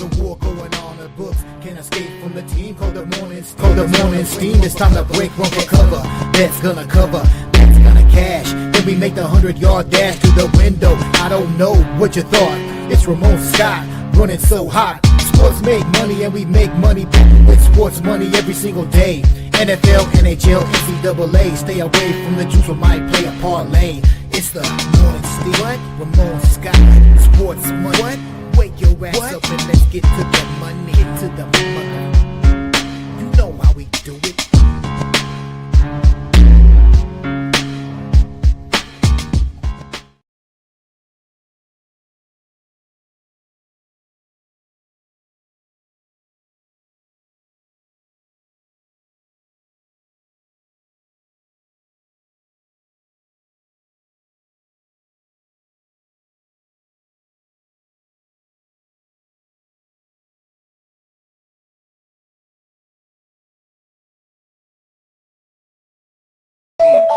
a war going on. The books can't escape from the team. Call the morning steam. It's time to break, run for cover. That's gonna cover. That's gonna cash. Then we make the 100-yard dash to the window. I don't know what you thought. It's Ramon Scott running so hot. Sports make money and we make money with sports money every single day. NFL, NHL, NCAA. Stay away from the juice, we might play a parlay. It's the morning steam. What? Ramon Scott. Sports money. What? Wake your ass up and let's get to the money. Get to the money. You know how we do it.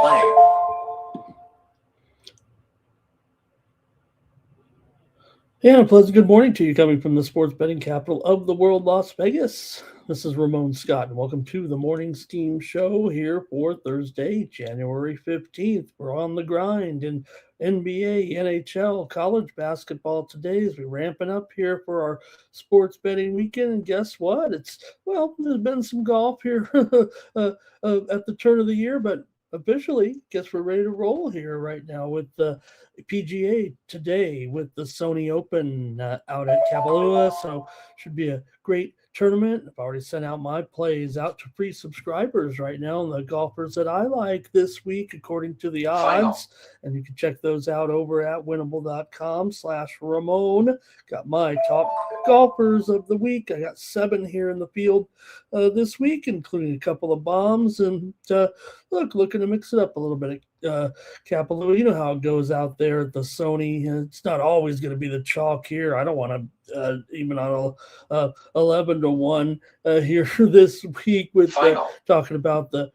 Play. And a pleasant good morning to you coming from the sports betting capital of the world, Las Vegas. This is Ramon Scott, and welcome to the Morning Steam Show here for Thursday, January 15th. We're on the grind in NBA, NHL, college basketball today as we're ramping up here for our sports betting weekend. And guess what? There's been some golf here at the turn of the year, but officially, guess we're ready to roll here right now with the PGA today with the Sony Open out at Kapalua. So should be a great tournament. I've already sent out my plays out to free subscribers right now and the golfers that I like this week according to the odds. And you can check those out over at winnable.com/Ramon. Got my top golfers of the week. I got 7 here in the field this week, including a couple of bombs. And looking to mix it up a little bit. Kapalua, you know how it goes out there at the Sony. It's not always going to be the chalk here. I don't want to even on 11-1 here this week with talking about the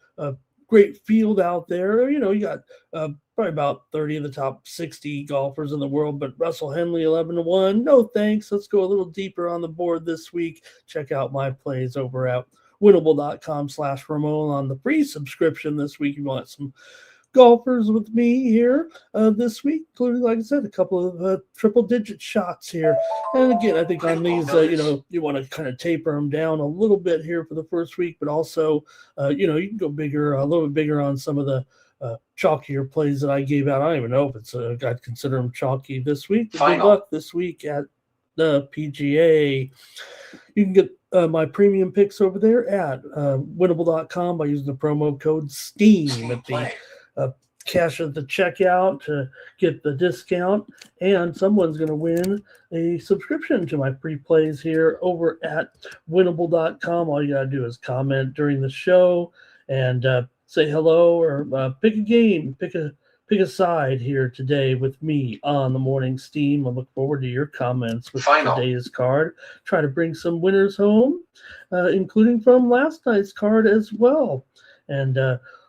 great field out there. You know, you got probably about 30 of the top 60 golfers in the world, but Russell Henley 11-1. No thanks. Let's go a little deeper on the board this week. Check out my plays over at winnable.com/Ramon on the free subscription this week. You want some golfers with me here this week, including, like I said, a couple of triple-digit shots here. And again, I think on these, you want to kind of taper them down a little bit here for the first week, but also, you can go bigger, a little bit bigger on some of the chalkier plays that I gave out. I don't even know if it's I'd consider them chalky this week. Good luck this week at the PGA. You can get my premium picks over there at winnable.com by using the promo code STEAM at the cash at the checkout to get the discount, and someone's going to win a subscription to my free plays here over at winnable.com. All you got to do is comment during the show and say hello or pick a game, pick a side here today with me on the Morning Steam. I look forward to your comments with today's card. Try to bring some winners home, including from last night's card as well. And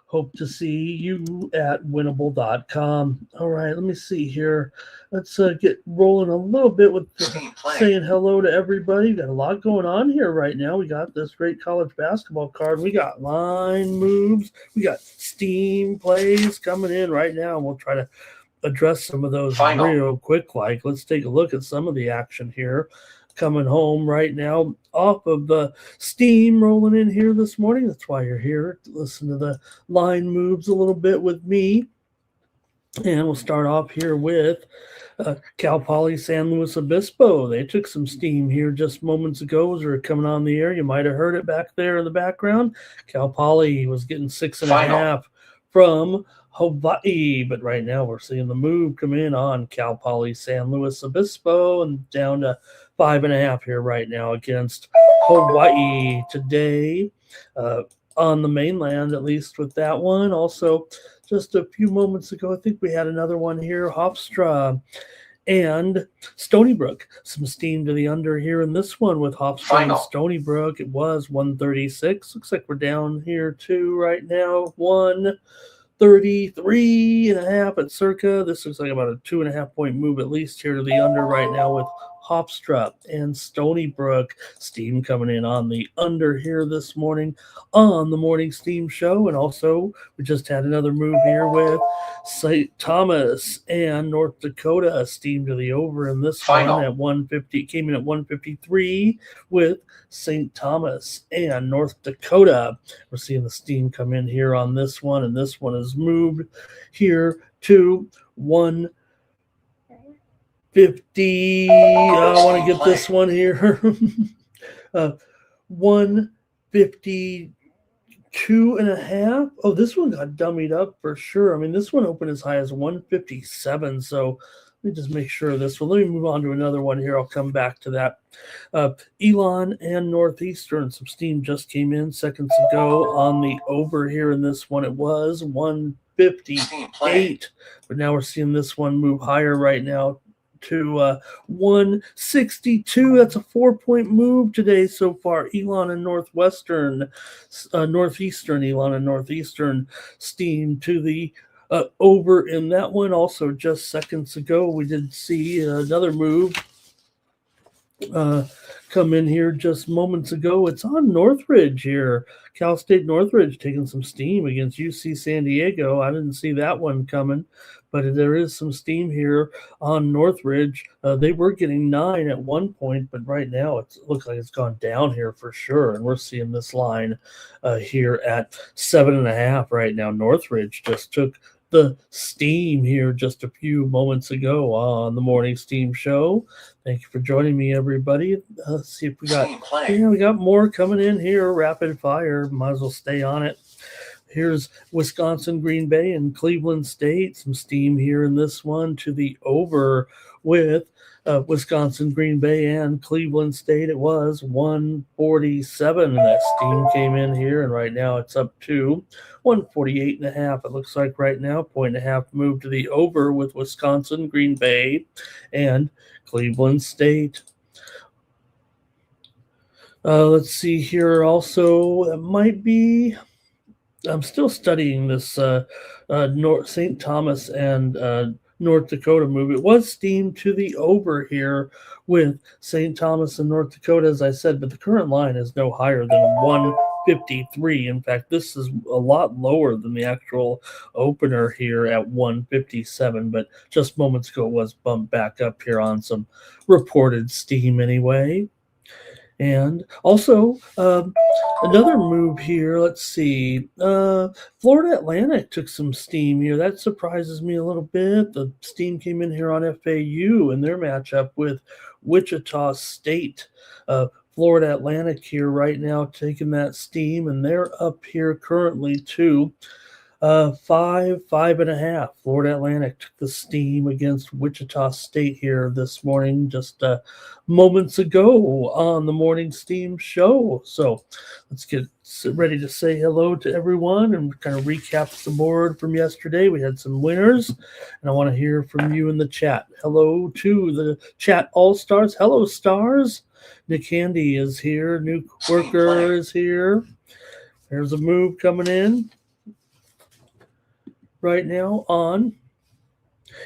hope to see you at winnable.com. All right, let me see here. Let's get rolling a little bit with saying hello to everybody. Got a lot going on here right now. We got this great college basketball card. We got line moves. We got steam plays coming in right now, and we'll try to address some of those real quick. Let's take a look at some of the action here. Coming home right now off of the steam rolling in here this morning. That's why you're here to listen to the line moves a little bit with me. And we'll start off here with Cal Poly San Luis Obispo. They took some steam here just moments ago as we were coming on the air. You might have heard it back there in the background. Cal Poly was getting 6.5 from Hawaii, but right now we're seeing the move come in on Cal Poly San Luis Obispo and down to 5.5 here right now against Hawaii today on the mainland, at least with that one. Also, just a few moments ago, I think we had another one here, Hofstra and Stony Brook. Some steam to the under here in this one with Hofstra and Stony Brook. It was 136. Looks like we're down here too right now. 133.5 at circa. This looks like about a 2.5 point move at least here to the under right now with Hofstra and Stony Brook. Steam coming in on the under here this morning on the Morning Steam Show. And also, we just had another move here with St. Thomas and North Dakota. Steam to the over in this one at 150. Came in at 153 with St. Thomas and North Dakota. We're seeing the steam come in here on this one, and this one is moved here to 150. I want to get this one here. 152.5. Oh, this one got dummied up for sure. I mean, this one opened as high as 157. So let me just make sure of this one. Let me move on to another one here. I'll come back to that. Elon and Northeastern. Some steam just came in seconds ago on the over here in this one. It was 158. But now we're seeing this one move higher right now to 162. That's a 4-point move today so far. Elon and Northeastern, Elon and Northeastern steam to the over in that one. Also, just seconds ago, we did see another move come in here just moments ago. It's on Northridge here. Cal State Northridge taking some steam against UC San Diego. I didn't see that one coming, but there is some steam here on Northridge. They were getting 9 at one point, but right now it looks like it's gone down here for sure. And we're seeing this line here at 7.5 right now. Northridge just took the steam here just a few moments ago on the Morning Steam Show. Thank you for joining me, everybody. Let's see if we got more coming in here. Rapid fire. Might as well stay on it. Here's Wisconsin, Green Bay, and Cleveland State. Some steam here in this one to the over with Wisconsin, Green Bay, and Cleveland State. It was 147, and that steam came in here, and right now it's up to 148.5. It looks like right now, 1.5 move to the over with Wisconsin, Green Bay, and Cleveland State. Let's see here. Also, it might be. I'm still studying this St. Thomas and North Dakota move. It was steamed to the over here with St. Thomas and North Dakota, as I said, but the current line is no higher than 153. In fact, this is a lot lower than the actual opener here at 157, but just moments ago it was bumped back up here on some reported steam anyway. And also, another move here, let's see, Florida Atlantic took some steam here. That surprises me a little bit. The steam came in here on FAU in their matchup with Wichita State. Florida Atlantic here right now taking that steam, and they're up here currently to 5.5. Florida Atlantic took the steam against Wichita State here this morning, just moments ago on the Morning Steam Show. So let's get ready to say hello to everyone and kind of recap the board from yesterday. We had some winners, and I want to hear from you in the chat. Hello to the chat all-stars. Hello, stars. Nick Handy is here. New worker is here. There's a move coming in right now on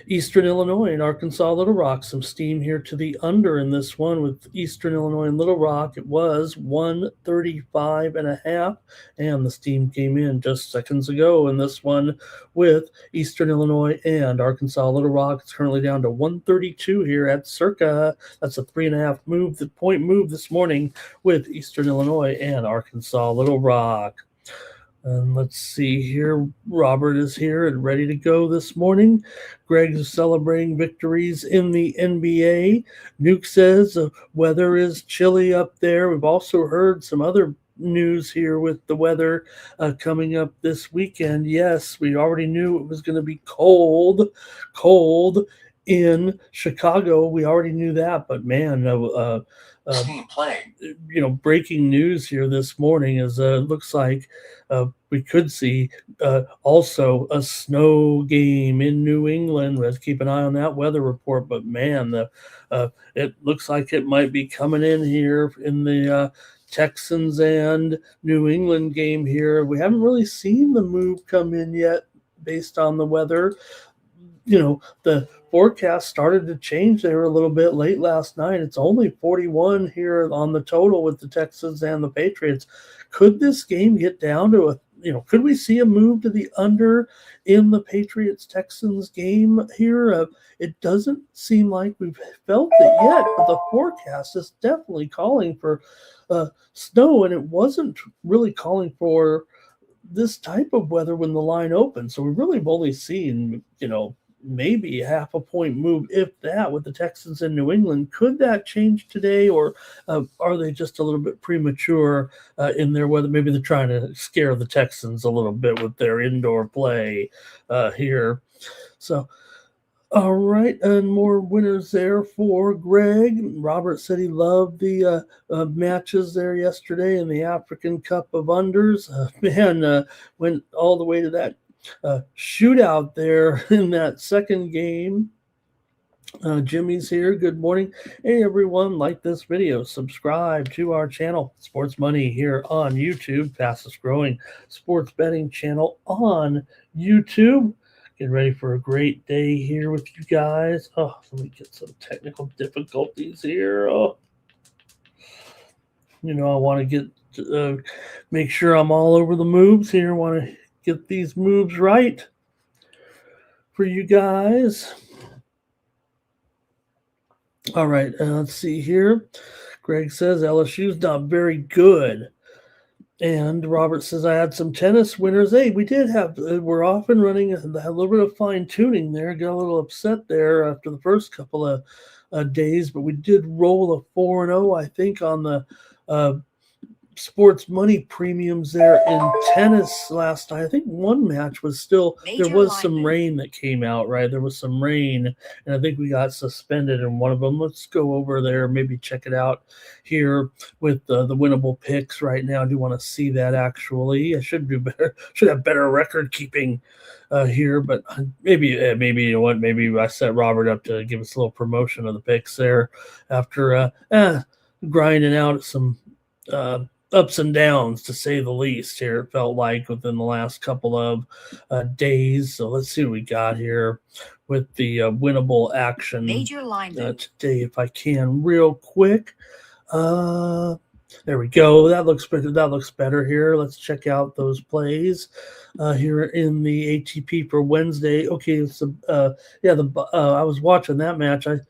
Eastern Illinois and Arkansas Little Rock. Some steam here to the under in this one with Eastern Illinois and Little Rock. It was 135.5, and the steam came in just seconds ago in this one with Eastern Illinois and Arkansas Little Rock. It's currently down to 132 here at Circa. That's a 3.5 move, the point move this morning with Eastern Illinois and Arkansas Little Rock. And let's see here. Robert is here and ready to go this morning. Greg's celebrating victories in the NBA. Nuke says the weather is chilly up there. We've also heard some other news here with the weather coming up this weekend. Yes, we already knew it was going to be cold in Chicago. We already knew that, but man, breaking news here this morning is looks like we could see also a snow game in New England. Let's keep an eye on that weather report. But man, it looks like it might be coming in here in the Texans and New England game here. We haven't really seen the move come in yet based on the weather. the forecast started to change there a little bit late last night. It's only 41 here on the total with the Texans and the Patriots. Could this game get down to could we see a move to the under in the Patriots Texans game here? It doesn't seem like we've felt it yet, but the forecast is definitely calling for snow, and it wasn't really calling for this type of weather when the line opened. So we've really only seen, maybe half a point move, if that, with the Texans in New England. Could that change today, or are they just a little bit premature in their weather? Maybe they're trying to scare the Texans a little bit with their indoor play here. So, all right, and more winners there for Greg. Robert said he loved the matches there yesterday in the African Cup of Unders. Went all the way to that shootout there in that second game. Jimmy's here. Good morning. Hey, everyone. Like this video. Subscribe to our channel, Sports Money, here on YouTube. Fastest growing sports betting channel on YouTube. Getting ready for a great day here with you guys. Oh, let me get some technical difficulties here. I want to get make sure I'm all over the moves here. Want to get these moves right for you guys. All right, let's see here. Greg says LSU's not very good. And Robert says, I had some tennis winners. Hey, we did have, we're off and running, a little bit of fine tuning there. Got a little upset there after the first couple of days, but we did roll a 4-0, I think, on the sports money premiums there in tennis last night. I think one match was still, there was some rain that came out, right? There was some rain, and I think we got suspended in one of them. Let's go over there, maybe check it out here with the winnable picks right now. I do want to see that actually. I should do better, should have better record keeping here, but maybe you know what, maybe I set Robert up to give us a little promotion of the picks there after grinding out some ups and downs, to say the least, here, it felt like, within the last couple of days. So let's see what we got here with the winnable action today, if I can, real quick. There we go. That looks better. That looks better here. Let's check out those plays here in the ATP for Wednesday. Okay, so I was watching that match. I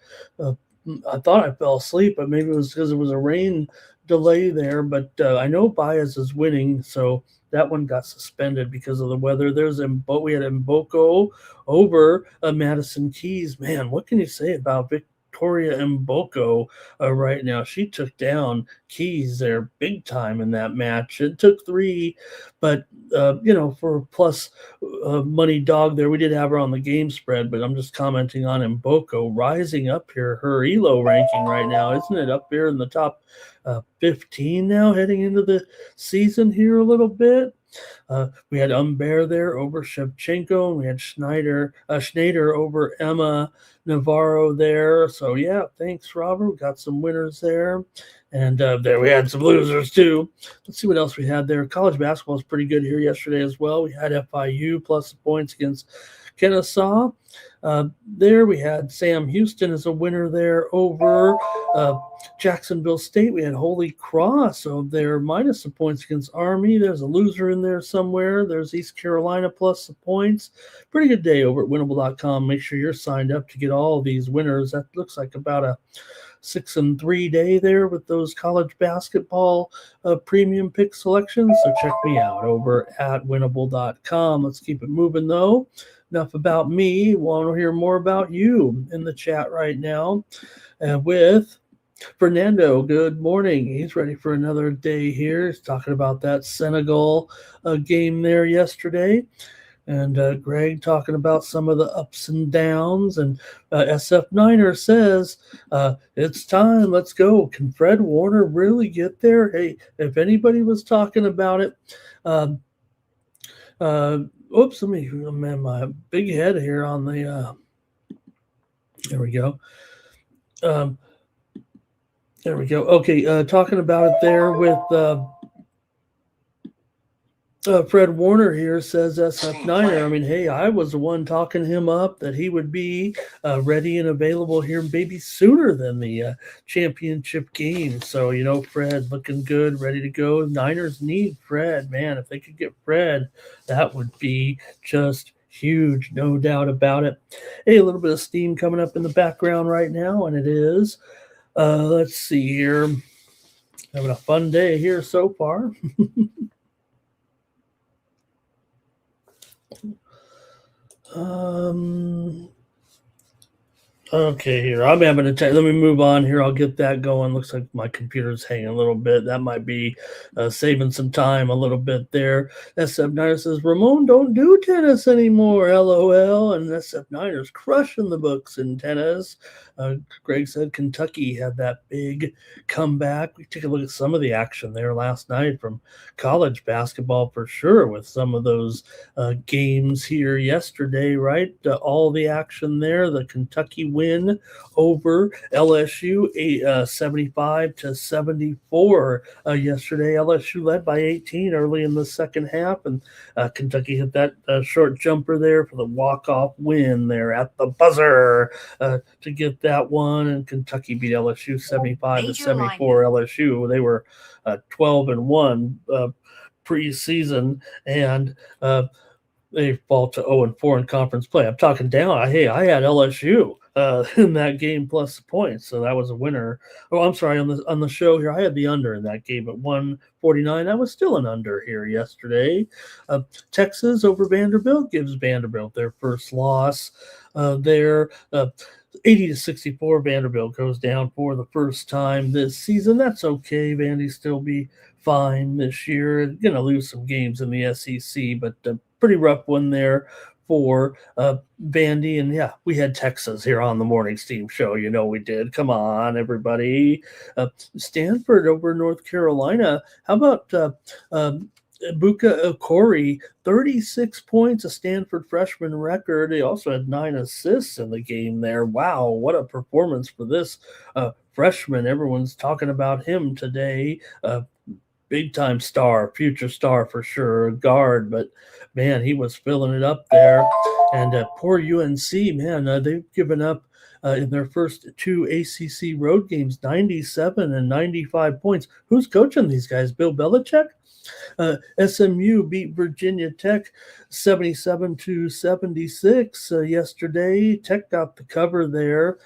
thought I fell asleep, but maybe it was because it was a rain delay there. But I know Baez is winning, so that one got suspended because of the weather. We had Mboko over Madison Keys. Man, what can you say about Victoria Mboko right now? She took down Keys there big time in that match. It took 3, but for plus money dog there, we did have her on the game spread, but I'm just commenting on Mboko rising up here. Her ELO ranking right now, isn't it up here in the top 15 now, heading into the season here a little bit? We had Umber there over Shevchenko, and we had Schneider over Emma Navarro there. So yeah, thanks, Robert. We got some winners there, and there we had some losers too. Let's see what else we had there. College basketball was pretty good here yesterday as well. We had FIU plus the points against Kennesaw. There we had Sam Houston as a winner there over Jacksonville State. We had Holy Cross over there minus the points against Army. There's a loser in there somewhere. There's East Carolina plus the points. Pretty good day over at winnable.com. Make sure you're signed up to get all these winners. That looks like about a 6-3 day there with those college basketball premium pick selections. So check me out over at winnable.com. Let's keep it moving though. Enough about me. Want to hear more about you in the chat right now with Fernando. Good morning. He's ready for another day here. He's talking about that Senegal game there yesterday. And Greg talking about some of the ups and downs. And SF Niner says, it's time. Let's go. Can Fred Warner really get there? Hey, if anybody was talking about it, oops, let me, man, my big head here on the, there we go. There we go. Okay, talking about it there with Fred Warner here says SF Niner. I mean, hey, I was the one talking him up that he would be ready and available here maybe sooner than the championship game. So, Fred looking good, ready to go. Niners need Fred, man. If they could get Fred, that would be just huge, no doubt about it. Hey, a little bit of steam coming up in the background right now, and it is, let's see here, having a fun day here so far. Okay, here. I'm having a let me move on here. I'll get that going. Looks like my computer's hanging a little bit. That might be saving some time a little bit there. SF9 says, Ramon don't do tennis anymore, LOL. And SF9's crushing the books in tennis. Greg said Kentucky had that big comeback. We took a look at some of the action there last night from college basketball for sure with some of those games here yesterday, right? All the action there. The Kentucky win over LSU, 75-74 yesterday. LSU led by 18 early in the second half, and Kentucky hit that short jumper there for the walk-off win there at the buzzer to get that one. And Kentucky beat LSU 75-74. LSU, they were 12-1 preseason, and they fall to 0-4 in conference play. I'm talking down. I had LSU in that game plus the points, so that was a winner. Oh, I'm sorry, on the show here, I had the under in that game at 149. That was still an under here yesterday. Texas over Vanderbilt gives Vanderbilt their first loss there. 80-64, Vanderbilt goes down for the first time this season. That's okay. Vandy still be fine this year. Going to lose some games in the SEC, but a pretty rough one there for Vandy. And yeah, we had Texas here on the Morning Steam Show. We did. Come on, everybody. Stanford over North Carolina. How about Buka Okori, 36 points, a Stanford freshman record. He also had 9 assists in the game there. Wow, what a performance for this freshman. Everyone's talking about him today. Big-time star, future star for sure, guard. But, man, he was filling it up there. And poor UNC, man, they've given up in their first 2 ACC road games, 97 and 95 points. Who's coaching these guys? Bill Belichick? SMU beat Virginia Tech 77-76 yesterday. Tech got the cover there.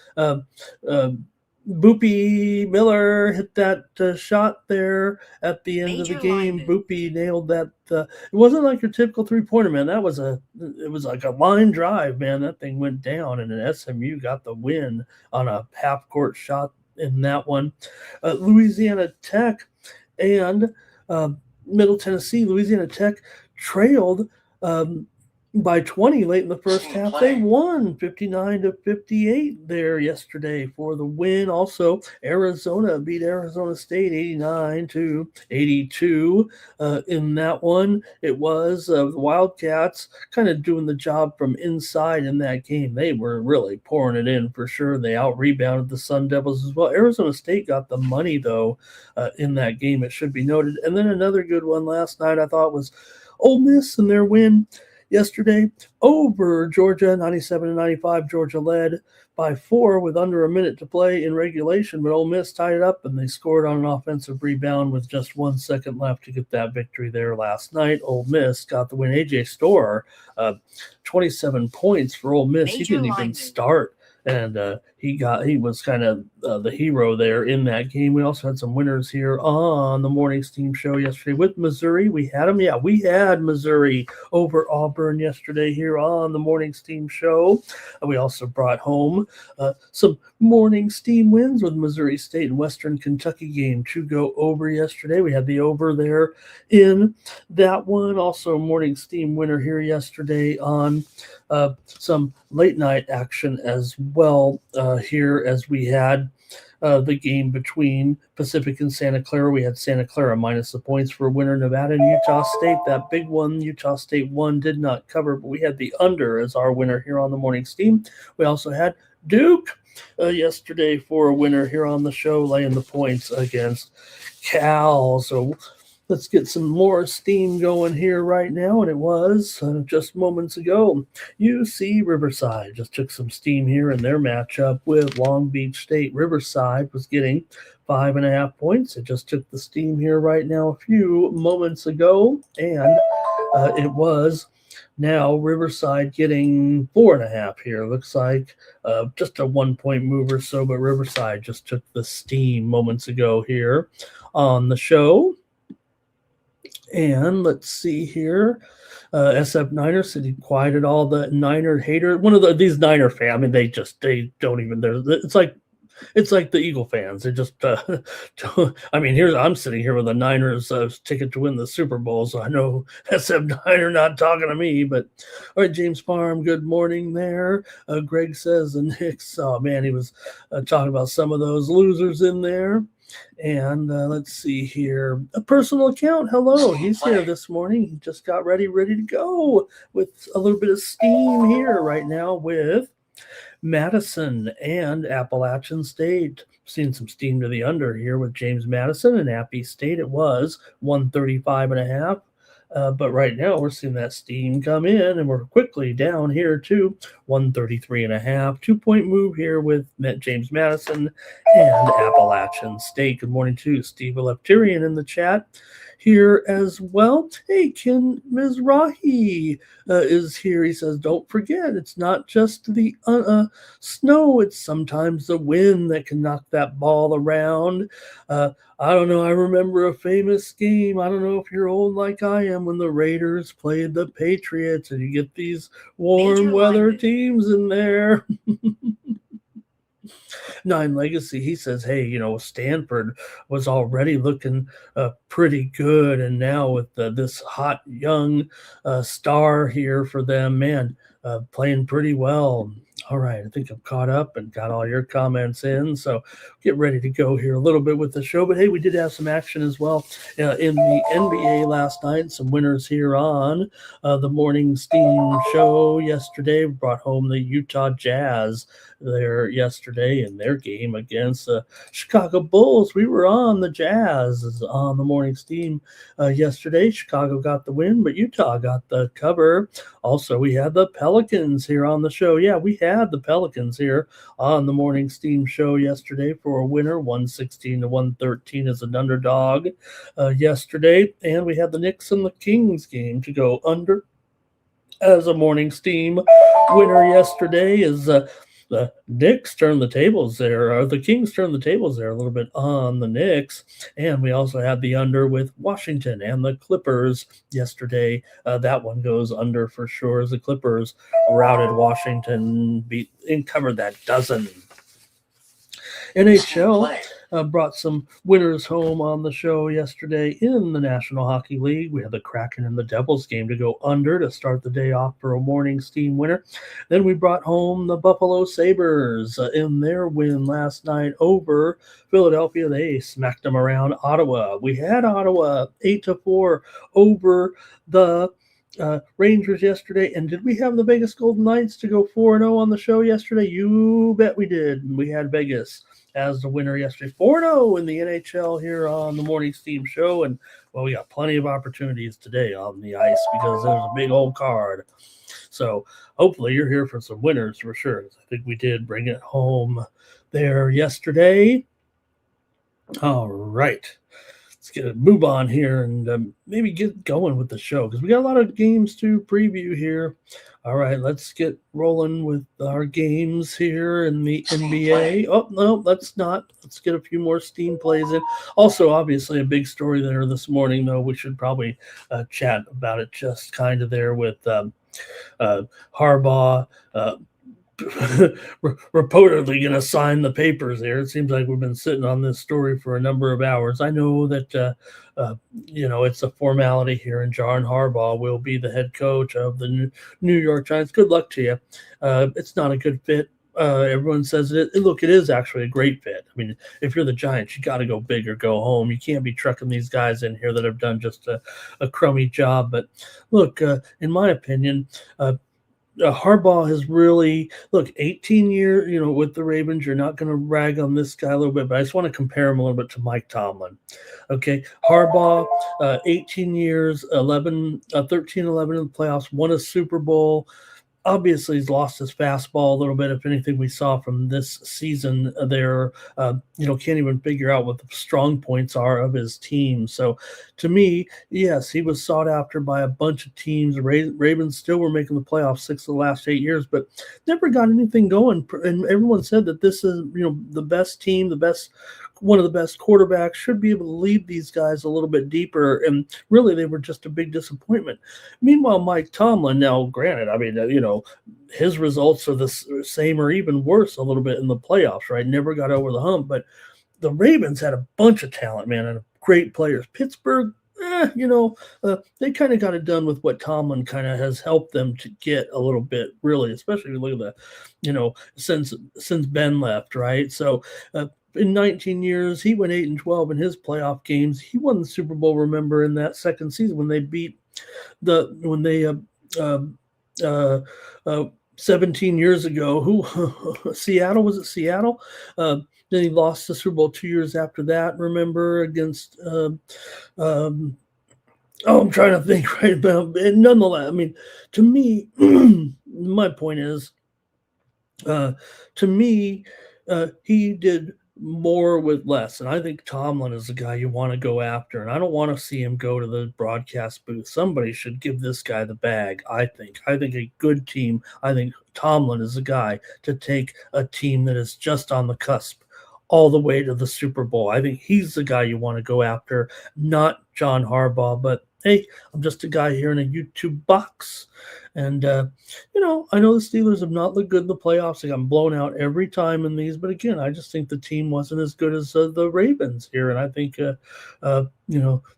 Boopy Miller hit that shot there at the end of the game. Boopy nailed that. It wasn't like your typical three-pointer, man. It was like a line drive, man. That thing went down, and an SMU got the win on a half-court shot in that one. Louisiana Tech and Middle Tennessee. Louisiana Tech trailed by 20 late in the first half. They won 59-58 there yesterday for the win. Also, Arizona beat Arizona State 89-82 in that one. It was the Wildcats kind of doing the job from inside in that game. They were really pouring it in for sure. They out-rebounded the Sun Devils as well. Arizona State got the money, though, in that game, it should be noted. And then another good one last night I thought was Ole Miss and their win yesterday over Georgia, 97-95. Georgia led by 4 with under a minute to play in regulation, but Ole Miss tied it up, and they scored on an offensive rebound with just 1 second left to get that victory there last night. Ole Miss got the win. A.J. Storr, 27 points for Ole Miss. He didn't even start, and he was kind of the hero there in that game. We also had some winners here on the Morning Steam Show yesterday with Missouri. We had them. Yeah, we had Missouri over Auburn yesterday here on the Morning Steam Show. We also brought home some Morning Steam wins with Missouri State and Western Kentucky game to go over yesterday. We had the over there in that one. Also, Morning Steam winner here yesterday on some late night action as well here, as we had the game between Pacific and Santa Clara. We had Santa Clara minus the points for a winner. Nevada and Utah State, that big one, Utah State won, did not cover, but we had the under as our winner here on the Morning Steam. We also had Duke yesterday for a winner here on the show, laying the points against Cal. So let's get some more steam going here right now, and it was just moments ago. UC Riverside just took some steam here in their matchup with Long Beach State. Riverside was getting 5.5 points. It just took the steam here right now a few moments ago, and it was now Riverside getting 4.5 here. Looks like just a 1-point move or so, but Riverside just took the steam moments ago here on the show. And let's see here. SF Niner City quieted all the Niner hater. One of these Niner fans, I mean, they don't even, it's like the Eagle fans. They just, I mean, I'm sitting here with a Niners ticket to win the Super Bowl, so I know SF Niner not talking to me. But all right, James Farm, good morning there. Greg says the Knicks. Oh man, he was talking about some of those losers in there. And let's see here. A personal account. Hello, he's here this morning. He just got ready to go with a little bit of steam here right now with Madison and Appalachian State. Seen some steam to the under here with James Madison and Appy State. It was 135.5. But right now we're seeing that steam come in, and we're quickly down here to 133.5. 2-point move here with James Madison and Appalachian State. Good morning to Steve Eleptirian in the chat here as well. Hey, Ken Mizrahi is here. He says, don't forget, it's not just the snow, it's sometimes the wind that can knock that ball around. I don't know. I remember a famous game. I don't know if you're old like I am, when the Raiders played the Patriots, and you get these warm weather teams in there. Nine Legacy, he says, hey, Stanford was already looking pretty good, and now with this hot young star here for them, man, playing pretty well. All right, I think I'm caught up and got all your comments in, so get ready to go here a little bit with the show. But hey, we did have some action as well in the NBA last night. Some winners here on the Morning Steam show yesterday. We brought home the Utah Jazz there yesterday in their game against the Chicago Bulls. We were on the Jazz on the Morning Steam yesterday. Chicago got the win, but Utah got the cover. Also, we had the Pelicans here on the show. Yeah, we had the Pelicans here on the Morning Steam show yesterday for a winner, 116-113 as an underdog yesterday. And we had the Knicks and the Kings game to go under as a Morning Steam winner yesterday. Is the Knicks turned the tables there, or the Kings turned the tables there a little bit on the Knicks. And we also had the under with Washington and the Clippers yesterday. That one goes under for sure, as the Clippers routed Washington, beat and covered that dozen. NHL brought some winners home on the show yesterday in the National Hockey League. We had the Kraken and the Devils game to go under to start the day off for a Morning Steam winner. Then we brought home the Buffalo Sabres in their win last night over Philadelphia. They smacked them around Ottawa. We had Ottawa 8-4 over the Rangers yesterday. And did we have the Vegas Golden Knights to go 4-0 on the show yesterday? You bet we did. We had Vegas as the winner yesterday, 4-0 in the NHL here on the Morning Steam show. And, well, we got plenty of opportunities today on the ice because there's a big old card. So hopefully you're here for some winners for sure. I think we did bring it home there yesterday. All right. Let's get a move on here and maybe get going with the show because we got a lot of games to preview here. All right, let's get rolling with our games here in the NBA. Oh, no, let's not. Let's get a few more Steam plays in. Also, obviously, a big story there this morning, though. We should probably chat about it just kind of there with Harbaugh reportedly going to sign the papers there. It seems like we've been sitting on this story for a number of hours. I know that, it's a formality here, and John Harbaugh will be the head coach of the New York Giants. Good luck to you. It's not a good fit. Everyone says it. Look, it is actually a great fit. I mean, if you're the Giants, you got to go big or go home. You can't be trucking these guys in here that have done just a crummy job. But look, in my opinion, Harbaugh has really 18 years, with the Ravens. You're not going to rag on this guy a little bit, but I just want to compare him a little bit to Mike Tomlin. Okay, Harbaugh, 18 years, 13, 11 in the playoffs, won a Super Bowl. Obviously, he's lost his fastball a little bit. If anything, we saw from this season there, can't even figure out what the strong points are of his team. So, to me, yes, he was sought after by a bunch of teams. Ravens still were making the playoffs 6 of the last 8 years, but never got anything going. And everyone said that this is, the best team, one of the best quarterbacks, should be able to lead these guys a little bit deeper. And really, they were just a big disappointment. Meanwhile, Mike Tomlin, now granted, I mean, his results are the same or even worse a little bit in the playoffs, right? Never got over the hump, but the Ravens had a bunch of talent, man, and great players. Pittsburgh, they kind of got it done with what Tomlin kind of has helped them to get a little bit, really, especially if you look at since Ben left, right? So, in 19 years, he went 8-12 in his playoff games. He won the Super Bowl, remember, in that second season when they beat 17 years ago, who Seattle, was it Seattle? Then he lost the Super Bowl 2 years after that, remember, against I'm trying to think right about it. Nonetheless, I mean, to me, my point is, he did more with less. And I think Tomlin is the guy you want to go after. And I don't want to see him go to the broadcast booth. Somebody should give this guy the bag, I think. I think a good team, I think Tomlin is the guy to take a team that is just on the cusp all the way to the Super Bowl. I think he's the guy you want to go after, not John Harbaugh. But hey, I'm just a guy here in a YouTube box. And, I know the Steelers have not looked good in the playoffs. They got blown out every time in these. But again, I just think the team wasn't as good as the Ravens here. And I think,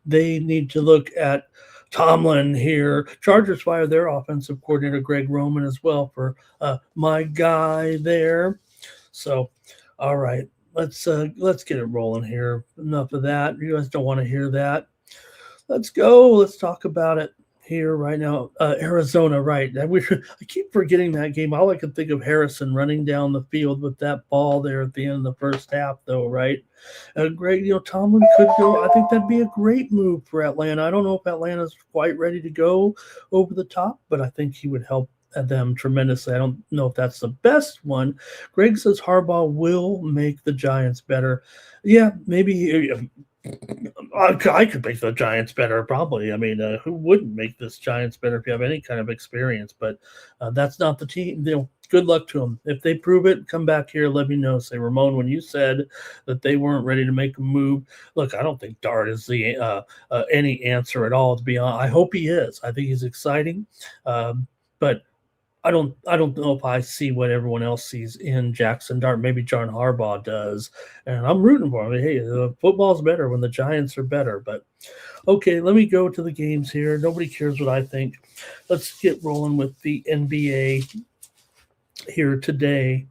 they need to look at Tomlin here. Chargers fire their offensive coordinator, Greg Roman, as well, for my guy there. So, all right, let's get it rolling here. Enough of that. You guys don't want to hear that. Let's go. Let's talk about it here right now. Arizona, right. I keep forgetting that game. All I can think of Harrison running down the field with that ball there at the end of the first half, though, right? Great, Tomlin could go. I think that'd be a great move for Atlanta. I don't know if Atlanta's quite ready to go over the top, but I think he would help them tremendously. I don't know if that's the best one. Greg says Harbaugh will make the Giants better. Yeah, maybe I could make the Giants better, probably. I mean, who wouldn't make this Giants better if you have any kind of experience? But that's not the team. Good luck to them. If they prove it, come back here, let me know. Say, Ramon, when you said that they weren't ready to make a move, look, I don't think Dart is the any answer at all, to be honest. I hope he is. I think he's exciting, but I don't know if I see what everyone else sees in Jackson Dart. Maybe John Harbaugh does, and I'm rooting for him. Hey, football's better when the Giants are better. But okay, let me go to the games here. Nobody cares what I think. Let's get rolling with the NBA here today.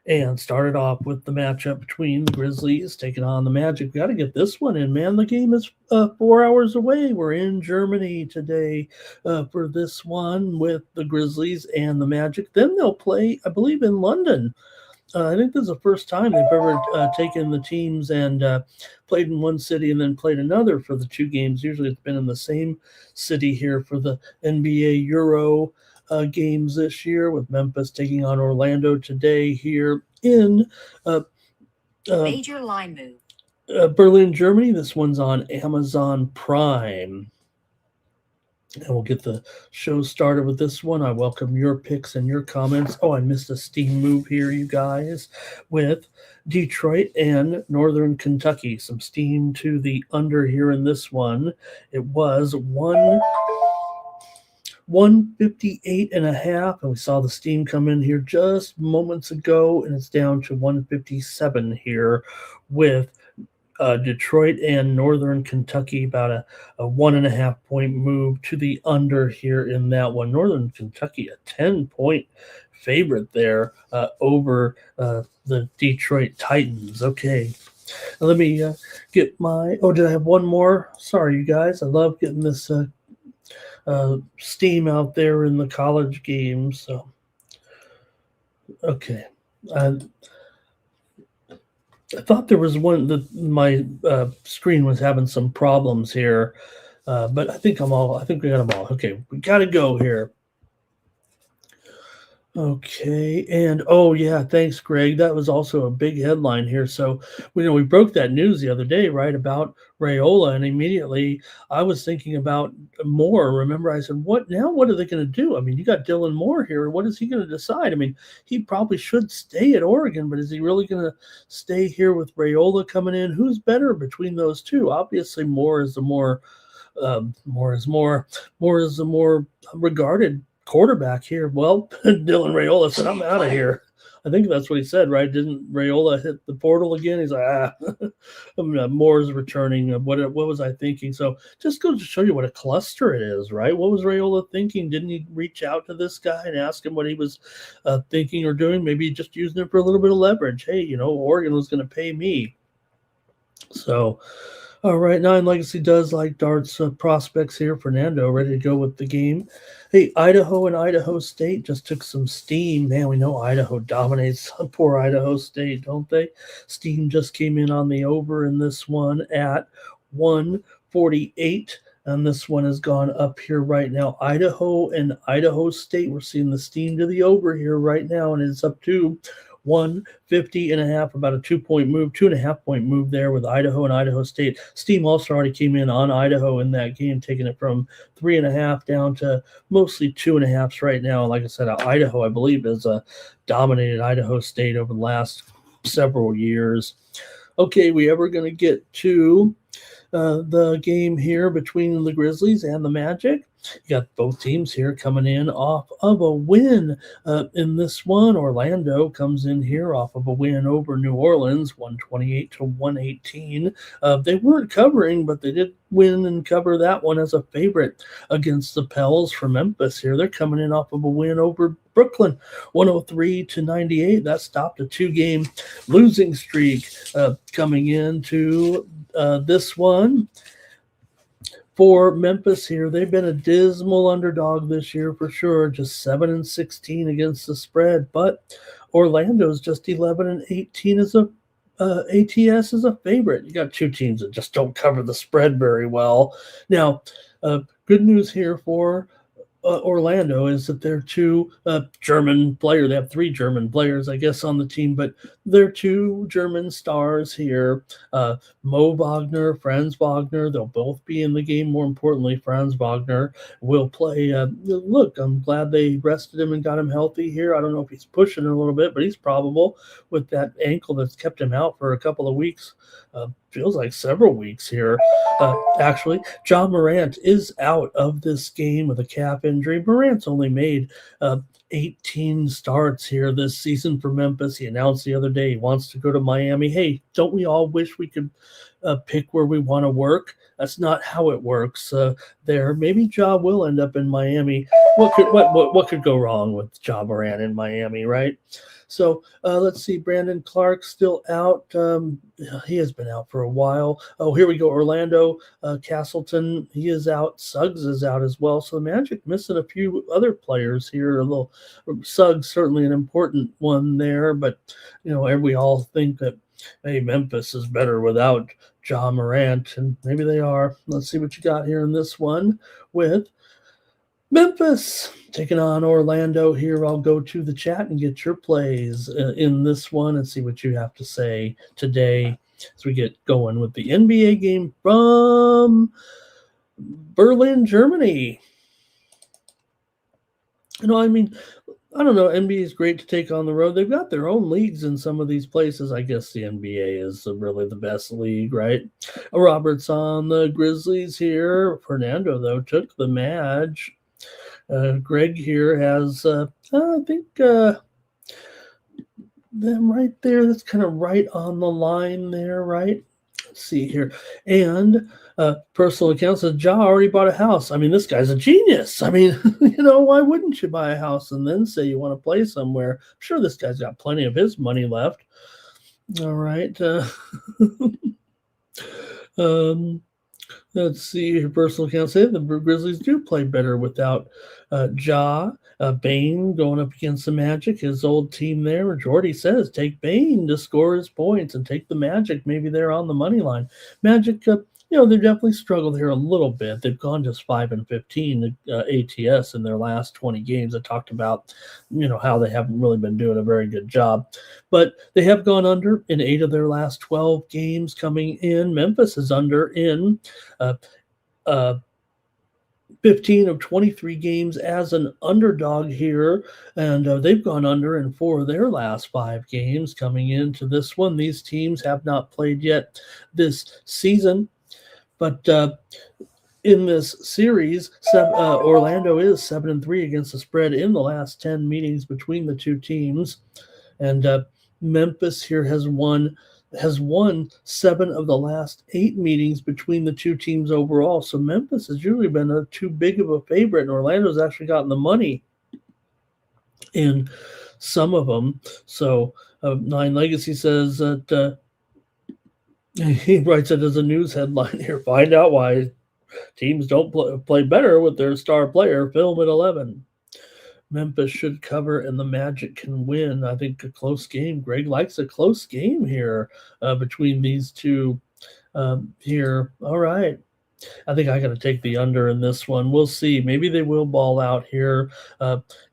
And started off with the matchup between the Grizzlies taking on the Magic. We got to get this one in, man. The game is 4 hours away. We're in Germany today for this one with the Grizzlies and the Magic. Then they'll play, I believe, in London. I think this is the first time they've ever taken the teams and played in one city and then played another for the two games. Usually it's been in the same city here for the NBA Euro games this year, with Memphis taking on Orlando today here in Major line move. Berlin, Germany. This one's on Amazon Prime. And we'll get the show started with this one. I welcome your picks and your comments. Oh, I missed a steam move here, you guys, with Detroit and Northern Kentucky. Some steam to the under here in this one. It was 158.5, and we saw the steam come in here just moments ago, and it's down to 157 here with Detroit and Northern Kentucky, about a 1.5 point move to the under here in that one. Northern Kentucky, a 10-point favorite there over the Detroit Titans. Okay, let me get my. Oh, did I have one more? Sorry, you guys. I love getting this. steam out there in the college games. So, okay. I thought there was one that my screen was having some problems here, but I think I think we got them all. Okay, we got to go here. Okay, and oh yeah, thanks, Greg. That was also a big headline here. So we broke that news the other day, right, about Raiola, and immediately I was thinking about Moore. Remember, I said, "What now? What are they going to do?" I mean, you got Dylan Moore here. What is he going to decide? I mean, he probably should stay at Oregon, but is he really going to stay here with Raiola coming in? Who's better between those two? Obviously, Moore is the more regarded quarterback here. Well, Dylan Raiola said, "I'm out of here." I think that's what he said, right? Didn't Raiola hit the portal again? He's like, Moore's returning. What was I thinking? So just goes to show you what a cluster it is, right? What was Raiola thinking? Didn't he reach out to this guy and ask him what he was thinking or doing? Maybe just using it for a little bit of leverage. Hey, Oregon was going to pay me. So, all right, Nine Legacy does like darts prospects here. Fernando ready to go with the game. Hey, Idaho and Idaho State just took some steam. Man, we know Idaho dominates poor Idaho State, don't they? Steam just came in on the over in this one at 148. And this one has gone up here right now. Idaho and Idaho State, we're seeing the steam to the over here right now, and it's up to 150.5, about a 2-point move, 2.5-point move there with Idaho and Idaho State. Steam also already came in on Idaho in that game, taking it from 3.5 down to mostly 2.5s right now. Like I said, Idaho, I believe, has dominated Idaho State over the last several years. Okay, we ever going to get to the game here between the Grizzlies and the Magic? You got both teams here coming in off of a win in this one. Orlando comes in here off of a win over New Orleans, 128-118. They weren't covering, but they did win and cover that one as a favorite against the Pels from Memphis here. They're coming in off of a win over Brooklyn, 103-98. That stopped a 2-game losing streak coming into this one. For Memphis here, they've been a dismal underdog this year for sure, just 7-16 against the spread. But Orlando's just 11-18 as a ATS as a favorite. You got two teams that just don't cover the spread very well. Now, good news here for Orlando is that they're two German players. They have 3 German players, I guess, on the team, but they're 2 German stars here. Mo Wagner, Franz Wagner, they'll both be in the game. More importantly, Franz Wagner will play. Look, I'm glad they rested him and got him healthy here. I don't know if he's pushing a little bit, but he's probable with that ankle that's kept him out for a couple of weeks. Feels like several weeks here. Actually, John Morant is out of this game with a calf injury. Morant's only made 18 starts here this season for Memphis. He announced the other day he wants to go to Miami. Hey, don't we all wish we could pick where we want to work? That's not how it works there. Maybe Ja will end up in Miami. What could go wrong with Ja Morant in Miami, right? So let's see. Brandon Clark still out. He has been out for a while. Oh, here we go. Orlando Castleton, he is out. Suggs is out as well. So the Magic missing a few other players here. A little Suggs certainly an important one there, but we all think that hey, Memphis is better without Ja Morant, and maybe they are. Let's see what you got here in this one with Memphis taking on Orlando here. I'll go to the chat and get your plays in this one and see what you have to say today as we get going with the NBA game from Berlin, Germany. I don't know. NBA is great to take on the road. They've got their own leagues in some of these places. I guess the NBA is really the best league, right? Robert's on the Grizzlies here. Fernando, though, took the match. Greg here has, I think, them right there. That's kind of right on the line there, right? Let's see here. And personal account says, Ja already bought a house. This guy's a genius. Why wouldn't you buy a house and then say you want to play somewhere? I'm sure this guy's got plenty of his money left. All right. Let's see. Your personal account said the Grizzlies do play better without Ja. Bain going up against the Magic, his old team there. Jordy says take Bain to score his points and take the Magic. Maybe they're on the money line. Magic, they've definitely struggled here a little bit. They've gone just 5-15 ATS in their last 20 games. I talked about, how they haven't really been doing a very good job, but they have gone under in 8 of their last 12 games coming in. Memphis is under in 15 of 23 games as an underdog here, and they've gone under in 4 of their last 5 games coming into this one. These teams have not played yet this season, but in this series, Orlando is 7-3 against the spread in the last 10 meetings between the two teams, and Memphis here has won 7 of the last 8 meetings between the two teams overall. So Memphis has usually been too big of a favorite, and Orlando's actually gotten the money in some of them. So Nine Legacy says that he writes it as a news headline here. Find out why teams don't play better with their star player, film at 11. Memphis should cover and the Magic can win. I think a close game. Greg likes a close game here between these two here. All right. I think I got to take the under in this one. We'll see. Maybe they will ball out here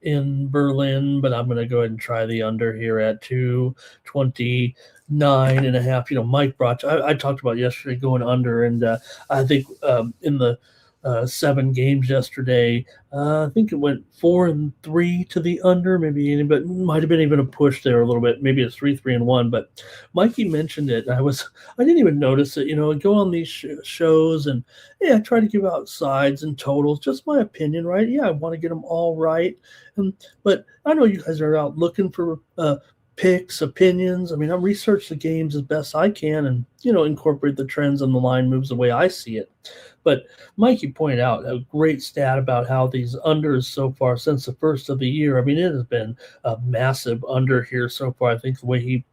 in Berlin, but I'm going to go ahead and try the under here at 229.5. Mike brought, I talked about yesterday going under, and I think in the 7 games yesterday, I think it went 4-3 to the under, maybe, but it might have been even a push there a little bit. Maybe it's 3-3-1. But Mikey mentioned it. I didn't even notice it. I go on these shows and I try to give out sides and totals. Just my opinion, right? Yeah, I want to get them all right. But I know you guys are out looking for picks, opinions. I research the games as best I can and, incorporate the trends and the line moves the way I see it. But Mikey pointed out a great stat about how these unders so far since the first of the year. It has been a massive under here so far. I think the way he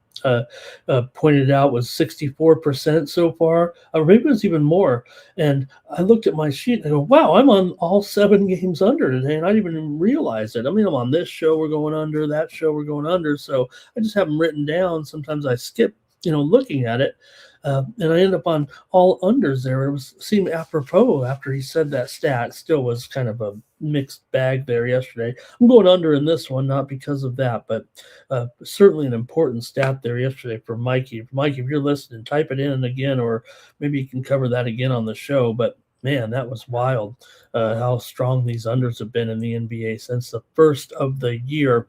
pointed out was 64% so far. Or maybe it was even more. And I looked at my sheet and I go, wow, I'm on all 7 games under today, and I didn't even realize it. I'm on this show we're going under, that show we're going under. So I just have them written down. Sometimes I skip, looking at it. And I ended up on all unders there. It seemed apropos after he said that stat. It still was kind of a mixed bag there yesterday. I'm going under in this one, not because of that, but certainly an important stat there yesterday for Mikey. Mikey, if you're listening, type it in again, or maybe you can cover that again on the show. But man, that was wild how strong these unders have been in the NBA since the first of the year.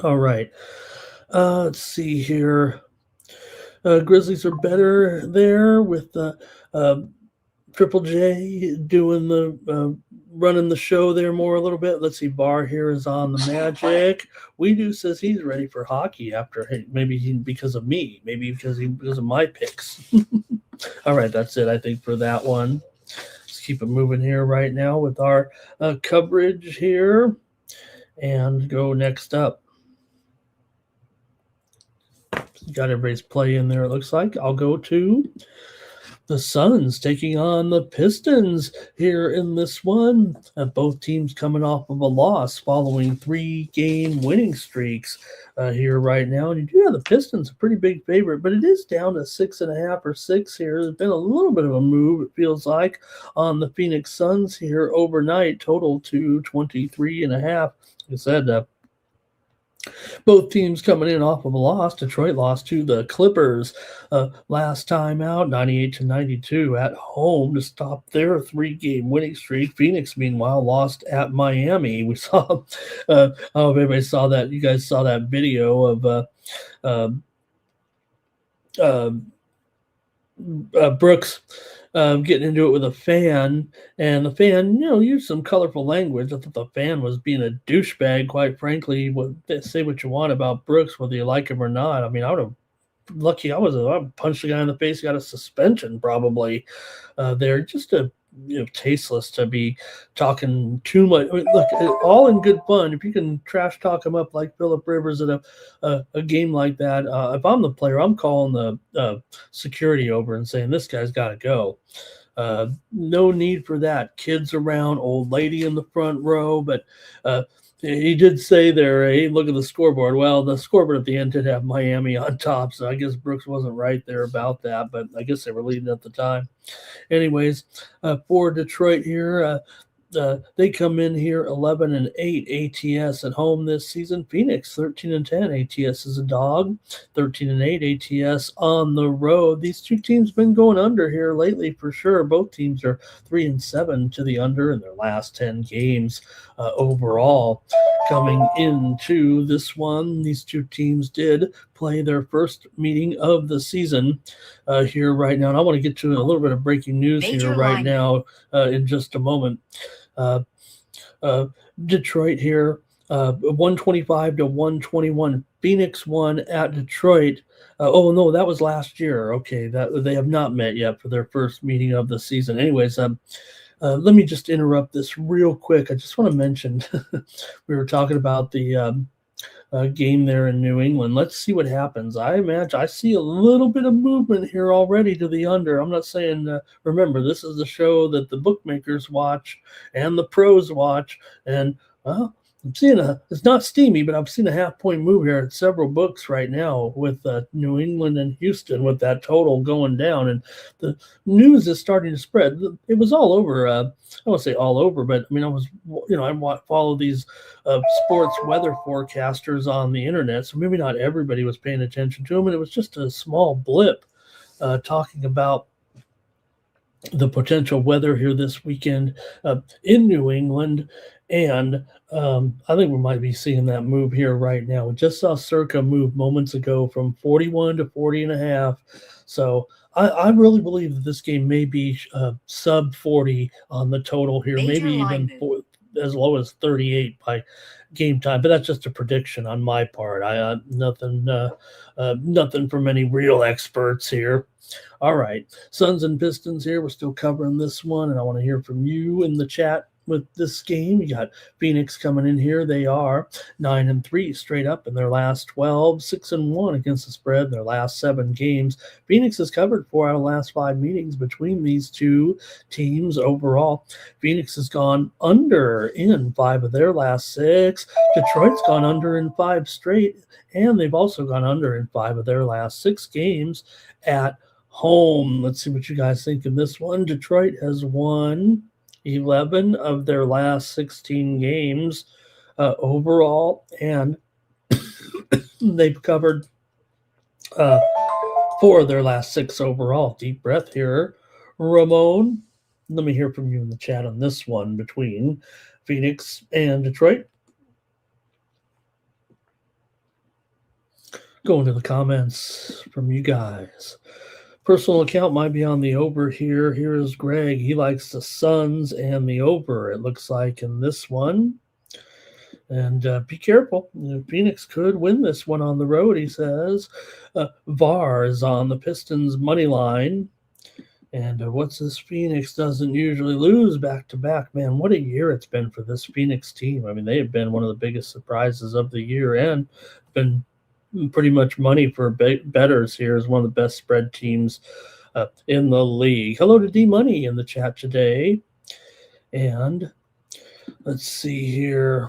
All right. Let's see here. Grizzlies are better there with Triple J doing the running the show there more a little bit. Let's see. Barr here is on the Magic. Weedu says he's ready for hockey after because of me, maybe because of my picks. All right, that's it. I think for that one. Let's keep it moving here right now with our coverage here, and go next up. Got everybody's play in there, it looks like. I'll go to the Suns taking on the Pistons here in this one. Both teams coming off of a loss following 3-game winning streaks here right now. And you do have the Pistons, a pretty big favorite, but it is down to 6.5 or 6 here. There's been a little bit of a move, it feels like, on the Phoenix Suns here overnight, total to 23.5. Like I said, both teams coming in off of a loss. Detroit lost to the Clippers last time out, 98-92 at home to stop their 3-game winning streak. Phoenix, meanwhile, lost at Miami. We saw, everybody saw that. You guys saw that video of Brooks getting into it with a fan, and the fan, used some colorful language. I thought the fan was being a douchebag, quite frankly. Say what you want about Brooks, whether you like him or not. I would have I would punch the guy in the face, got a suspension probably there. Just tasteless to be talking too much. Look, all in good fun. If you can trash talk him up like Phillip Rivers at a game like that, if I'm the player, I'm calling the security over and saying this guy's got to go. No need for that. Kids around, old lady in the front row, but he did say there, hey, look at the scoreboard. Well, the scoreboard at the end did have Miami on top, so I guess Brooks wasn't right there about that, but I guess they were leading at the time. Anyways, for Detroit here, they come in here 11-8 ATS at home this season. Phoenix 13-10 ATS is a dog. 13-8 ATS on the road. These two teams been going under here lately for sure. Both teams are 3-7 to the under in their last 10 games overall. Coming into this one, these two teams did play their first meeting of the season here right now. And I want to get to a little bit of breaking news here right now in just a moment. Detroit here, 125-121. Phoenix won at Detroit. Oh no, that was last year. Okay, that they have not met yet for their first meeting of the season. Anyways, let me just interrupt this real quick. I just want to mention we were talking about the game there in New England. Let's see what happens. I see a little bit of movement here already to the under. I'm not saying, remember, this is the show that the bookmakers watch and the pros watch. And, well, I'm seeing it's not steamy, but I've seen a half-point move here at several books right now with New England and Houston with that total going down. And the news is starting to spread. It was all over. I won't say all over, but I mean, I follow these sports weather forecasters on the internet. So maybe not everybody was paying attention to them. And it was just a small blip talking about the potential weather here this weekend in New England. And I think we might be seeing that move here right now. We just saw Circa move moments ago from 41 to 40.5. So I really believe that this game may be sub 40 on the total here, maybe even as low as 38 by game time. But that's just a prediction on my part. Nothing from any real experts here. All right, Suns and Pistons here. We're still covering this one, and I want to hear from you in the chat with this game. You got Phoenix coming in here. They are 9-3 straight up in their last 12, 6-1 against the spread in their last 7 games. Phoenix has covered 4 out of the last 5 meetings between these two teams overall. Phoenix has gone under in 5 of their last 6. Detroit's gone under in 5 straight, and they've also gone under in 5 of their last 6 games at home. Let's see what you guys think in this one. Detroit has won 11 of their last 16 games overall, and they've covered 4 of their last 6 overall. Deep breath here. Ramon, let me hear from you in the chat on this one between Phoenix and Detroit. Go into the comments from you guys. Personal account might be on the over here. Here is Greg. He likes the Suns and the over, it looks like, in this one. And be careful. Phoenix could win this one on the road, he says. VAR is on the Pistons' money line. And what's this? Phoenix doesn't usually lose back-to-back. Man, what a year it's been for this Phoenix team. I mean, they have been one of the biggest surprises of the year and been pretty much money for bettors here as one of the best spread teams in the league. Hello to D-Money in the chat today. And let's see here.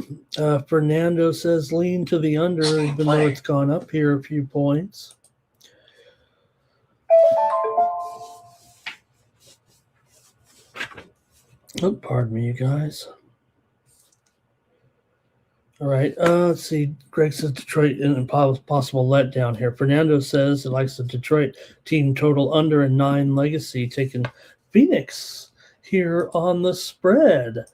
Fernando says lean to the under, even though it's gone up here a few points. Oh, pardon me, you guys. All right, let's see. Greg says Detroit in a possible letdown here. Fernando says it likes the Detroit team total under and 9 legacy, taking Phoenix here on the spread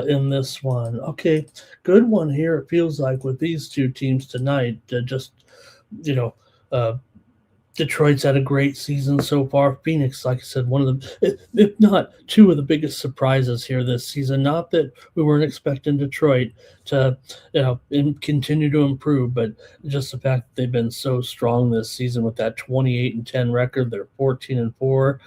in this one. Okay, good one here. It feels like with these two teams tonight, Detroit's had a great season so far. Phoenix, like I said, one of the, if not 2 of the biggest surprises here this season. Not that we weren't expecting Detroit to, continue to improve, but just the fact that they've been so strong this season with that 28-10 record. They're 14-4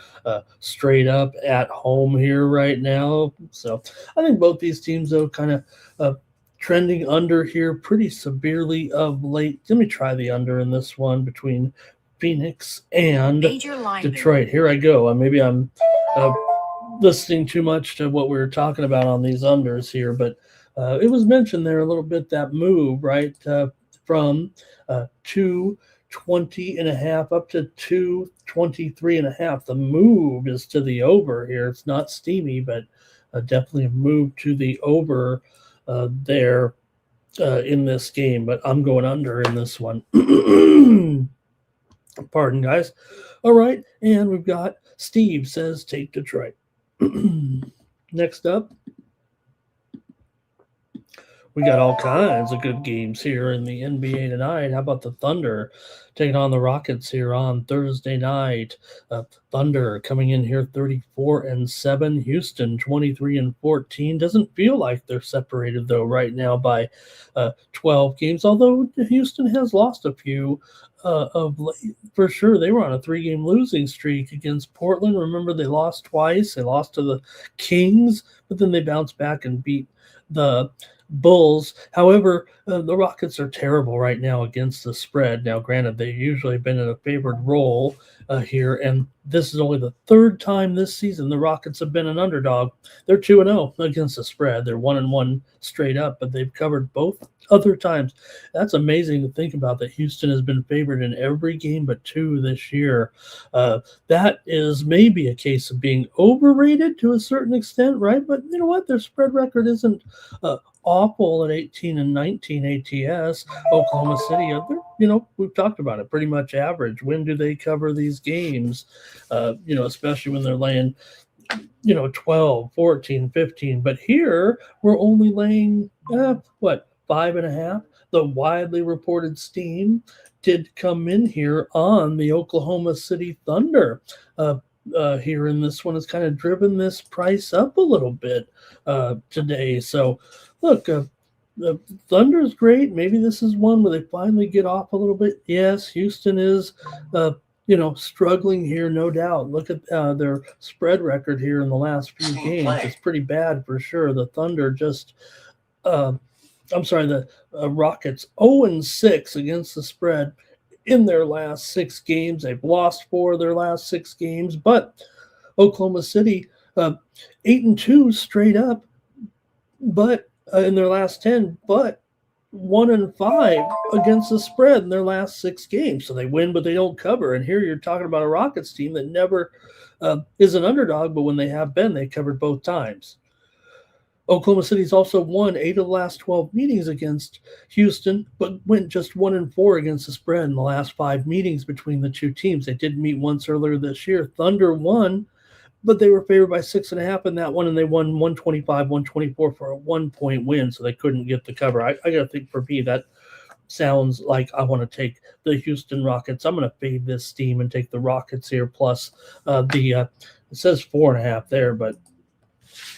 straight up at home here right now. So I think both these teams, though, kind of trending under here pretty severely of late. Let me try the under in this one between Phoenix and Detroit. Here I go. Maybe I'm listening too much to what we were talking about on these unders here, but it was mentioned there a little bit, that move, right, from 220.5 up to 223.5. The move is to the over here. It's not steamy, but definitely a move to the over there in this game. But I'm going under in this one. Pardon, guys. All right, and we've got Steve says take Detroit. Next up, we got all kinds of good games here in the NBA tonight. How about the Thunder taking on the Rockets here on Thursday night? Thunder coming in here 34-7. Houston 23-14. Doesn't feel like they're separated though right now by 12 games. Although Houston has lost a few of late, for sure. They were on a 3-game losing streak against Portland. Remember, they lost twice. They lost to the Kings, but then they bounced back and beat the Bulls. However, the Rockets are terrible right now against the spread. Now, granted, they've usually been in a favored role here, and this is only the third time this season the Rockets have been an underdog. They're 2-0 against the spread. They're 1-1 straight up, but they've covered both other times. That's amazing to think about, that Houston has been favored in every game but 2 this year. That is maybe a case of being overrated to a certain extent, right? But you know what? Their spread record isn't awful at 18-19 ATS. Oklahoma City, we've talked about it, pretty much average. When do they cover these games? Especially when they're laying 12, 14, 15. But here we're only laying 5.5. The widely reported steam did come in here on the Oklahoma City Thunder. Here in this one has kind of driven this price up a little bit today. So look, the Thunder is great. Maybe this is one where they finally get off a little bit. Yes, Houston is struggling here, no doubt. Look at their spread record here in the last few games. It's pretty bad for sure. The Thunder the Rockets 0-6 against the spread in their last 6 games. They've lost 4 of their last 6 games, but Oklahoma City 8-2 straight up, but in their last 10, but 1-5 against the spread in their last 6 games. So they win, but they don't cover. And here you're talking about a Rockets team that never is an underdog, but when they have been, they covered both times. Oklahoma City's also won 8 of the last 12 meetings against Houston, but went just 1-4 against the spread in the last 5 meetings between the two teams. They did meet once earlier this year. Thunder won, but they were favored by 6.5 in that one, and they won 125-124 for a 1-point win, so they couldn't get the cover. I got to think, for me, that sounds like I want to take the Houston Rockets. I'm going to fade this steam and take the Rockets here, plus it says 4.5 there, but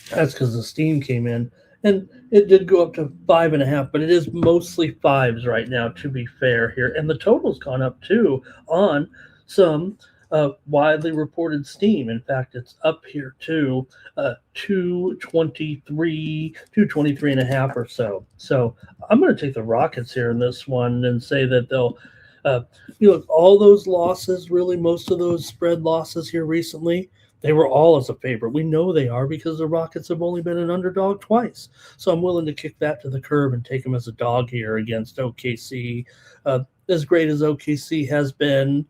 that's because the steam came in, and it did go up to 5.5, but it is mostly 5s right now, to be fair here. And the total's gone up too on some widely reported steam. In fact, it's up here to 223.5 or so. So I'm going to take the Rockets here in this one and say that they'll all those losses, really most of those spread losses here recently, they were all as a favorite. We know they are because the Rockets have only been an underdog twice. So I'm willing to kick that to the curb and take them as a dog here against OKC. As great as OKC has been,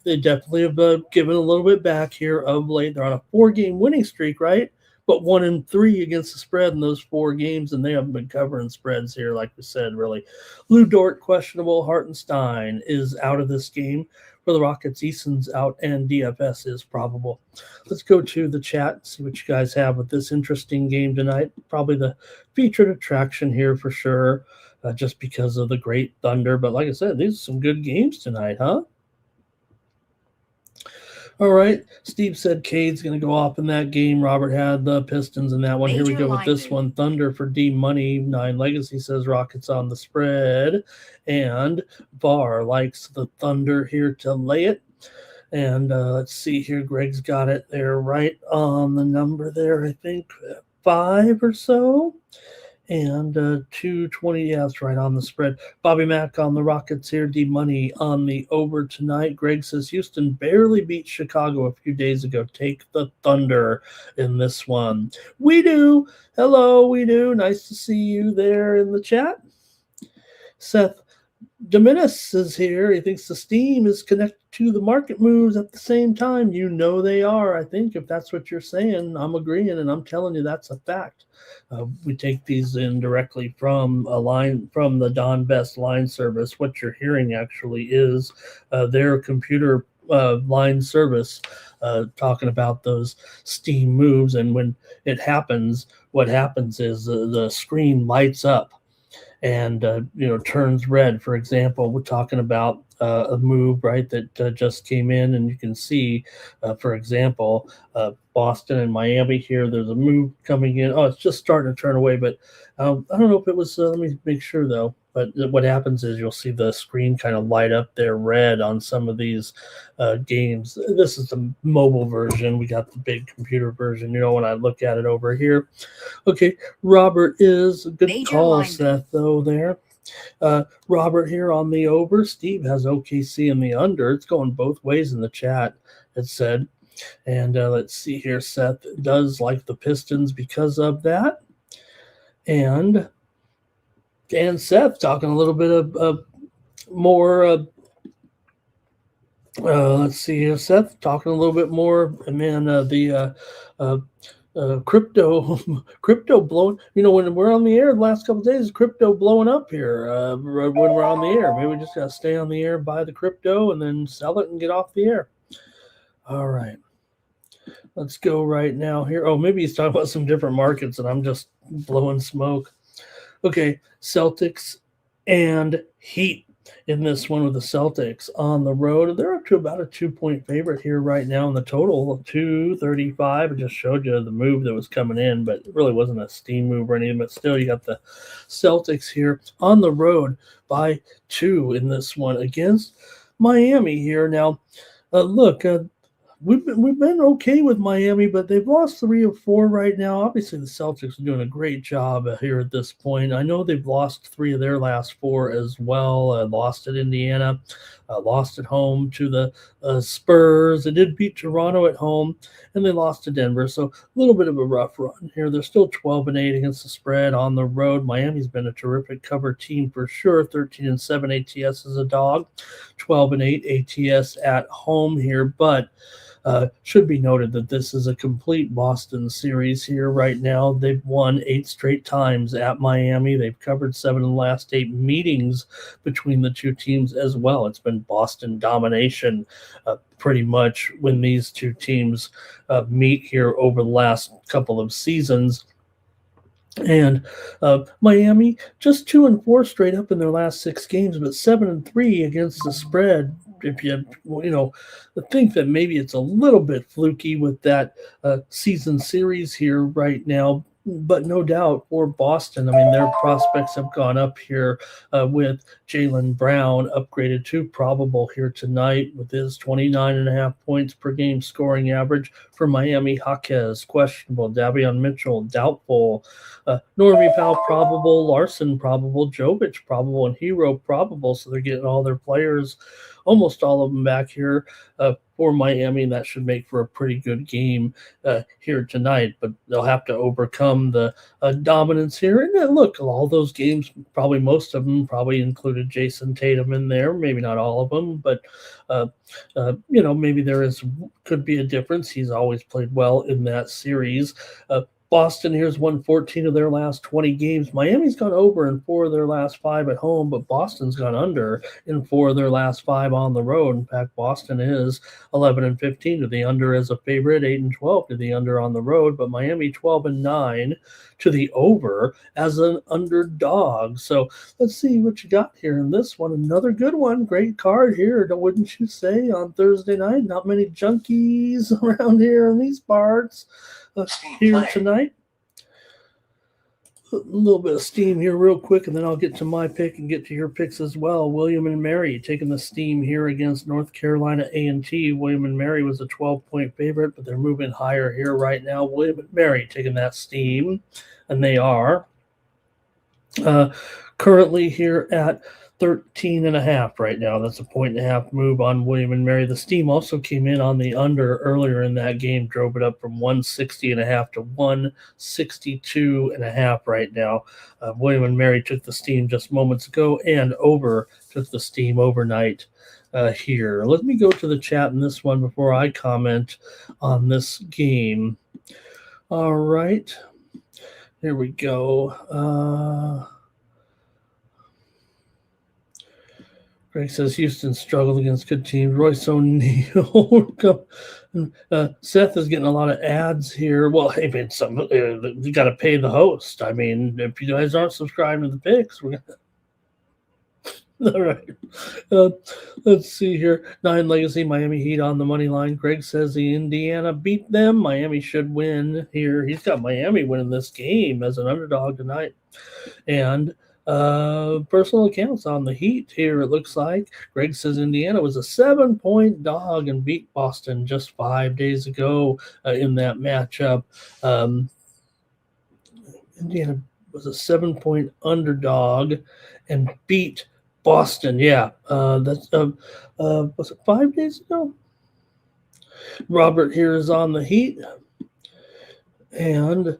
they definitely have given a little bit back here of late. They're on a 4-game winning streak, right? But 1-3 against the spread in those 4 games, and they haven't been covering spreads here, like we said, really. Lou Dort, questionable. Hartenstein is out of this game. For the Rockets, Eason's out, and DFS is probable. Let's go to the chat and see what you guys have with this interesting game tonight. Probably the featured attraction here for sure, just because of the great Thunder. But like I said, these are some good games tonight, huh? All right. Steve said Cade's going to go off in that game. Robert had the Pistons in that one. Here we go with this one. Thunder for D Money. 9 Legacy says Rockets on the spread. And Var likes the Thunder here to lay it. And let's see here. Greg's got it there right on the number there, I think 5 or so. And 220, yeah, that's right on the spread. Bobby Mack on the Rockets here. D Money on the over tonight. Greg says Houston barely beat Chicago a few days ago. Take the Thunder in this one. We do. Hello, we do. Nice to see you there in the chat. Seth Dominus is here. He thinks the steam is connected to the market moves at the same time. You know they are. I think if that's what you're saying, I'm agreeing, and I'm telling you that's a fact. We take these in directly from a line from the Don Best line service. What you're hearing actually is their computer line service talking about those steam moves, and when it happens, what happens is the screen lights up and turns red. For example, we're talking about a move, right, that just came in, and you can see, for example, Boston and Miami here. There's a move coming in. Oh, it's just starting to turn away, but I don't know if it was. Let me make sure though. But what happens is you'll see the screen kind of light up there red on some of these games. This is the mobile version. We got the big computer version. When I look at it over here. Okay, Robert is a good call, Seth, though, there. Robert here on the over. Steve has OKC in the under. It's going both ways in the chat, it said. And let's see here. Seth does like the Pistons because of that. And Seth talking a little bit of more. Let's see here. Seth talking a little bit more. And man, crypto blowing. When we're on the air the last couple of days, crypto blowing up here. When we're on the air, maybe we just gotta stay on the air, buy the crypto, and then sell it and get off the air. All right. Let's go right now here. Oh, maybe he's talking about some different markets and I'm just blowing smoke. Okay, Celtics and Heat in this one with the Celtics on the road. They're up to about a 2-point favorite here right now in the total of 235. I just showed you the move that was coming in, but it really wasn't a steam move or anything. But still, you got the Celtics here on the road by 2 in this one against Miami here. Now, look, we've been okay with Miami, but they've lost 3 of 4 right now. Obviously, the Celtics are doing a great job here at this point. I know they've lost 3 of their last 4 as well. Lost at Indiana, lost at home to the Spurs. They did beat Toronto at home, and they lost to Denver. So a little bit of a rough run here. They're still 12-8 against the spread on the road. Miami's been a terrific cover team for sure. 13-7 ATS as a dog, 12-8 ATS at home here, but should be noted that this is a complete Boston series here right now. They've won 8 straight times at Miami. They've covered 7 of the last 8 meetings between the two teams as well. It's been Boston domination pretty much when these two teams meet here over the last couple of seasons. And Miami just 2-4 straight up in their last 6 games, but 7-3 against the spread. If you think that maybe it's a little bit fluky with that season series here right now, but no doubt for Boston, I mean, their prospects have gone up here with Jaylen Brown upgraded to probable here tonight with his 29.5 points per game scoring average. For Miami, Jaquez questionable, Davion Mitchell doubtful, Normie Powell probable, Larson probable, Jovic probable, and Hero probable. So they're getting all their players, almost all of them back here for Miami, and that should make for a pretty good game here tonight. But they'll have to overcome the dominance here. And look, all those games, probably most of them, probably included Jason Tatum in there. Maybe not all of them, but maybe could be a difference. He's always played well in that series. Boston here's won 14 of their last 20 games. Miami's gone over in 4 of their last 5 at home, but Boston's gone under in 4 of their last 5 on the road. In fact, Boston is 11-15 to the under as a favorite, 8-12 to the under on the road, but Miami 12-9 to the over as an underdog. So let's see what you got here in this one. Another good one. Great card here, wouldn't you say, on Thursday night? Not many junkies around here in these parts. Here tonight. A little bit of steam here real quick, and then I'll get to my pick and get to your picks as well. William and Mary taking the steam here against North Carolina A&T. William and Mary was a 12-point favorite, but they're moving higher here right now. William and Mary taking that steam, and they are Currently here at 13.5 right now. That's a 1.5 move on William and Mary. The Steam also came in on the under earlier in that game, drove it up from 160.5 to 162.5 right now. William and Mary took the Steam just moments ago, and over took the Steam overnight here. Let me go to the chat in this one before I comment on this game. All right. Here we go. Greg says Houston struggled against good teams. Royce O'Neal. Seth is getting a lot of ads here. Well, hey, man, you got to pay the host. I mean, if you guys aren't subscribing to the picks, we're gonna. All right. Let's see here. 9 Legacy, Miami Heat on the money line. Greg says the Indiana beat them. Miami should win here. He's got Miami winning this game as an underdog tonight. And personal accounts on the Heat here, it looks like. Greg says Indiana was a 7-point dog and beat Boston just 5 days ago in that matchup. Indiana was a 7-point underdog and beat Boston. Yeah, that's was it 5 days ago? Robert here is on the Heat. And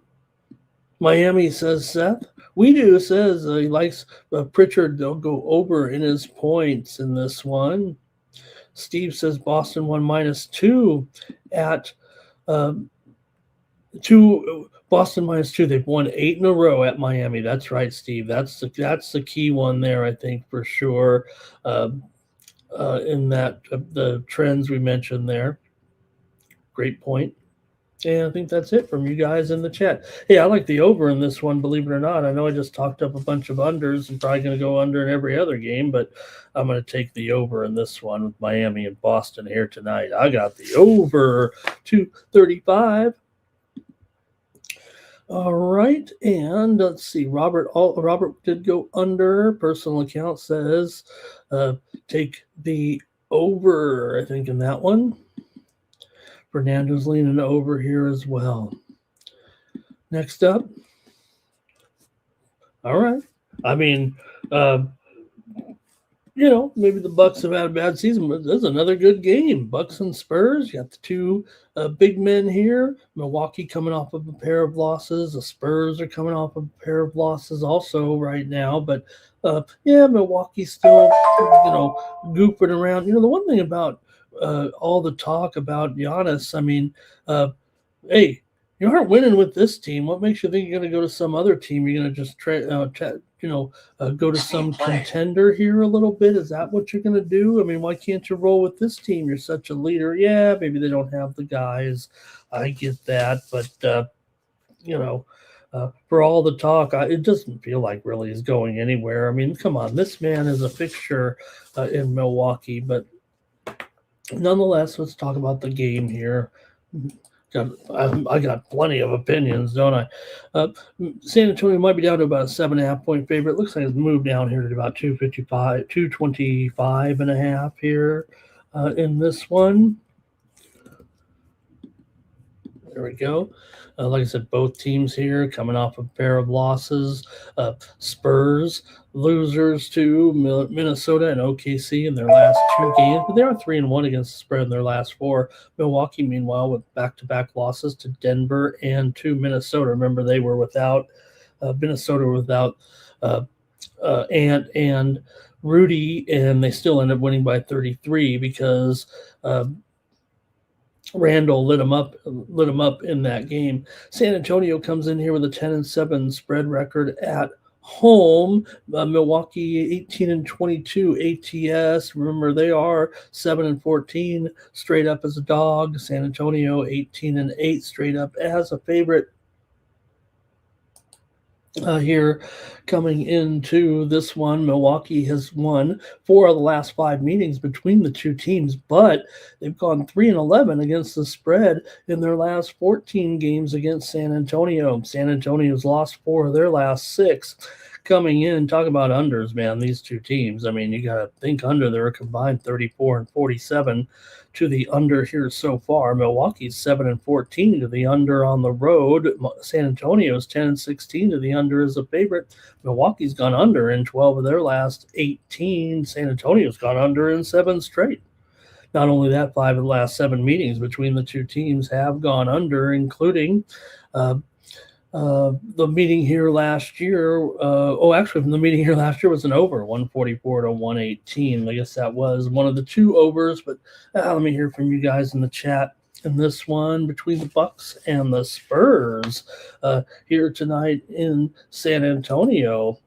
Miami says Seth. We do says he likes Pritchard. They'll go over in his points in this one. Steve says Boston won -2 at 2. Boston -2. They've won 8 in a row at Miami. That's right, Steve. That's the key one there, I think, for sure. In that the trends we mentioned there. Great point. And I think that's it from you guys in the chat. Hey, I like the over in this one, believe it or not. I know I just talked up a bunch of unders. I'm probably going to go under in every other game, but I'm going to take the over in this one with Miami and Boston here tonight. I got the over 235. All right, and let's see. Robert did go under. Personal account says take the over, I think, in that one. Fernando's leaning over here as well. Next up. All right. I mean, maybe the Bucks have had a bad season, but this is another good game. Bucks and Spurs. You got the two big men here. Milwaukee coming off of a pair of losses. The Spurs are coming off of a pair of losses also right now. But, Milwaukee's still, goofing around. The one thing about all the talk about Giannis, I mean, hey, you aren't winning with this team. What makes you think you're going to go to some other team? You're going to just go to some contender here a little bit? Is that what you're going to do? I mean, why can't you roll with this team? You're such a leader. Yeah, maybe they don't have the guys. I get that. But, for all the talk, it doesn't feel like really is going anywhere. I mean, come on. This man is a fixture in Milwaukee. But nonetheless, let's talk about the game here. I got plenty of opinions, don't I? San Antonio might be down to about a 7.5-point favorite. Looks like it's moved down here to about 225.5 here in this one. There we go. Like I said, both teams here coming off a pair of losses. Spurs, losers to Minnesota and OKC in their last 2 games. But they are 3-1 against the spread in their last 4. Milwaukee, meanwhile, with back-to-back losses to Denver and to Minnesota. Remember, they were without Minnesota without Ant and Rudy, and they still ended up winning by 33 because Randall lit him up in that game. San Antonio comes in here with a 10-7 spread record at home. Milwaukee 18-22 ATS. Remember, they are 7-14 straight up as a dog. San Antonio 18-8 straight up as a favorite. Here coming into this one, Milwaukee has won 4 of the last 5 meetings between the two teams, but they've gone 3-11 against the spread in their last 14 games against San Antonio. San Antonio's lost 4 of their last 6. coming in. Talk about unders, man. These two teams. I mean, you got to think under. They're a combined 34 and 47 to the under here so far. Milwaukee's 7 and 14 to the under on the road. San Antonio's 10 and 16 to the under as a favorite. Milwaukee's gone under in 12 of their last 18. San Antonio's gone under in 7 straight. Not only that, 5 of the last 7 meetings between the two teams have gone under, including the meeting here last year. From the meeting here last year was an over, 144 to 118. I guess that was one of the 2 overs, but let me hear from you guys in the chat. In this one between the Bucks and the Spurs here tonight in San Antonio.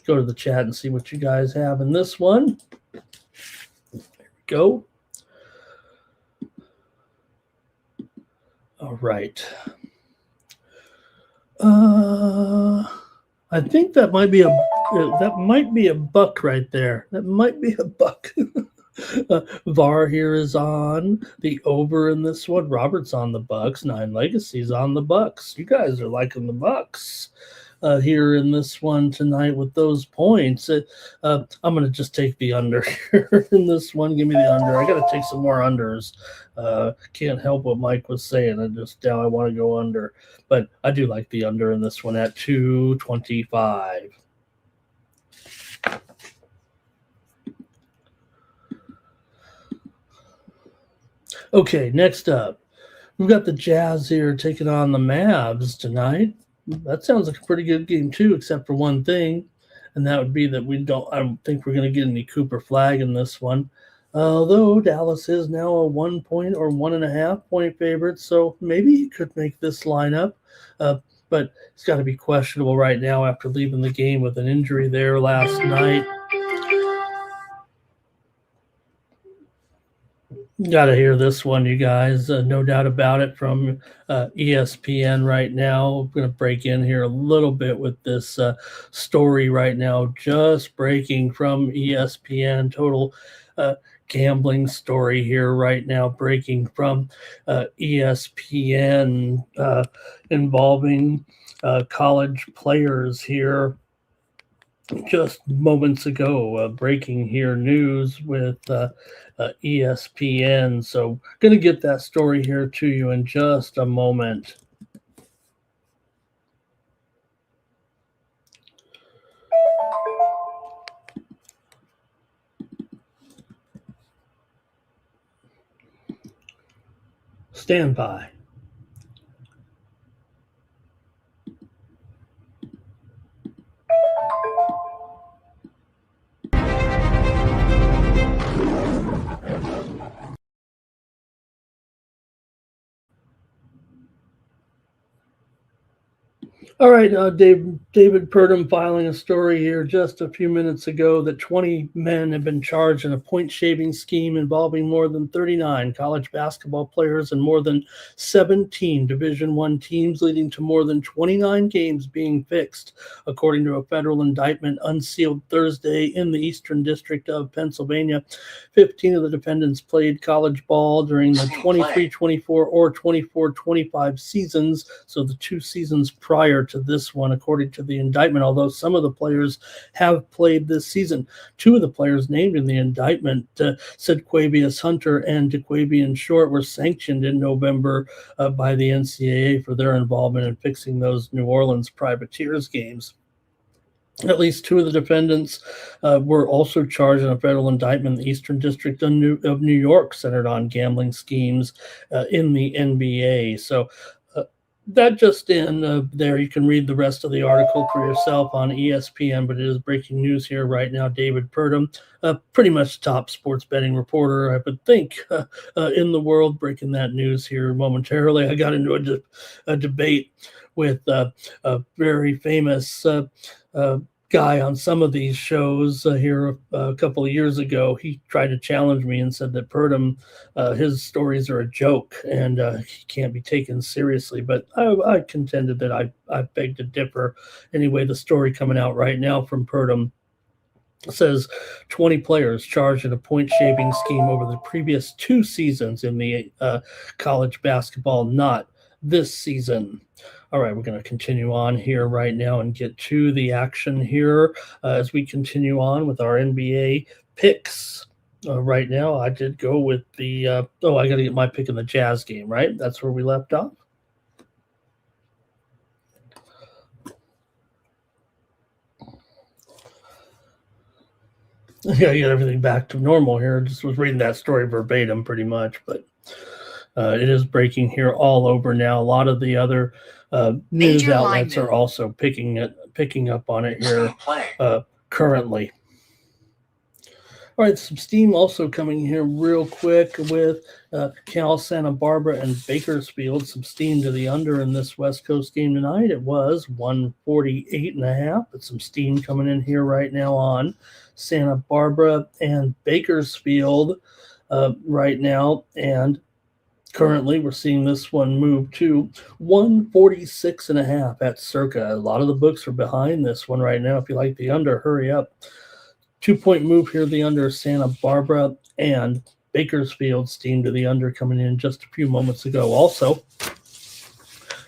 Go to the chat and see what you guys have in this one. Go. All right. I think that might be a buck right there. That might be a buck. VAR here is on the over in this one. Robert's on the Bucks. 9 Legacy's on the Bucks. You guys are liking the Bucks here in this one tonight with those points. I'm going to just take the under here in this one. Give me the under. I got to take some more unders. Can't help what Mike was saying. I want to go under. But I do like the under in this one at 225. Okay, next up, we've got the Jazz here taking on the Mavs tonight. That sounds like a pretty good game too, except for one thing, and that would be that I don't think we're going to get any Cooper Flag in this one. Although Dallas is now a 1 point or 1.5 point favorite, so maybe he could make this lineup. But it's got to be questionable right now after leaving the game with an injury there last night. Got to hear this one, you guys. No doubt about it from ESPN right now. I'm going to break in here a little bit with this story right now. Just breaking from ESPN. Total gambling story here right now. Breaking from ESPN involving college players here. Just moments ago, breaking here news with ESPN. So going to get that story here to you in just a moment. Stand by. All right, David Purdom filing a story here just a few minutes ago that 20 men have been charged in a point-shaving scheme involving more than 39 college basketball players and more than 17 Division I teams, leading to more than 29 games being fixed, according to a federal indictment unsealed Thursday in the Eastern District of Pennsylvania. 15 of the defendants played college ball during the 23-24 or 24-25 seasons, so the 2 seasons prior to this one, according to the indictment, although some of the players have played this season. 2 of the players named in the indictment, Sedquavius Hunter and DeQuavian Short, were sanctioned in November by the NCAA for their involvement in fixing those New Orleans Privateers games. At least 2 of the defendants were also charged in a federal indictment in the Eastern District of New York, centered on gambling schemes in the NBA. So that just in there. You can read the rest of the article for yourself on ESPN, but it is breaking news here right now. David Purdom, pretty much top sports betting reporter, I would think, in the world, breaking that news here momentarily. I got into a debate with a very famous guy on some of these shows here a couple of years ago. He tried to challenge me and said that Purdom, his stories are a joke and he can't be taken seriously. But I contended that I beg to differ. Anyway, the story coming out right now from Purdom says 20 players charged in a point-shaving scheme over the previous 2 seasons in the college basketball, not this season. All right, we're going to continue on here right now and get to the action here as we continue on with our NBA picks. Right now, I did go with the I got to get my pick in the Jazz game, right? That's where we left off. Yeah, get everything back to normal here. Just was reading that story verbatim pretty much, but it is breaking here all over now. A lot of the other news outlets are also picking up on it here currently. All right, some steam also coming here real quick with Cal, Santa Barbara, and Bakersfield. Some steam to the under in this West Coast game tonight. It was 148.5, but some steam coming in here right now on Santa Barbara and Bakersfield right now. And currently, we're seeing this one move to 146.5 at circa. A lot of the books are behind this one right now. If you like the under, hurry up. 2-point move here, the under Santa Barbara and Bakersfield steam to the under coming in just a few moments ago. Also,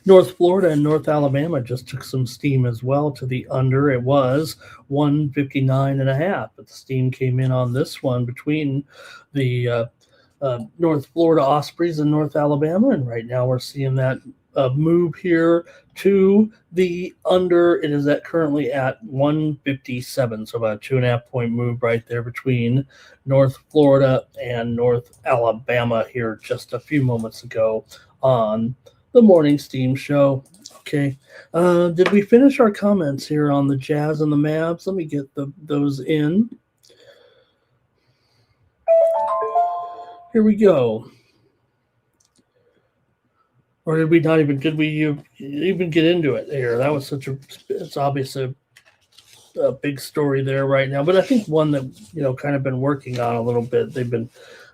North Florida and North Alabama just took some steam as well to the under. It was 159.5, but the steam came in on this one between the North Florida Ospreys and North Alabama, and right now we're seeing that move here to the under. It is currently at 157, so about a 2.5-point move right there between North Florida and North Alabama here just a few moments ago on the Morning Steam Show. Okay, did we finish our comments here on the Jazz and the Mavs? Let me get those in. Here we go. Or did we even get into it here? That was it's obviously a big story there right now. But I think one that, kind of been working on a little bit. They've been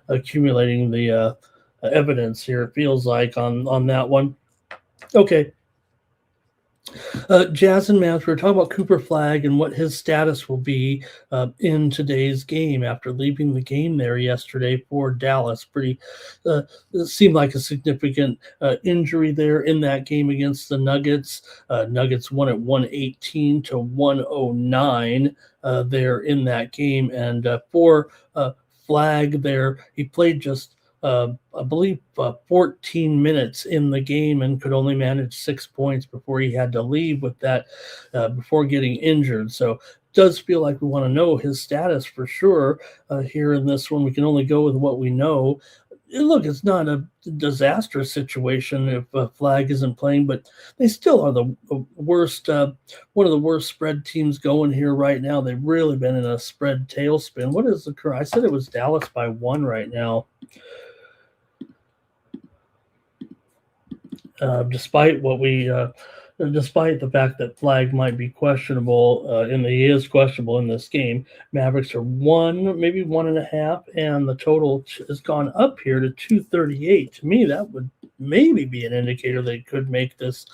accumulating the evidence here, it feels like, on that one. Okay. Jazz and Mavs, we were talking about Cooper Flagg and what his status will be in today's game after leaving the game there yesterday for Dallas. It seemed like a significant injury there in that game against the Nuggets. Nuggets won at 118 to 109 there in that game. And for Flagg there, he played just I believe 14 minutes in the game and could only manage 6 points before he had to leave with that before getting injured. So it does feel like we want to know his status for sure here in this one. We can only go with what we know. Look, it's not a disastrous situation if Flagg isn't playing, but they still are the worst, one of the worst spread teams going here right now. They've really been in a spread tailspin. What is the current? I said it was Dallas by 1 right now. Despite the fact that Flagg might be questionable, he is questionable in this game, Mavericks are 1, maybe 1.5, and the total has gone up here to 238. To me, that would maybe be an indicator they could make this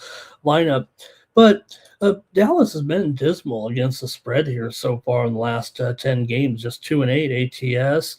lineup. But Dallas has been dismal against the spread here so far in the last 10 games, just 2-8 ATS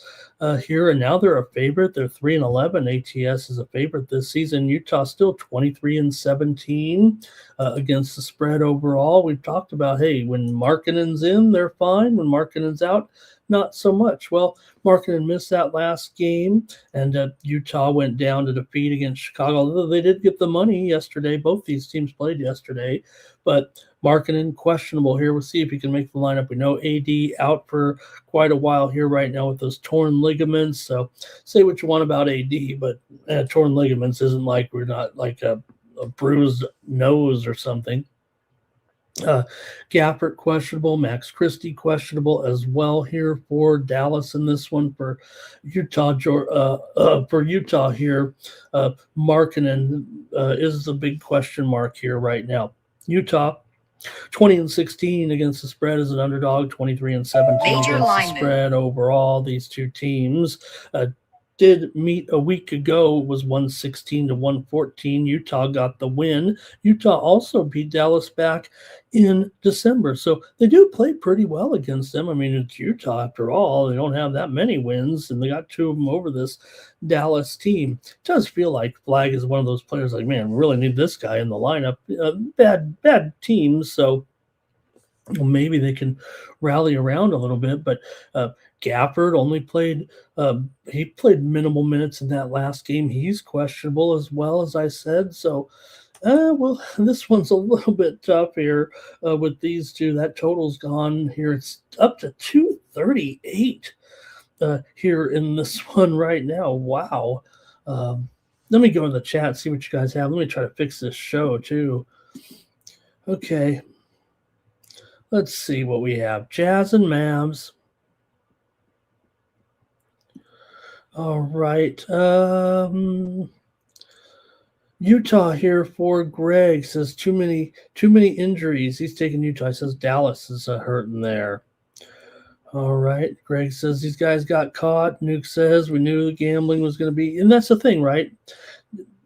here, and now they're a favorite. They're 3-11. ATS is a favorite this season. Utah still 23-17 against the spread overall. We've talked about, hey, when Markkanen's in, they're fine. When Markkanen's out, not so much. Well, Markkanen missed that last game, and Utah went down to defeat against Chicago. Although they did get the money yesterday. Both these teams played yesterday, but Markkanen questionable here. We'll see if he can make the lineup. We know AD out for quite a while here right now with those torn ligaments. So say what you want about AD, but torn ligaments isn't like we're not like a bruised nose or something. Gafford questionable, Max Christie questionable as well here for Dallas in this one. For Utah here, Markkanen is the big question mark here right now. Utah 20-16 against the spread as an underdog, 23-17 against the spread overall. These two teams did meet a week ago. It was 116-114. Utah got the win. Utah also beat Dallas back in December. So they do play pretty well against them. I mean, it's Utah after all. They don't have that many wins, and they got 2 of them over this Dallas team. It does feel like Flagg is one of those players like, man, we really need this guy in the lineup. Bad teams, so well, maybe they can rally around a little bit, but Gafford only played he played minimal minutes in that last game. He's questionable as well, as I said. So, well, this one's a little bit tough here with these two. That total's gone here. It's up to 238 here in this one right now. Wow. Let me go in the chat, see what you guys have. Let me try to fix this show too. Okay. Let's see what we have. Jazz and Mavs. All right. Utah here for Greg says too many injuries. He's taking Utah. He says Dallas is hurting there. All right. Greg says these guys got caught. Nuke says we knew the gambling was going to be, and that's the thing, right?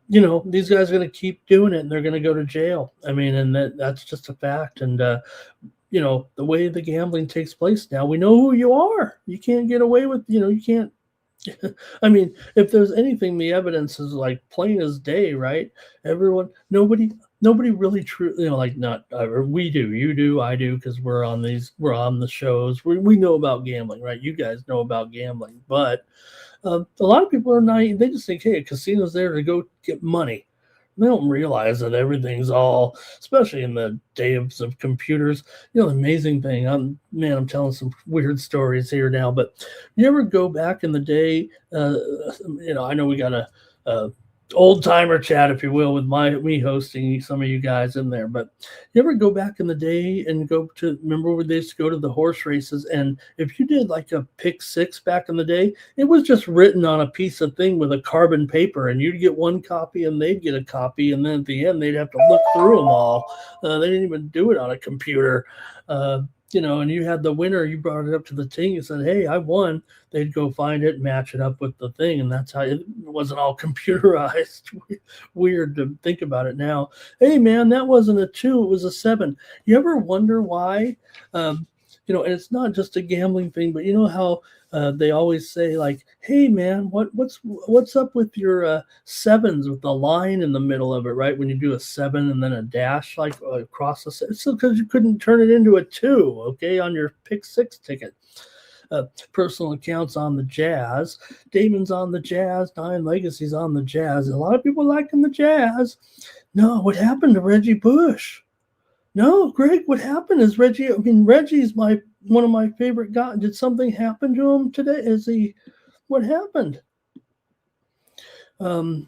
You know, these guys are going to keep doing it, and they're going to go to jail. I mean, and that's just a fact. And you know, the way the gambling takes place now, we know who you are. You can't get away with, you know, you can't. I mean, if there's anything, the evidence is like plain as day, right? Nobody really truly, you know, like not, we do, you do, I do, because we're on the shows. We know about gambling, right? You guys know about gambling, but a lot of people are naive. They just think, hey, a casino's there to go get money. They don't realize that everything's all, especially in the days of computers. You know, the amazing thing, I'm telling some weird stories here now, but you ever go back in the day, you know, I know we got a old timer chat, if you will, with me hosting some of you guys in there. But you ever go back in the day and remember when they used to go to the horse races, and if you did like a pick 6 back in the day, it was just written on a piece of thing with a carbon paper, and you'd get one copy and they'd get a copy, and then at the end they'd have to look through them all. They didn't even do it on a computer. You know, and you had the winner, you brought it up to the team, you said, hey, I won. They'd go find it, match it up with the thing, and that's how it wasn't all computerized. Weird to think about it now. Hey, man, that wasn't a 2, it was a 7. You ever wonder why? You know, and it's not just a gambling thing, but you know how they always say, like, hey, man, what's up with your 7s with the line in the middle of it, right? When you do a 7 and then a dash, like across the 7. It's because you couldn't turn it into a 2, okay, on your pick 6 ticket. Personal accounts on the Jazz. Damon's on the Jazz. 9 Legacy's on the Jazz. A lot of people liking the Jazz. No, what happened to Reggie Bush? No, Greg, what happened is Reggie. I mean, Reggie's one of my favorite guys. Did something happen to him today? What happened? I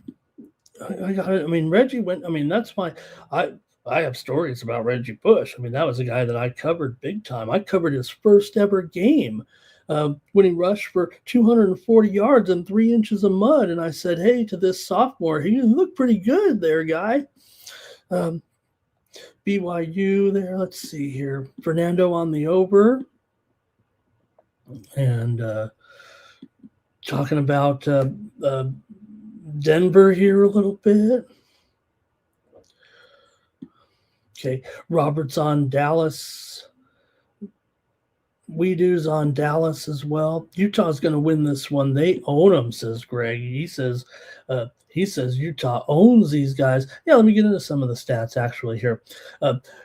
got it. I mean, Reggie went. I mean, that's I have stories about Reggie Bush. I mean, that was a guy that I covered big time. I covered his first ever game when he rushed for 240 yards and 3 inches of mud. And I said, hey, to this sophomore, he looked pretty good there, guy. BYU there. Let's see here. Fernando on the over. And talking about Denver here a little bit. Okay. Robert's on Dallas. Weedu's on Dallas as well. Utah's going to win this one. They own them, says Greg. He says Utah owns these guys. Yeah, let me get into some of the stats actually here.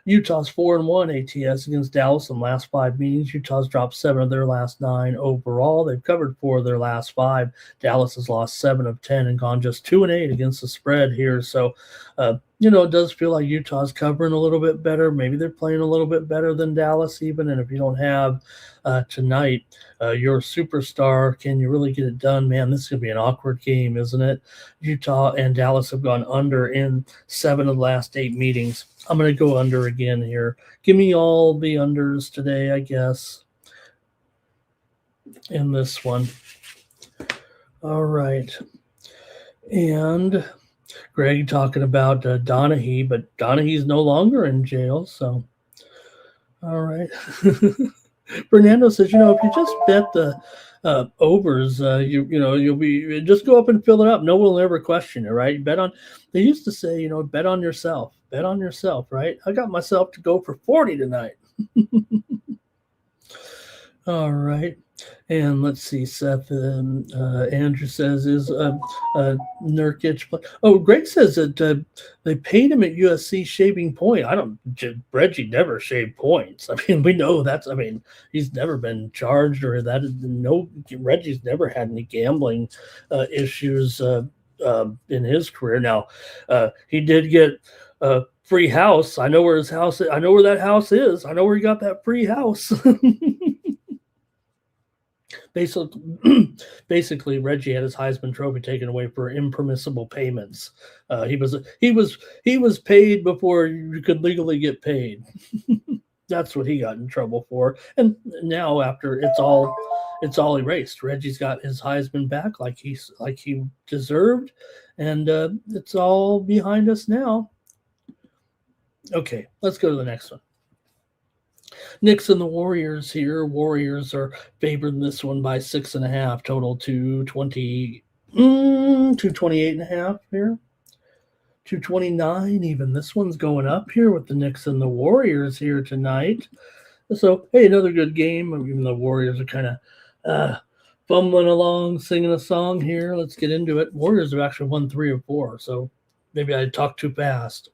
Utah's 4-1 ATS against Dallas in the last 5 meetings. Utah's dropped 7 of their last 9 overall. They've covered 4 of their last 5. Dallas has lost 7 of 10 and gone just 2-8 against the spread here. So, you know, it does feel like Utah's covering a little bit better. Maybe they're playing a little bit better than Dallas even. And if you don't have tonight your superstar, can you really get it done? Man, this is going to be an awkward game, isn't it? Utah and Dallas have gone under in 7 of the last 8 meetings. I'm going to go under again here. Give me all the unders today, I guess, in this one. All right. And Greg talking about Donahue, but Donahue's no longer in jail, so all right. Fernando says, you know, if you just bet overs, you'll be just go up and fill it up. No one will ever question it, right? They used to say, bet on yourself, right? I got myself to go for 40 tonight. All right. And let's see, Seth and Andrew says, is Nurkic play? Oh, Greg says that they paid him at USC shaving point. Reggie never shaved points. I mean, we know that's, he's never been charged or that. No, Reggie's never had any gambling issues in his career. Now, he did get a free house. I know where his house is. I know where that house is. I know where he got that free house. Basically, Reggie had his Heisman Trophy taken away for impermissible payments. He was paid before you could legally get paid. That's what he got in trouble for. And now, after it's all erased, Reggie's got his Heisman back like he deserved, and it's all behind us now. Okay, let's go to the next one. Knicks and the Warriors here. Warriors are favored in this one by 6.5, total 228 and a half here. 229 even. This one's going up here with the Knicks and the Warriors here tonight. So, hey, another good game. Even the Warriors are kind of fumbling along, singing a song here. Let's get into it. Warriors have actually won 3 or 4, so maybe I talked too fast.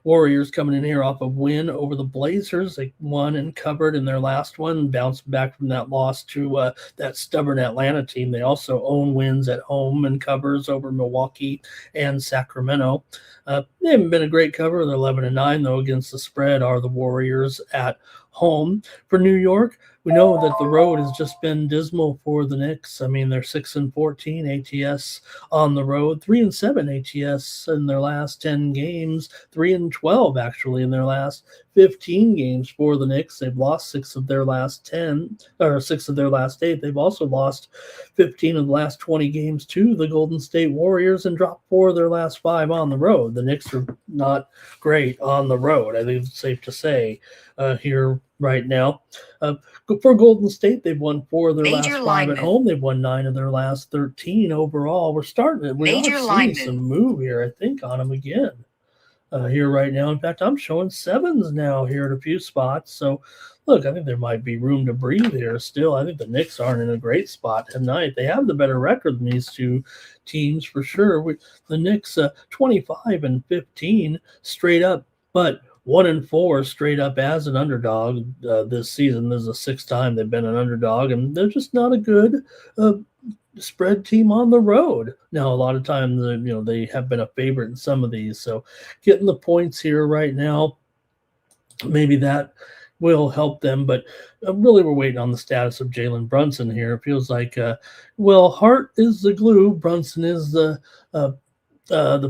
Warriors coming in here off a win over the Blazers. They won and covered in their last one, bounced back from that loss to that stubborn Atlanta team. They also own wins at home and covers over Milwaukee and Sacramento. They haven't been a great cover. They're 11-9, though, against the spread are the Warriors at home. For New York, we know that the road has just been dismal for the Knicks. I mean, they're 6-14 ATS on the road, 3-7 ATS in their last 10 games, 3-12 actually in their last 15 games for the Knicks. They've lost 6 of their last 10, or 6 of their last 8. They've also lost 15 of the last 20 games to the Golden State Warriors and dropped 4 of their last 5 on the road. The Knicks are not great on the road, I think it's safe to say here right now. For Golden State, they've won 4 of their last 5 at home. They've won 9 of their last 13 overall. We're seeing some move here, I think, on them again here right now. In fact, I'm showing 7s now here at a few spots. So, look, I think there might be room to breathe here still. I think the Knicks aren't in a great spot tonight. They have the better record than these two teams for sure. The Knicks 25-15 straight up, but 1-4 straight up as an underdog this season. This is the 6th time they've been an underdog, and they're just not a good spread team on the road. Now, a lot of times, they have been a favorite in some of these. So, getting the points here right now, maybe that will help them. But really, we're waiting on the status of Jalen Brunson here. It feels like, Hart is the glue, Brunson is the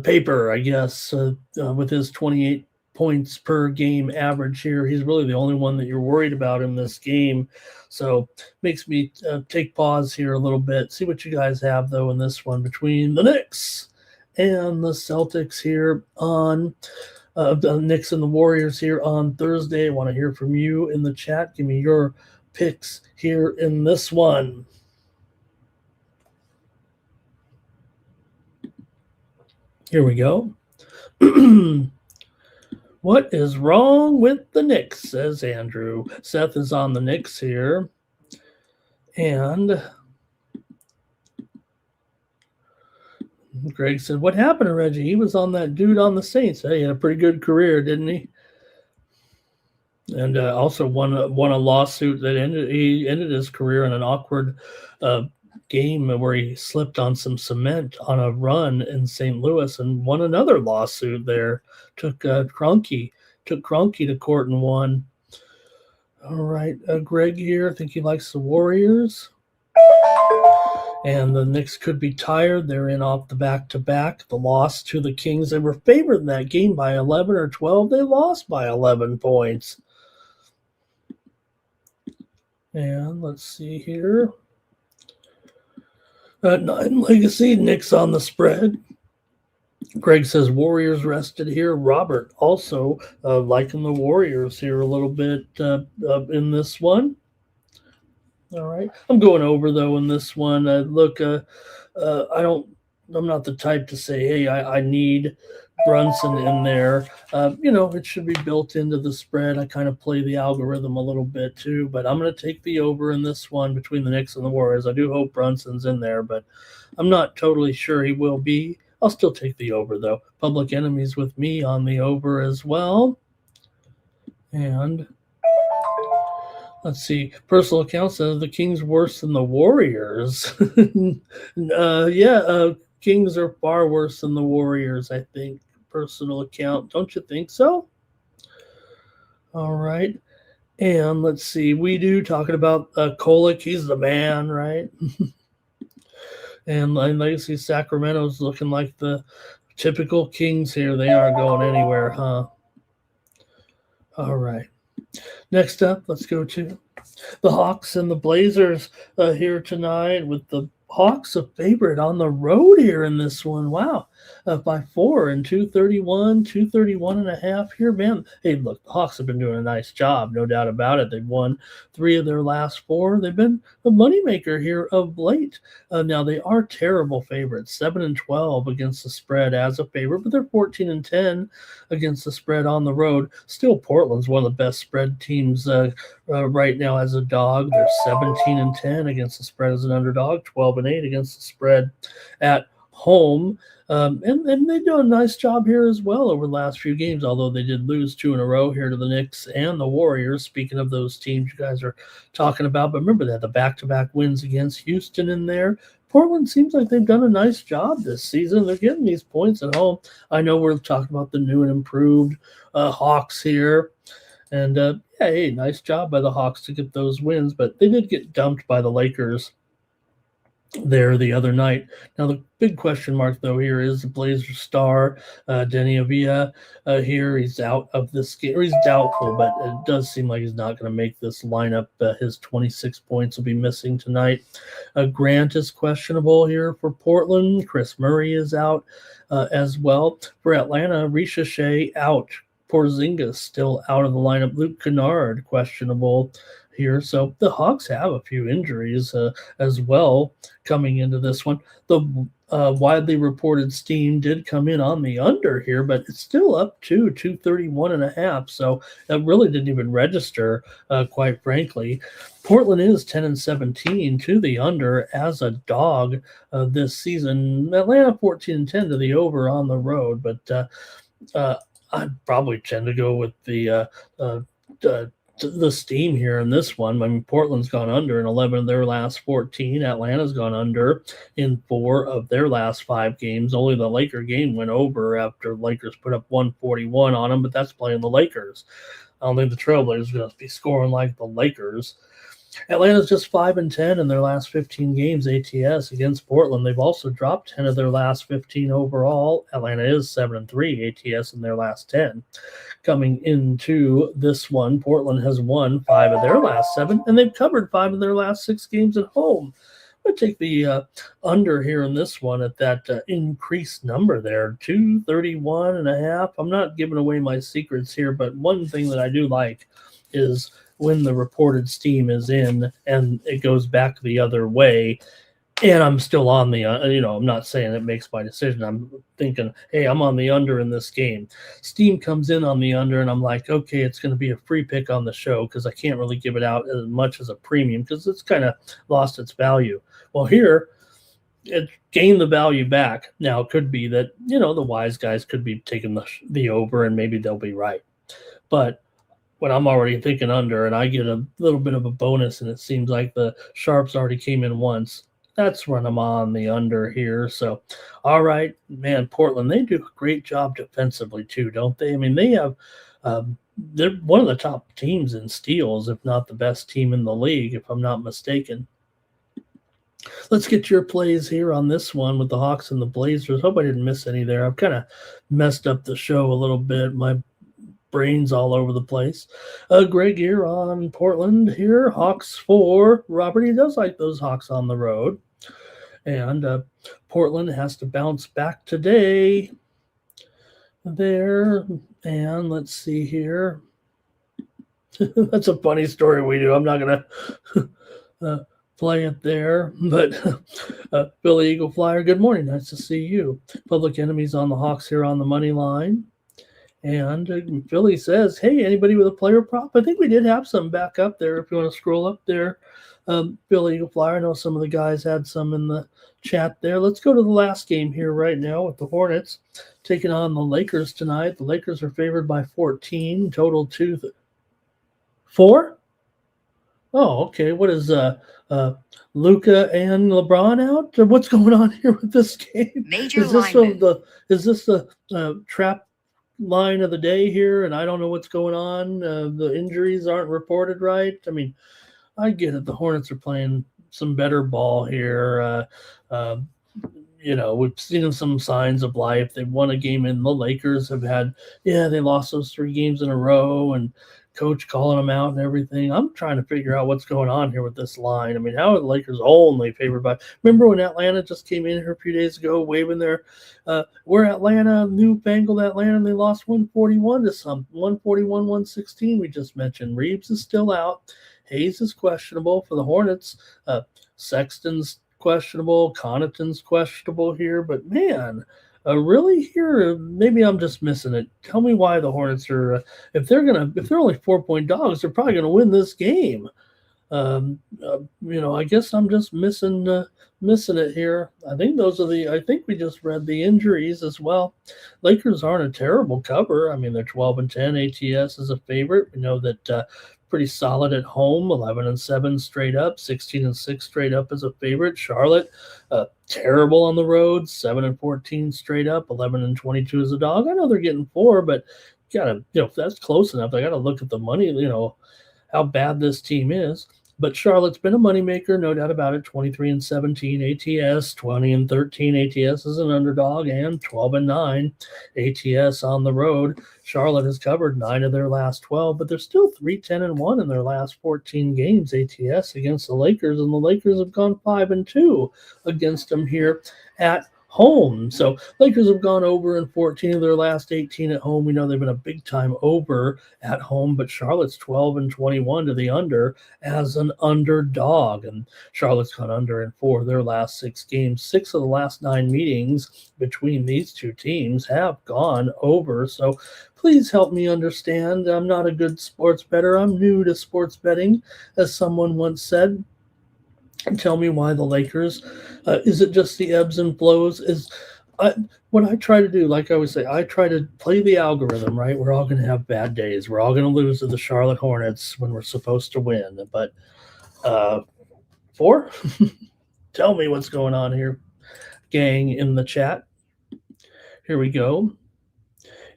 paper, I guess, with his 28 points per game average here. He's really the only one that you're worried about in this game. So makes me take pause here a little bit. See what you guys have, though, in this one between the Knicks and the Celtics here on the Knicks and the Warriors here on Thursday. I want to hear from you in the chat. Give me your picks here in this one. Here we go. What is wrong with the Knicks, says Andrew. Seth is on the Knicks here. And Greg said, what happened to Reggie? He was on that dude on the Saints. Hey, he had a pretty good career, didn't he? And also won a lawsuit that ended his career in an awkward game where he slipped on some cement on a run in St. Louis and won another lawsuit there. Took Kroenke to court and won. All right, Greg here, I think he likes the Warriors. And the Knicks could be tired. They're in off the back-to-back. The loss to the Kings, they were favored in that game by 11 or 12. They lost by 11 points. And let's see here. 9 legacy, Knicks on the spread. Greg says Warriors rested here. Robert also liking the Warriors here a little bit in this one. All right. I'm going over though in this one. I'm not the type to say, hey, I need Brunson in there. It should be built into the spread. I kind of play the algorithm a little bit too, but I'm going to take the over in this one between the Knicks and the Warriors. I do hope Brunson's in there, but I'm not totally sure he will be. I'll still take the over though. Public Enemies with me on the over as well. And let's see. Personal account says the Kings worse than the Warriors. Kings are far worse than the Warriors, I think. Personal account. Don't you think so? All right. And let's see. We do talking about Kolek. He's the man, right? And Legacy Sacramento's looking like the typical Kings here. They aren't going anywhere, huh? All right. Next up, let's go to the Hawks and the Blazers here tonight, with the Hawks a favorite on the road here in this one. Wow. By 4 and 231.5 here, man. Hey, look, the Hawks have been doing a nice job, no doubt about it. They've won 3 of their last 4. They've been a moneymaker here of late. Now, they are terrible favorites, 7 and 12 against the spread as a favorite, but they're 14 and 10 against the spread on the road. Still, Portland's one of the best spread teams right now as a dog. They're 17 and 10 against the spread as an underdog, 12 and 8 against the spread at home. And they do a nice job here as well over the last few games, although they did lose 2 in a row here to the Knicks and the Warriors. Speaking of those teams you guys are talking about, but remember they had the back-to-back wins against Houston in there. Portland seems like they've done a nice job this season. They're getting these points at home. I know we're talking about the new and improved Hawks here. And, hey, nice job by the Hawks to get those wins, but they did get dumped by the Lakers there the other night. Now, the big question mark, though, here is the Blazers star, Denny Avila. Here, he's out of this game, or he's doubtful, but it does seem like he's not going to make this lineup. His 26 points will be missing tonight. Grant is questionable here for Portland. Chris Murray is out as well. For Atlanta, Risha Shea out. Porzingis still out of the lineup. Luke Kennard questionable here. So the Hawks have a few injuries as well coming into this one. The widely reported steam did come in on the under here, but it's still up to 231.5. So that really didn't even register, quite frankly. Portland is 10 and 17 to the under as a dog this season. Atlanta 14 and 10 to the over on the road, but I'd probably tend to go with the steam here in this one. I mean, Portland's gone under in 11 of their last 14. Atlanta's gone under in 4 of their last 5 games. Only the Laker game went over after Lakers put up 141 on them, but that's playing the Lakers. I don't think the Trailblazers are going to be scoring like the Lakers. Atlanta's just 5 and 10 in their last 15 games ATS against Portland. They've also dropped 10 of their last 15 overall. Atlanta is 7 and 3 ATS in their last 10. Coming into this one, Portland has won 5 of their last 7, and they've covered 5 of their last 6 games at home. I'm going to take the under here in this one at that increased number there, 231.5. I'm not giving away my secrets here, but one thing that I do like is when the reported steam is in and it goes back the other way, and I'm still on the, I'm not saying it makes my decision. I'm thinking, hey, I'm on the under in this game. Steam comes in on the under, and I'm like, okay, it's going to be a free pick on the show because I can't really give it out as much as a premium because it's kind of lost its value. Well, here, it gained the value back. Now, it could be that, the wise guys could be taking the over, and maybe they'll be right. But when I'm already thinking under and I get a little bit of a bonus and it seems like the sharps already came in once, that's when I'm on the under here. So, all right, man, Portland, they do a great job defensively too, don't they? I mean, they have they're one of the top teams in steals, if not the best team in the league, if I'm not mistaken. Let's get your plays here on this one with the Hawks and the Blazers. Hope I didn't miss any there. I've kind of messed up the show a little bit. My brains all over the place. Greg here on Portland here. Hawks 4. Robert, he does like those Hawks on the road. And Portland has to bounce back today. There. And let's see here. That's a funny story we do. I'm not going to play it there. But Billy Eagle Flyer, good morning. Nice to see you. Public Enemies on the Hawks here on the money line. And Philly says, hey, anybody with a player prop? I think we did have some back up there if you want to scroll up there. Billy Eagle Flyer, I know some of the guys had some in the chat there. Let's go to the last game here right now with the Hornets taking on the Lakers tonight. The Lakers are favored by 14, total 4? Oh, okay. What is Luka and LeBron out? Or what's going on here with this game? Is this the trap line of the day here, and I don't know what's going on? The injuries aren't reported right. I mean, I get it. The Hornets are playing some better ball here. We've seen some signs of life. They've won a game, and the Lakers have had, they lost those 3 games in a row, and coach calling them out and everything. I'm trying to figure out what's going on here with this line. I mean, how are the Lakers only favored by? Remember when Atlanta just came in here a few days ago, waving their, we're Atlanta, newfangled Atlanta, and they lost 141 to some 141-116. We just mentioned Reeves is still out. Hayes is questionable for the Hornets. Sexton's questionable. Connaughton's questionable here. But man, really here, maybe I'm just missing it. Tell me why the Hornets are. If they're only 4-point dogs, they're probably gonna win this game. I guess I'm just missing it here. I think we just read the injuries as well. Lakers aren't a terrible cover. I mean, they're 12-10. ATS is a favorite. We know that pretty solid at home, 11-7 straight up, 16-6 straight up as a favorite. Charlotte, terrible on the road, 7-14 straight up, 11-22 as a dog. I know they're getting 4, but you gotta, if that's close enough, I gotta look at the money, how bad this team is. But Charlotte's been a moneymaker, no doubt about it. 23-17 ATS, 20-13 ATS is an underdog, and 12-9 ATS on the road. Charlotte has covered 9 of their last 12, but they're still 3-10-1 in their last 14 games ATS against the Lakers, and the Lakers have gone 5-2 against them here at home. So Lakers have gone over in 14 of their last 18 at home. We know they've been a big time over at home, but Charlotte's 12-21 to the under as an underdog, and Charlotte's gone under in 4 of their last 6 games. 6 of the last 9 meetings between these two teams have gone over. So please help me understand. I'm not a good sports bettor. I'm new to sports betting, as someone once said. And tell me why the Lakers. Is it just the ebbs and flows? What I try to do, like I always say, I try to play the algorithm, right? We're all going to have bad days. We're all going to lose to the Charlotte Hornets when we're supposed to win. But 4? Tell me what's going on here, gang, in the chat. Here we go.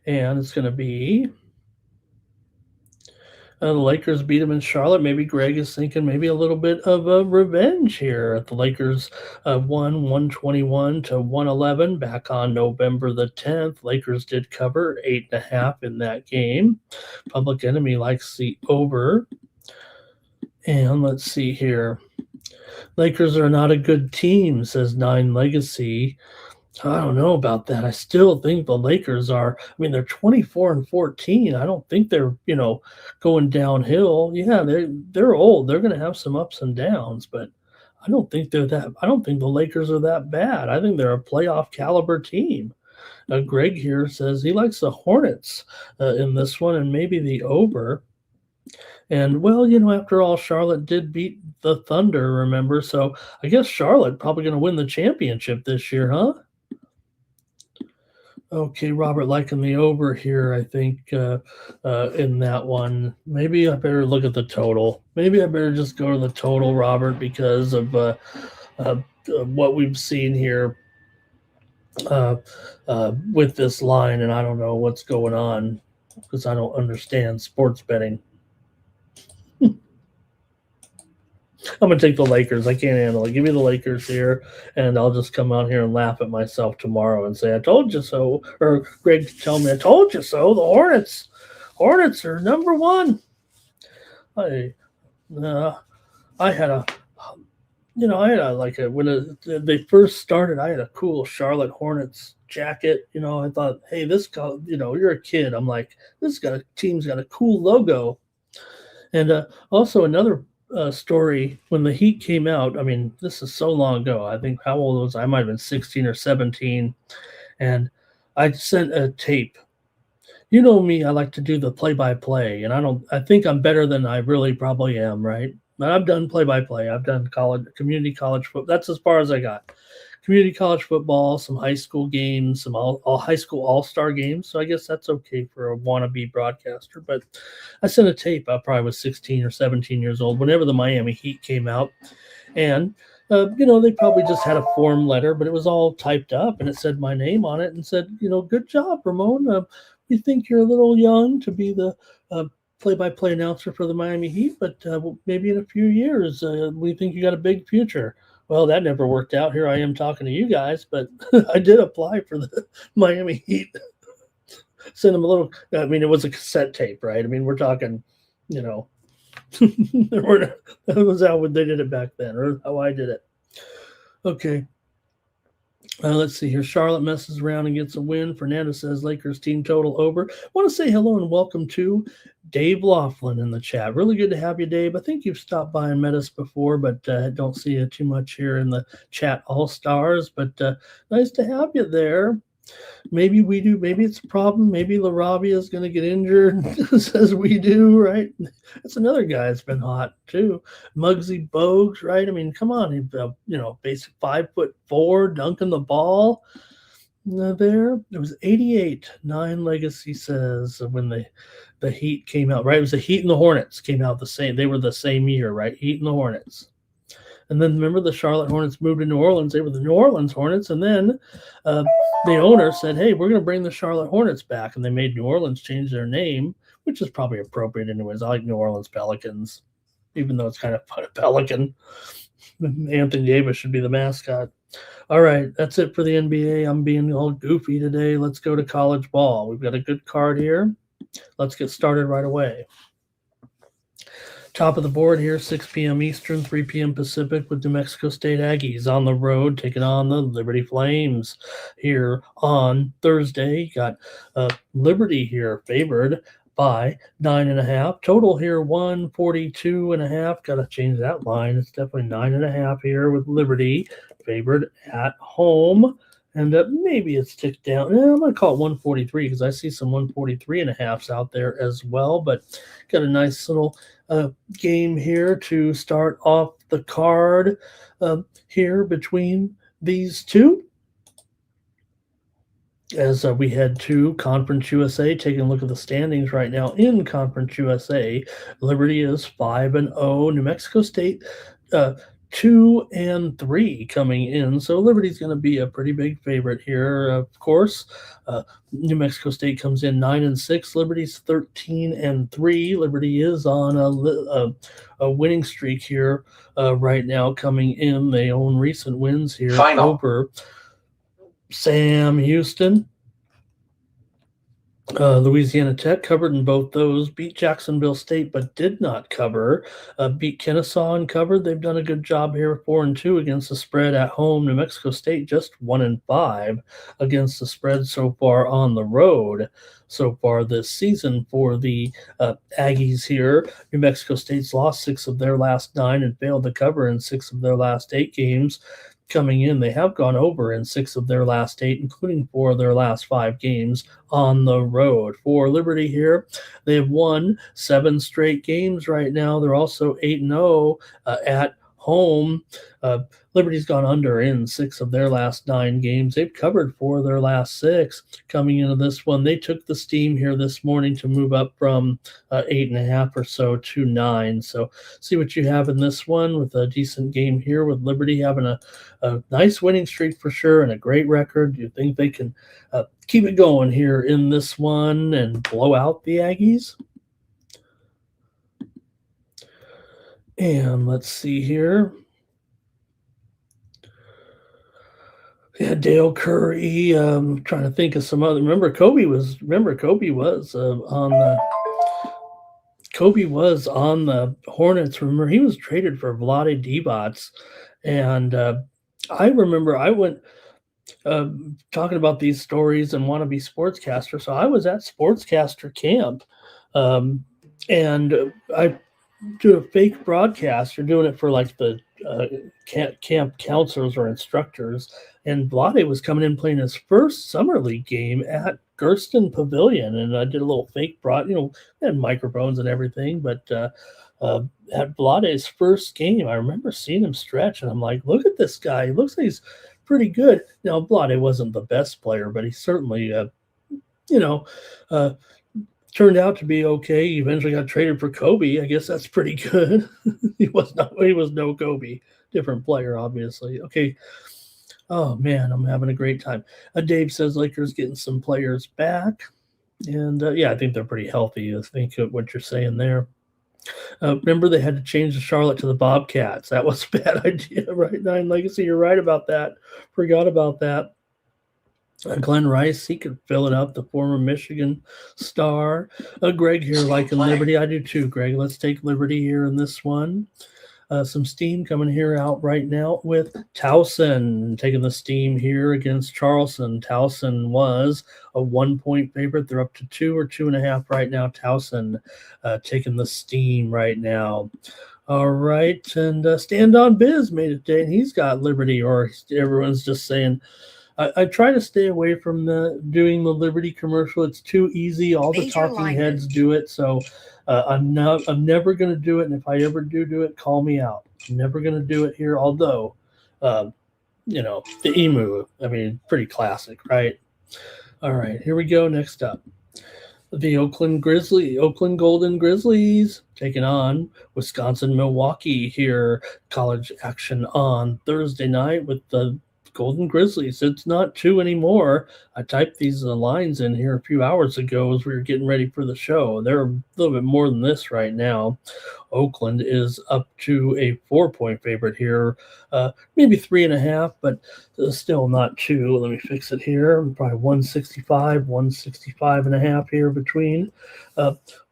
And it's going to be the Lakers beat them in Charlotte. Maybe Greg is thinking maybe a little bit of a revenge here. The Lakers won 121-111 back on November the 10th. Lakers did cover 8.5 in that game. Public Enemy likes the over. And let's see here. Lakers are not a good team, says 9 Legacy. I don't know about that. I still think the Lakers are. I mean, they're 24-14. I don't think they're, going downhill. Yeah, they're old. They're going to have some ups and downs, but I don't think they're that. I don't think the Lakers are that bad. I think they're a playoff caliber team. Greg here says he likes the Hornets in this one, and maybe the over. And, well, after all, Charlotte did beat the Thunder, remember? So I guess Charlotte probably going to win the championship this year, huh? Okay, Robert liking the over here, I think, in that one. Maybe I better look at the total. Maybe I better just go to the total, Robert, because of what we've seen here with this line, and I don't know what's going on because I don't understand sports betting. I'm going to take the Lakers. I can't handle it. Give me the Lakers here, and I'll just come out here and laugh at myself tomorrow and say, I told you so. Or Greg tell me, I told you so. The Hornets are number 1. I had when they first started, I had a cool Charlotte Hornets jacket. I thought, hey, this guy, you're a kid. I'm like, team's got a cool logo. And also another story when the Heat came out. I mean, this is so long ago. I think how old was I? Might have been 16 or 17, and I sent a tape. You know me, I like to do the play-by-play, and I think I'm better than I really probably am, right? But I've done play-by-play. I've done community college football. That's as far as I got. Community college football, some high school games, some all high school all-star games. So I guess that's okay for a wannabe broadcaster. But I sent a tape. I probably was 16 or 17 years old whenever the Miami Heat came out, and they probably just had a form letter, but it was all typed up, and it said my name on it, and said, good job, Ramon. We think you're a little young to be the play-by-play announcer for the Miami Heat, but maybe in a few years, we think you got a big future. Well, that never worked out. Here I am talking to you guys, but I did apply for the Miami Heat. Send them a little. I mean, it was a cassette tape, right? I mean, we're talking, that was how they did it back then, or how I did it. Okay. Let's see here. Charlotte messes around and gets a win. Fernando says Lakers team total over. I want to say hello and welcome to Dave Laughlin in the chat. Really good to have you, Dave. I think you've stopped by and met us before, but don't see you too much here in the chat all-stars. But nice to have you there. Maybe we do. Maybe it's a problem. Maybe LaRavia is going to get injured, says we do, right? That's another guy that's been hot, too. Muggsy Bogues, right? I mean, come on. He's, basic 5'4", dunking the ball there. It was 88, 9 Legacy says, when the Heat came out, right? It was the Heat and the Hornets came out the same. They were the same year, right? Heat and the Hornets. And then remember the Charlotte Hornets moved to New Orleans. They were the New Orleans Hornets. And then the owner said, hey, we're going to bring the Charlotte Hornets back. And they made New Orleans change their name, which is probably appropriate anyways. I like New Orleans Pelicans, even though it's kind of a pelican. Anthony Davis should be the mascot. All right, that's it for the NBA. I'm being all goofy today. Let's go to college ball. We've got a good card here. Let's get started right away. Top of the board here, 6 p.m. Eastern, 3 p.m. Pacific, with New Mexico State Aggies on the road taking on the Liberty Flames here on Thursday. Got Liberty here favored by 9.5. Total here 142.5. Got to change that line. It's definitely 9.5 here with Liberty favored at home. And maybe it's ticked down. I'm going to call it 143 because I see some 143.5s out there as well. But got a nice little game here to start off the card here between these two. As we head to Conference USA, taking a look at the standings right now in Conference USA. Liberty is 5-0. New Mexico State 2-3 coming in. So Liberty's going to be a pretty big favorite here, of course. New Mexico State comes in 9-6. Liberty's 13-3. Liberty is on a winning streak here right now coming in. They own recent wins here over Sam Houston. Louisiana Tech covered in both those, beat Jacksonville State but did not cover, beat Kennesaw and covered. They've done a good job here, 4-2 against the spread at home. New Mexico State just 1-5 against the spread so far on the road so far this season for the Aggies here. New Mexico State's lost 6 of their last 9 and failed to cover in 6 of their last 8 games. Coming in, they have gone over in 6 of their last 8, including 4 of their last 5 games on the road. For Liberty here, they have won 7 straight games right now. They're also 8-0 at home. Liberty's gone under in 6 of their last 9 games. They've covered 4 of their last 6 coming into this one. They took the steam here this morning to move up from 8.5 or so to 9. So see what you have in this one with a decent game here with Liberty having a nice winning streak for sure and a great record. Do you think they can keep it going here in this one and blow out the Aggies? And let's see here. Yeah, Dale Curry. Trying to think of some other. Remember, Kobe was on the Hornets. Remember, he was traded for Vlade Divac, and I remember I went talking about these stories and want to be sportscaster. So I was at sportscaster camp, and I to a fake broadcast. They're doing it for like the camp counselors or instructors. And Vlade was coming in playing his first summer league game at Gersten Pavilion, and I did a little fake had microphones and everything, but at Vlade's first game, I remember seeing him stretch, and I'm like, look at this guy. He looks like he's pretty good. Now, Vlade wasn't the best player, but he certainly, turned out to be okay. He eventually got traded for Kobe. I guess that's pretty good. He was no Kobe. Different player, obviously. Okay. Oh man, I'm having a great time. Dave says Lakers getting some players back. And I think they're pretty healthy. I think what you're saying there. Remember, they had to change the Charlotte to the Bobcats. That was a bad idea, right? Nine Legacy, you're right about that. Forgot about that. Glenn Rice, he could fill it up, the former Michigan star. Greg here liking Liberty. I do too, Greg. Let's take Liberty here in this one. Some steam coming here out right now with Towson taking the steam here against Charleston. Towson was a 1-point favorite. They're up to 2 or 2.5 right now. Towson taking the steam right now. All right, and Stand On Biz made it today, and he's got Liberty, or everyone's just saying, I try to stay away from doing the Liberty commercial. It's too easy. All the talking heads do it, so I'm never going to do it. And if I ever do it, call me out. I'm never going to do it here. Although, the emu. I mean, pretty classic, right? All right, here we go. Next up, the Oakland Golden Grizzlies taking on Wisconsin Milwaukee here. College action on Thursday night with the Golden Grizzlies. It's not 2 anymore. I typed these lines in here a few hours ago as we were getting ready for the show. They're a little bit more than this right now. Oakland is up to a 4-point favorite here, maybe 3.5, but still not 2. Let me fix it here. Probably 165.5 here between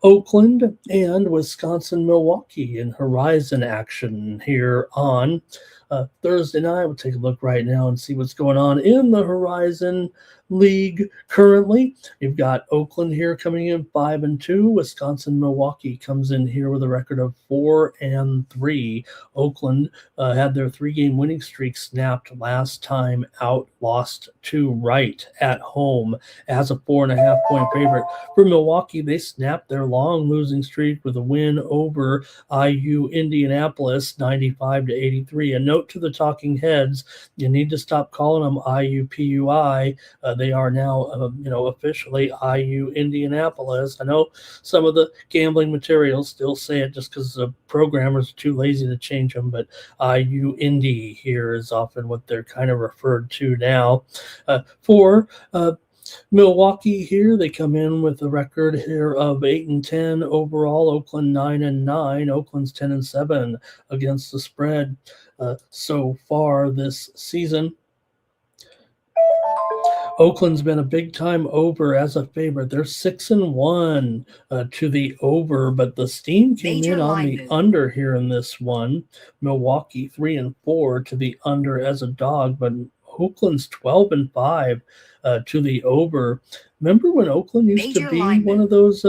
Oakland and Wisconsin Milwaukee in Horizon action here on Thursday night. We'll take a look right now and see what's going on in the Horizon League currently. You've got Oakland here coming in 5-2. Wisconsin Milwaukee comes in here with a record of 4-3. Oakland had their 3-game winning streak snapped last time out, lost to Wright at home as a 4.5-point favorite. For Milwaukee, they snapped their long losing streak with a win over IU Indianapolis 95-83. A note to the talking heads: you need to stop calling them IUPUI. They are now, officially IU Indianapolis. I know some of the gambling materials still say it just because the programmers are too lazy to change them, but IU Indy here is often what they're kind of referred to now. For Milwaukee here, they come in with a record here of 8-10 overall. Oakland 9-9. Oakland's 10-7 against the spread so far this season. Oakland's been a big time over as a favorite. They're 6-1 to the over, but the steam came in on the under here in this one. Milwaukee 3-4 to the under as a dog, but Oakland's 12-5 to the over. Remember when Oakland used to be one of those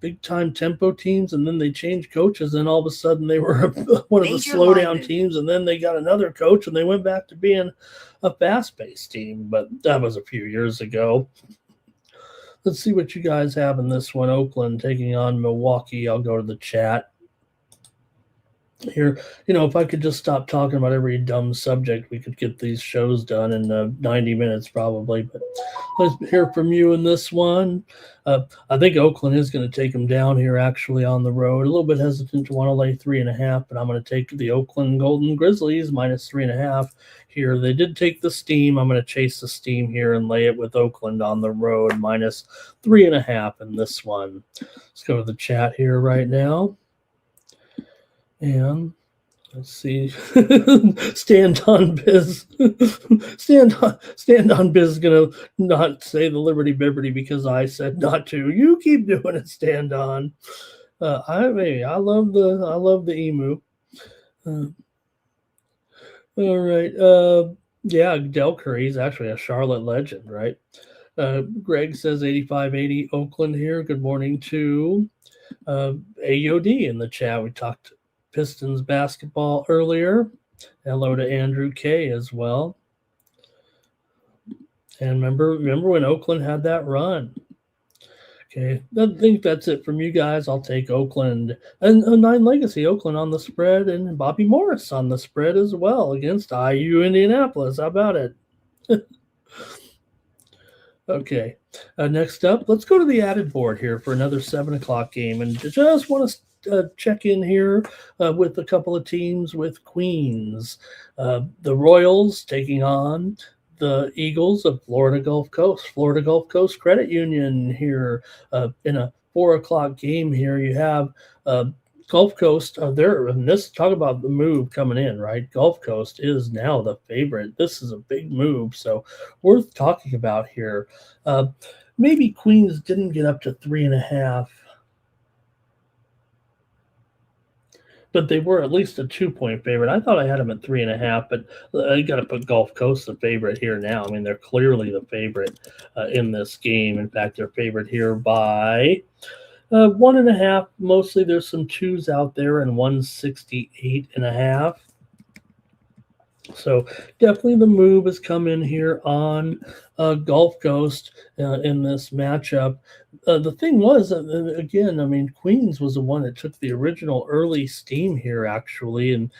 big time tempo teams, and then they changed coaches, and all of a sudden they were one of the slow down teams, and then they got another coach and they went back to being a fast paced team. But that was a few years ago. Let's see what you guys have in this one. Oakland taking on Milwaukee. I'll go to the chat here. If I could just stop talking about every dumb subject, we could get these shows done in 90 minutes probably. But let's hear from you in this one. I think Oakland is going to take them down here actually on the road. A little bit hesitant to want to lay 3.5, but I'm going to take the Oakland Golden Grizzlies minus 3.5 here. They did take the steam. I'm going to chase the steam here and lay it with Oakland on the road minus 3.5 in this one. Let's go to the chat here right now. And let's see. Stand on Biz. Stand on Biz is gonna not say the Liberty Bibberty because I said not to. You keep doing it, Stand On. I love the emu. All right. Del Curry's actually a Charlotte legend, right? Greg says 85-80 Oakland here. Good morning to AOD in the chat. We talked Pistons basketball earlier. Hello to Andrew K as well. And remember when Oakland had that run? Okay, I think that's it from you guys. I'll take Oakland and 9 Legacy Oakland on the spread, and Bobby Morris on the spread as well against IU Indianapolis. How about it? Okay, next up, let's go to the added board here for another 7 o'clock game, and just want to check in here with a couple of teams with Queens. The Royals taking on the Eagles of Florida Gulf Coast. Florida Gulf Coast Credit Union here in a 4 o'clock game here. You have Gulf Coast there, and this talk about the move coming in, right? Gulf Coast is now the favorite. This is a big move, so worth talking about here. Maybe Queens didn't get up to 3.5. But they were at least a 2-point favorite. I thought I had them at 3.5, but I got to put Gulf Coast the favorite here now. I mean, they're clearly the favorite in this game. In fact, they're favored here by 1.5. Mostly there's some 2s out there, and 168.5. So definitely the move has come in here on Gulf Coast in this matchup. The thing was, again, I mean, Queens was the one that took the original early steam here, actually, and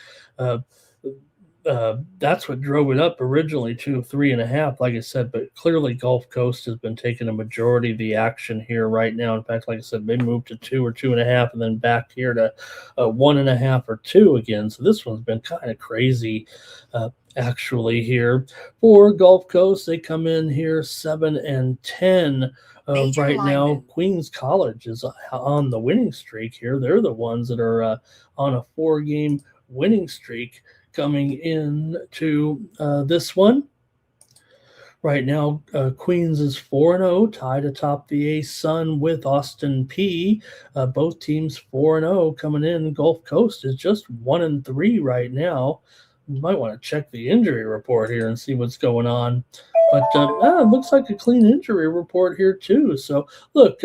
that's what drove it up originally to 3.5, like I said. But clearly, Gulf Coast has been taking a majority of the action here right now. In fact, like I said, they moved to 2 or 2.5, and then back here to 1.5 or 2 again. So this one's been kind of crazy. Actually, here for Gulf Coast, they come in here 7 and 10 right now. Queens College is on the winning streak here. They're the ones that are on a 4-game winning streak coming in to this one. Right now, Queens is 4-0, tied atop the A-Sun with Austin P. Both teams 4-0 coming in. Gulf Coast is just 1-3 right now. You might want to check the injury report here and see what's going on. But it looks like a clean injury report here too. So look,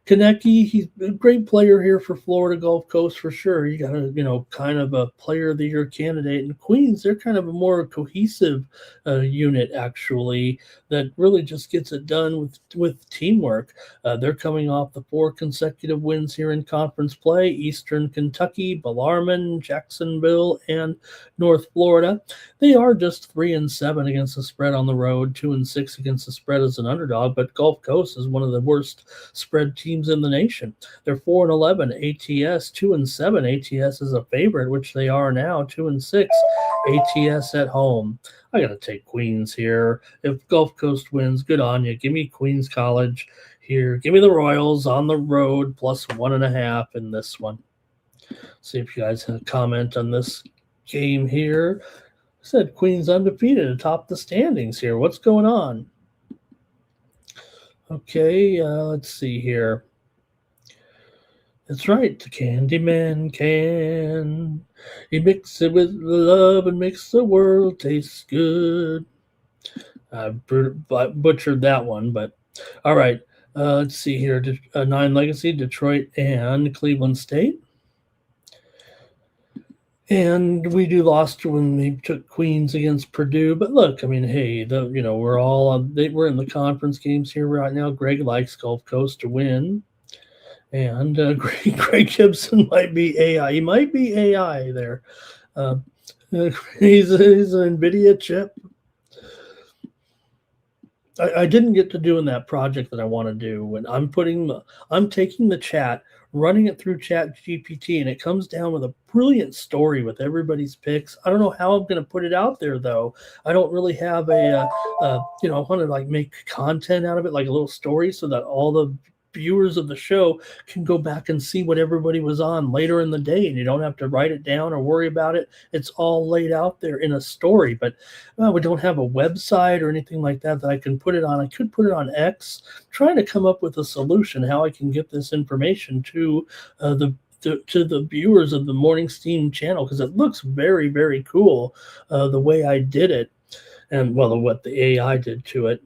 Konecki, he's a great player here for Florida Gulf Coast for sure. You got a, kind of a player of the year candidate. And Queens, they're kind of a more cohesive unit, actually, that really just gets it done with teamwork. They're coming off the 4 consecutive wins here in conference play: Eastern Kentucky, Bellarmine, Jacksonville, and North Florida. They are just 3-7 against the spread on the road, 2-6 against the spread as an underdog, but Gulf Coast is one of the worst spread teams in the nation. They're 4-11 ATS, 2-7 ATS is a favorite, which they are now, 2-6 ATS at home. I got to take Queens here. If Gulf Coast wins, good on you. Give me Queens College here. Give me the Royals on the road plus 1.5 in this one. See if you guys have a comment on this game here. I said Queens undefeated atop the standings here. What's going on? Okay, let's see here. That's right, the Candyman can. He mixes it with love and makes the world taste good. I butchered that one, but all right. Let's see here. 9 Legacy, Detroit, and Cleveland State. And we lost when they took Queens against Purdue. But look, I mean, hey, we're all we're in the conference games here right now. Greg likes Gulf Coast to win, and Greg Gibson might be AI. He might be AI there. He's an NVIDIA chip. I didn't get to doing that project that I want to do. When I'm taking the chat, running it through Chat GPT, and it comes down with a brilliant story with everybody's picks. I don't know how I'm going to put it out there, though. I don't really have I want to make content out of it, like a little story, so that all the viewers of the show can go back and see what everybody was on later in the day, and you don't have to write it down or worry about it. It's all laid out there in a story. But we don't have a website or anything like that I can put it on. I could put it on X. I'm trying to come up with a solution how I can get this information to the viewers of the Morning Steam channel, because it looks very, very cool the way I did it, and what the AI did to it.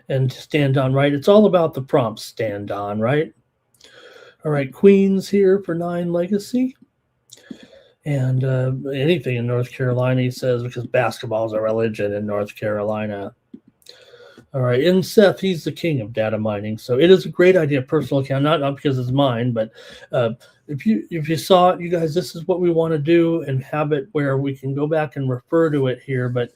And stand on, right? It's all about the prompts. Stand on, right? All right, Queens here for 9 Legacy. And anything in North Carolina, he says, because basketball is a religion in North Carolina. All right, and Seth, he's the king of data mining, so it is a great idea. Personal account, not because it's mine, but if you saw it, you guys, this is what we want to do and have it where we can go back and refer to it here, but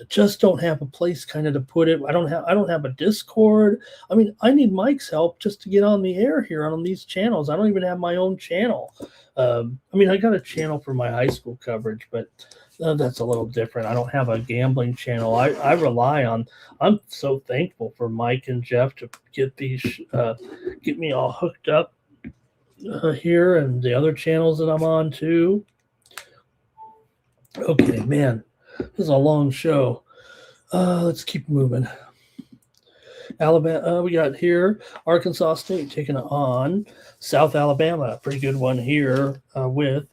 just don't have a place kind of to put it. I don't have a Discord. I mean, I need Mike's help just to get on the air here on these channels. I don't even have my own channel. I mean, I got a channel for my high school coverage, but that's a little different. I don't have a gambling channel. I rely on. I'm so thankful for Mike and Jeff to get these, get me all hooked up here, and the other channels that I'm on too. Okay, man, this is a long show. Let's keep moving. Alabama, we got here Arkansas State taking on South Alabama. Pretty good one here with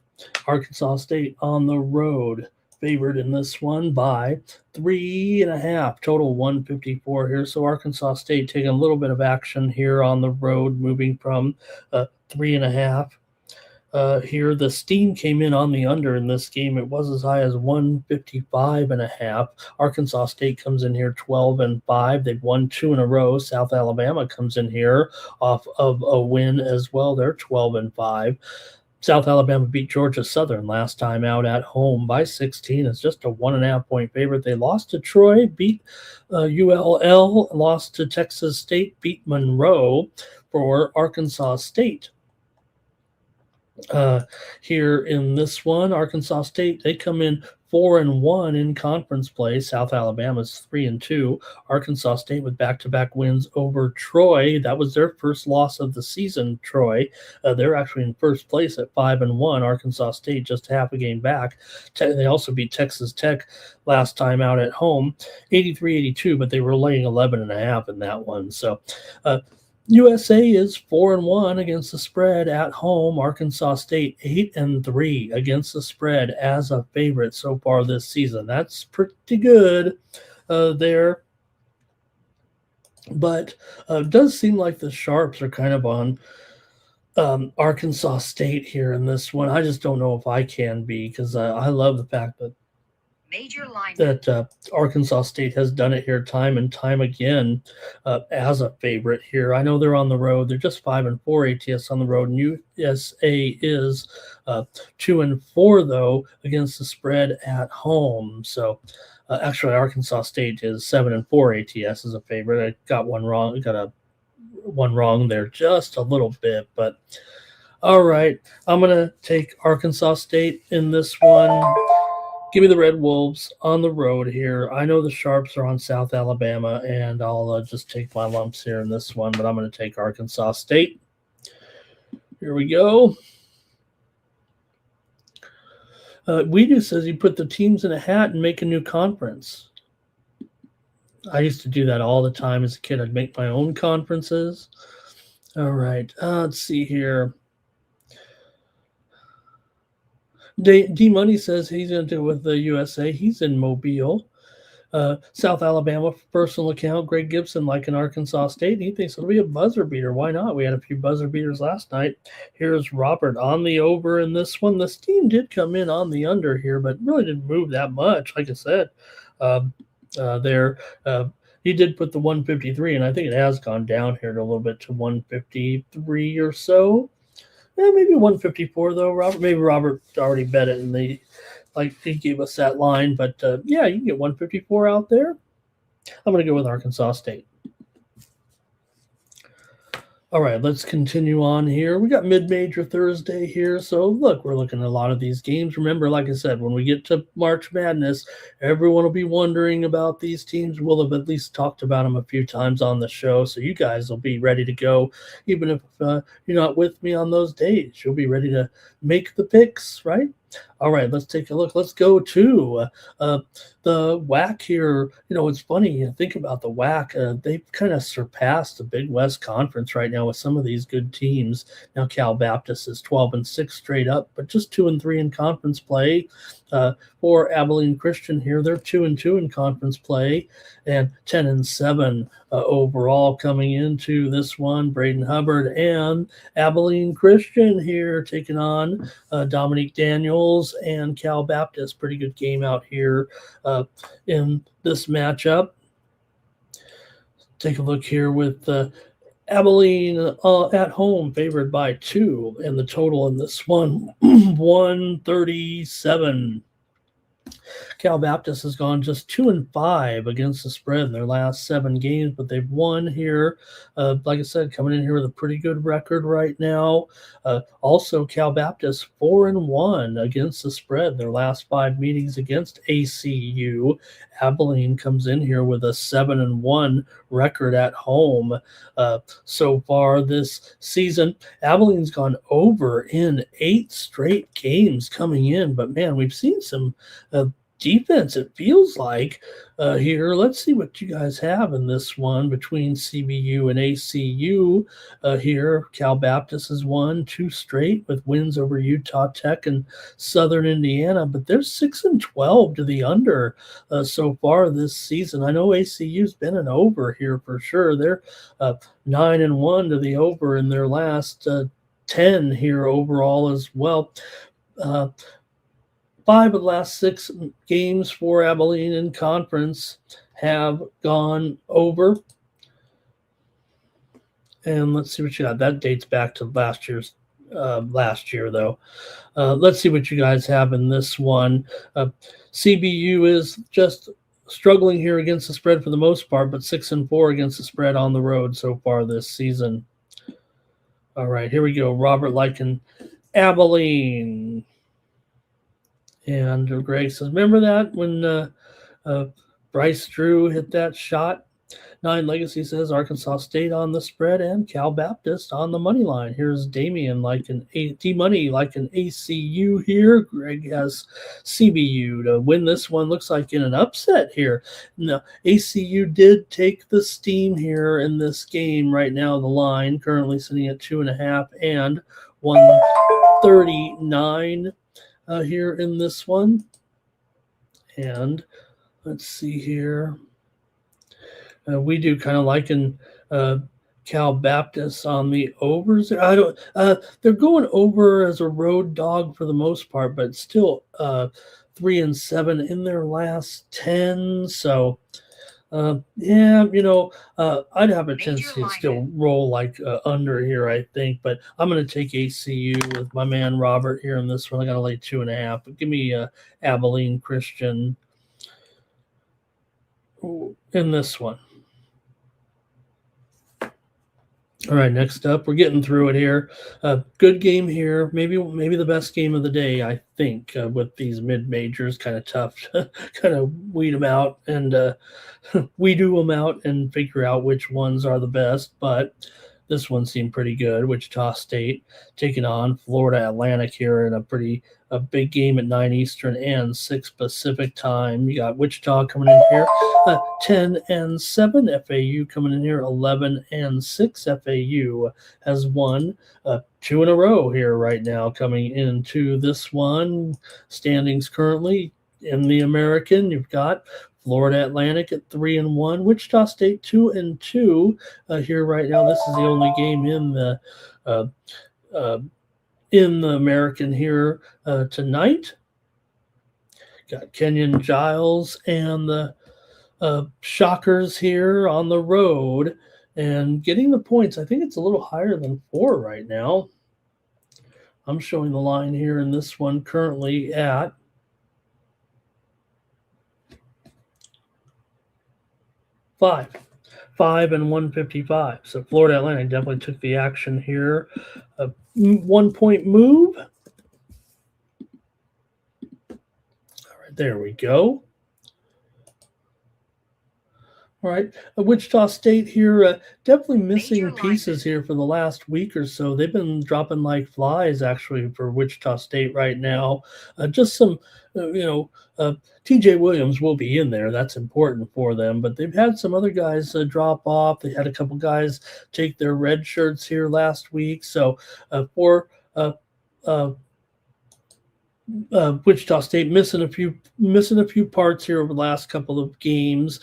Arkansas State on the road, favored in this one by 3.5, total 154 here. So Arkansas State taking a little bit of action here on the road, moving from 3.5. Here, the steam came in on the under in this game. It was as high as 155.5. Arkansas State comes in here 12-5. They've won 2 in a row. South Alabama comes in here off of a win as well. They're 12-5. South Alabama beat Georgia Southern last time out at home by 16. It's just a 1.5 point favorite. They lost to Troy, beat ULL, lost to Texas State, beat Monroe for Arkansas State. Here in this one, Arkansas State, they come in 4-1 in conference play. South Alabama's 3-2. Arkansas State with back-to-back wins over Troy. That was their first loss of the season, Troy. They're actually in first place at 5-1. Arkansas State just half a game back. They also beat Texas Tech last time out at home, 83-82, but they were laying 11.5 in that one. So, USA is 4-1 against the spread at home. Arkansas State 8-3 against the spread as a favorite so far this season. That's pretty good there. But it does seem like the Sharps are kind of on Arkansas State here in this one. I just don't know if I can be, because I love the fact that Arkansas State has done it here time and time again as a favorite here. I know they're on the road. They're just 5-4 ATS on the road. And USA is 2-4, though, against the spread at home. So actually, Arkansas State is 7-4 ATS as a favorite. I got one wrong. One wrong there just a little bit. But all right, I'm going to take Arkansas State in this one. Give me the Red Wolves on the road here. I know the Sharps are on South Alabama, and I'll just take my lumps here in this one, but I'm going to take Arkansas State. Here we go. Weedu says you put the teams in a hat and make a new conference. I used to do that all the time as a kid. I'd make my own conferences. All right. Let's see here. D-Money says he's going to do it with the USA. He's in Mobile. South Alabama personal account. Greg Gibson like in Arkansas State. He thinks it'll be a buzzer beater. Why not? We had a few buzzer beaters last night. Here's Robert on the over in this one. The steam did come in on the under here, but really didn't move that much. Like I said, he did put the 153, and I think it has gone down here to a little bit to 153 or so. Maybe 154 though, Maybe Robert already bet it, and he gave us that line. But yeah, you can get 154 out there. I'm going to go with Arkansas State. All right, let's continue on here. We got mid-major Thursday here. So, look, we're looking at a lot of these games. Remember, like I said, when we get to March Madness, everyone will be wondering about these teams. We'll have at least talked about them a few times on the show, so you guys will be ready to go. Even if you're not with me on those days, you'll be ready to make the picks, right? All right, let's take a look. Let's go to the WAC here. You know, it's funny. You think about the WAC. They've kind of surpassed the Big West Conference right now with some of these good teams. Now Cal Baptist is 12-6 straight up, but just 2-3 in conference play. For Abilene Christian here, they're 2-2 in conference play and 10-7 overall coming into this one. Braden Hubbard and Abilene Christian here taking on Dominique Daniels and Cal Baptist. Pretty good game out here in this matchup. Take a look here with Abilene at home favored by 2, and the total in this one 137. Cal Baptist has gone just 2-5 against the spread in their last 7 games, but they've won here. Like I said, coming in here with a pretty good record right now. Also, Cal Baptist 4-1 against the spread in their last 5 meetings against ACU. Abilene comes in here with a 7-1 record at home so far this season. Abilene's gone over in 8 straight games coming in, but man, we've seen some defense, it feels like, here. Let's see what you guys have in this one between CBU and ACU here. Cal Baptist has won 2 straight with wins over Utah Tech and Southern Indiana, but they're 6-12 to the under so far this season. I know ACU's been an over here for sure. They're 9-1 to the over in their last 10 here overall as well. 5 of the last 6 games for Abilene in conference have gone over. And let's see what you got. That dates back to last year, though. Let's see what you guys have in this one. CBU is just struggling here against the spread for the most part, but 6-4 against the spread on the road so far this season. All right, here we go. Robert Lycan, Abilene. And Greg says, remember that when Bryce Drew hit that shot? 9 Legacy says Arkansas State on the spread and Cal Baptist on the money line. Here's Damian like an D-Money like an ACU here. Greg has CBU to win this one. Looks like in an upset here. No, ACU did take the steam here in this game right now. The line currently sitting at 2.5 and 139. Here in this one. And let's see here. We do kind of liken Cal Baptist on the overs. They're going over as a road dog for the most part, but still 3-7 in their last 10. So I'd have a chance to still roll like under here, I think, but I'm going to take ACU with my man Robert here in this one. I got to lay 2.5, but give me Abilene Christian in this one. All right, next up, we're getting through it here. Good game here, maybe the best game of the day, I think, with these mid-majors. Kind of tough to kind of weed them out and weed-do them out and figure out which ones are the best, but this one seemed pretty good. Wichita State taking on Florida Atlantic here in a big game at 9 Eastern and 6 Pacific time. You got Wichita coming in here 10-7. FAU coming in here 11-6. FAU has won 2 in a row here right now coming into this one. Standings currently in the American, you've got Florida Atlantic at 3-1, Wichita State 2-2 here right now. This is the only game in the American here tonight. Got Kenyon Giles and the Shockers here on the road and getting the points. I think it's a little higher than 4 right now. I'm showing the line here in this one currently at 5 and 155. So Florida Atlantic definitely took the action here. 1-point move. All right, there we go. All right, Wichita State here, definitely missing pieces here for the last week or so. They've been dropping like flies, actually, for Wichita State right now. Just some, TJ Williams will be in there. That's important for them. But they've had some other guys drop off. They had a couple guys take their red shirts here last week. So for Wichita State missing a few parts here over the last couple of games.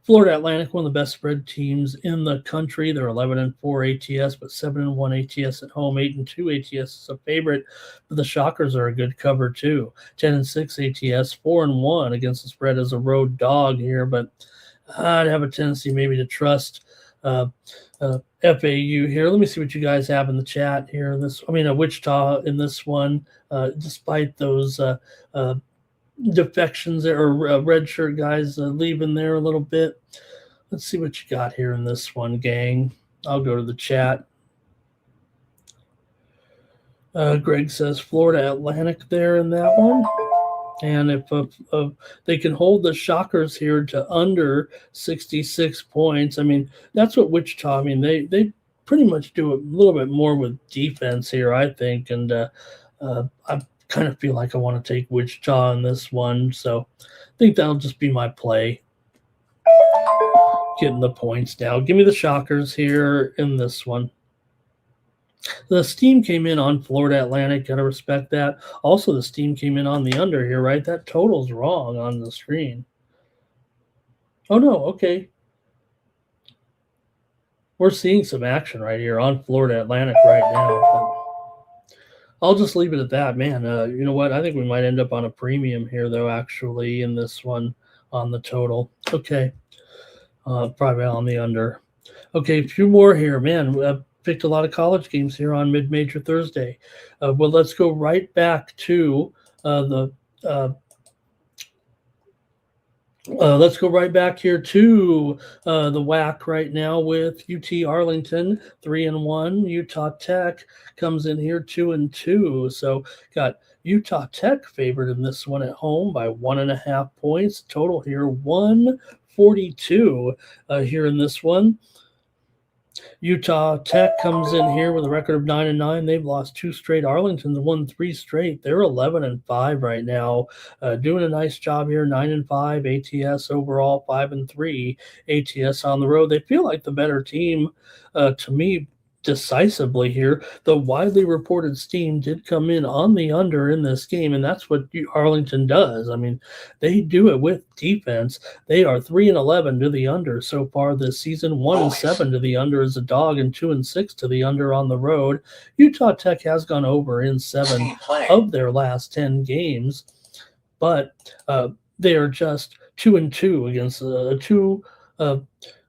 Florida Atlantic, one of the best spread teams in the country. They're 11-4 ATS, but 7-1 ATS at home. 8-2 ATS is a favorite, but the Shockers are a good cover too. 10-6 ATS, 4-1 against the spread as a road dog here, but I'd have a tendency maybe to trust FAU here. Let me see what you guys have in the chat here. Wichita in this one, despite those defections there, or red shirt guys leaving there a little bit. Let's see what you got here in this one, gang. I'll go to the chat. Greg says Florida Atlantic there in that one. And if they can hold the Shockers here to under 66 points, I mean, that's what Wichita, I mean, they pretty much do a little bit more with defense here, I think. And I kind of feel like I want to take Wichita in this one. So I think that'll just be my play. Getting the points now. Give me the Shockers here in this one. The steam came in on Florida Atlantic. Got to respect that. Also, the steam came in on the under here, right? That total's wrong on the screen. Oh, no. Okay. We're seeing some action right here on Florida Atlantic right now. But I'll just leave it at that, man. You know what? I think we might end up on a premium here, though, actually, in this one on the total. Okay. Probably on the under. Okay, a few more here, man. Picked a lot of college games here on Mid-Major Thursday. Well, let's go right back to let's go right back here to the WAC right now with UT Arlington 3-1. Utah Tech comes in here 2-2. So got Utah Tech favored in this one at home by 1.5 points. Total here 142 here in this one. Utah Tech comes in here with a record of 9-9. They've lost 2 straight. Arlington's won 3 straight. They're 11-5 right now. Doing a nice job here. 9-5 ATS overall. 5-3 ATS on the road. They feel like the better team to me decisively here. The widely reported steam did come in on the under in this game, and that's what Arlington does. I mean, they do it with defense. They are 3-11 to the under so far this season. 1-7 to the under as a dog, and 2-6 to the under on the road. Utah Tech has gone over in 7 of their last 10 games, but they are just 2-2 against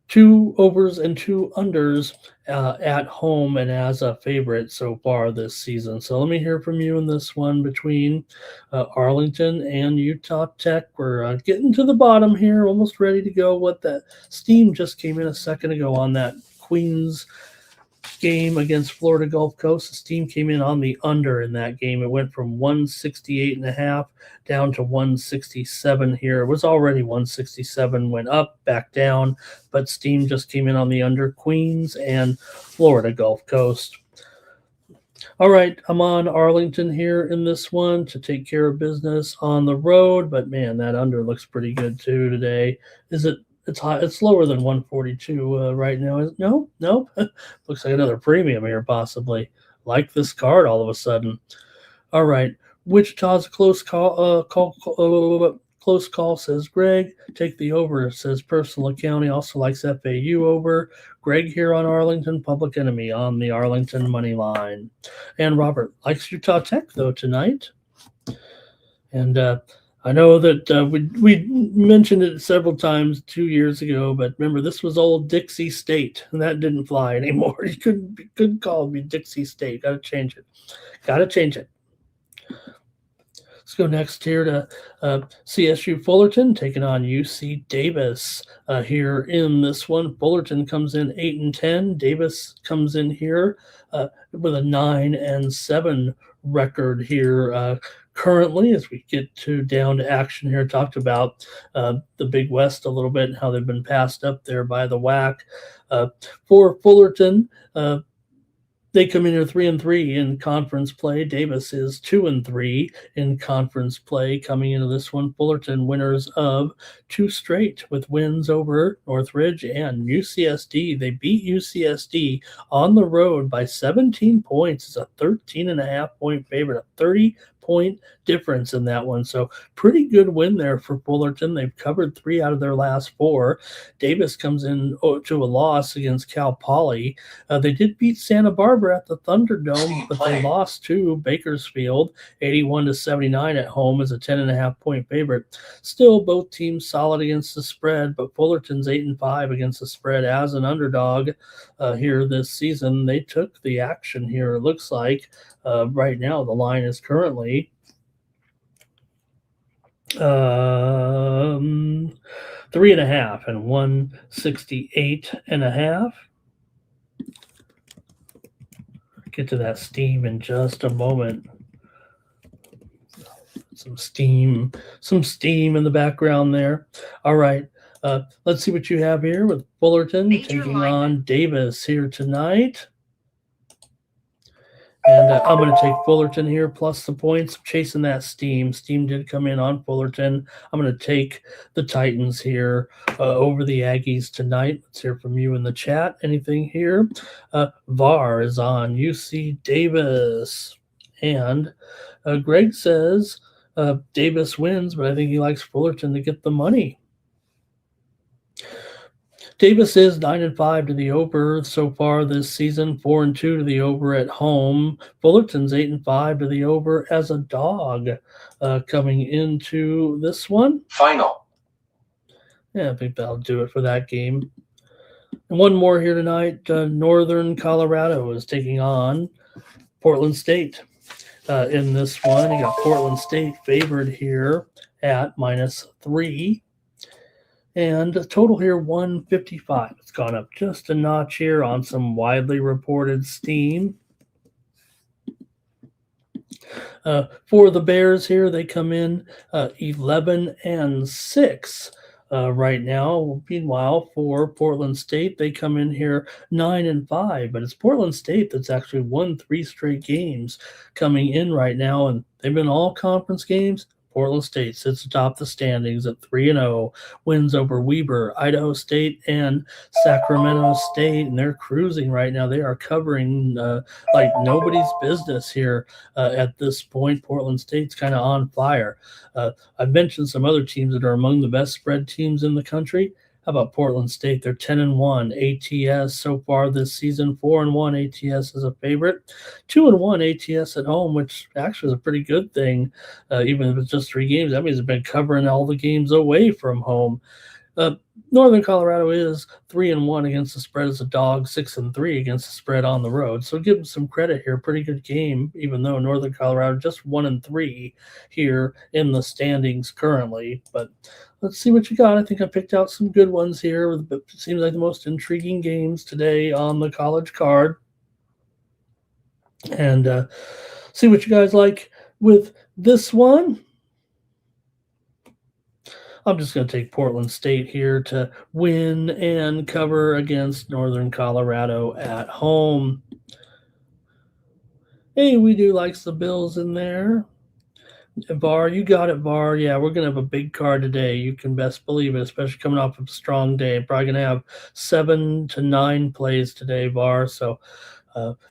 two overs and 2 unders at home and as a favorite so far this season. So let me hear from you in this one between Arlington and Utah Tech. We're getting to the bottom here, almost ready to go. What the steam just came in a second ago on that Queens game against Florida Gulf Coast. The steam came in on the under in that game. It went from 168.5 down to 167 here. It was already 167, went up, back down, but steam just came in on the under. Queens and Florida Gulf Coast. All right, I'm on Arlington here in this one to take care of business on the road, but man, that under looks pretty good too today. Is it? It's high. It's lower than 142 right now. No. Looks like another premium here, possibly. Like this card all of a sudden. All right. Wichita's a close call. Close call, says Greg. Take the over, says Personal County. Also likes FAU over. Greg here on Arlington. Public Enemy on the Arlington money line. And Robert likes Utah Tech, though, tonight. And I know that we mentioned it several times 2 years ago, but remember, this was old Dixie State, and that didn't fly anymore. You couldn't call me Dixie State. Got to change it. Let's go next here to CSU Fullerton taking on UC Davis here in this one. Fullerton comes in 8-10. Davis comes in here with a 9-7 record here currently, as we get down to action here. Talked about the Big West a little bit and how they've been passed up there by the WAC. For Fullerton, they come in here 3-3 in conference play. Davis is 2-3 in conference play coming into this one. Fullerton winners of 2 straight with wins over Northridge and UCSD. They beat UCSD on the road by 17 points. It's a 13.5 point favorite, a 30-point difference in that one. So pretty good win there for Fullerton. They've covered 3 out of their last 4. Davis comes in to a loss against Cal Poly. They did beat Santa Barbara at the Thunderdome, but they lost to Bakersfield 81-79 at home as a 10.5-point favorite. Still, both teams solid against the spread, but Fullerton's 8-5 against the spread as an underdog here this season. They took the action here, it looks like. Right now, the line is currently 3.5 and 168.5. Get to that steam in just a moment. Some steam in the background there. All right. Let's see what you have here with Fullerton taking on Davis here tonight. And I'm going to take Fullerton here plus the points, chasing that steam. Steam did come in on Fullerton. I'm going to take the Titans here over the Aggies tonight. Let's hear from you in the chat. Anything here? VAR is on UC Davis. And Greg says Davis wins, but I think he likes Fullerton to get the money. Davis is 9-5 to the over so far this season, 4-2 to the over at home. Fullerton's 8-5 to the over as a dog coming into this one. Final. Yeah, I think that'll do it for that game. And one more here tonight. Northern Colorado is taking on Portland State. In this one, you got Portland State favored here at -3. And the total here, 155. It's gone up just a notch here on some widely reported steam. For the Bears here, they come in 11-6 right now. Meanwhile, for Portland State, they come in here 9-5. But it's Portland State that's actually won 3 straight games coming in right now. And they've been all conference games. Portland State sits atop the standings at 3-0, wins over Weber, Idaho State, and Sacramento State, and they're cruising right now. They are covering like nobody's business here at this point. Portland State's kind of on fire. I've mentioned some other teams that are among the best spread teams in the country. How about Portland State? They're 10-1 ATS so far this season. 4-1 ATS is a favorite. 2-1 ATS at home, which actually is a pretty good thing. Even if it's just 3 games, that means they've been covering all the games away from home. Northern Colorado is 3-1 against the spread as a dog, 6-3 against the spread on the road. So give them some credit here. Pretty good game, even though Northern Colorado just 1-3 here in the standings currently. But let's see what you got. I think I picked out some good ones here. It seems like the most intriguing games today on the college card. And see what you guys like with this one. I'm just going to take Portland State here to win and cover against Northern Colorado at home. Hey, we do like the Bills in there. VAR, you got it, VAR. Yeah, we're going to have a big card today. You can best believe it, especially coming off of a strong day. Probably going to have 7 to 9 plays today, VAR. So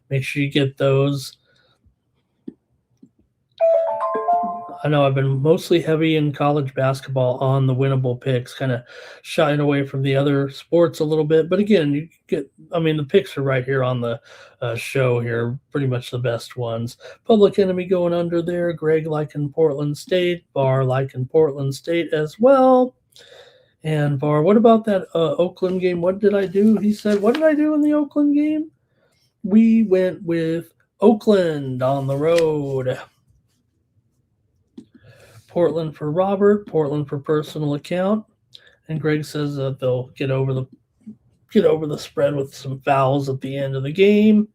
make sure you get those. I know I've been mostly heavy in college basketball on the winnable picks, kind of shying away from the other sports a little bit. But again, you get, the picks are right here on the show here, pretty much the best ones. Public Enemy going under there. Greg liking Portland State. VAR liking Portland State as well. And VAR, what about that Oakland game? What did I do? He said, what did I do in the Oakland game? We went with Oakland on the road. Portland for Robert, Portland for personal account, and Greg says that they'll get over the spread with some fouls at the end of the game.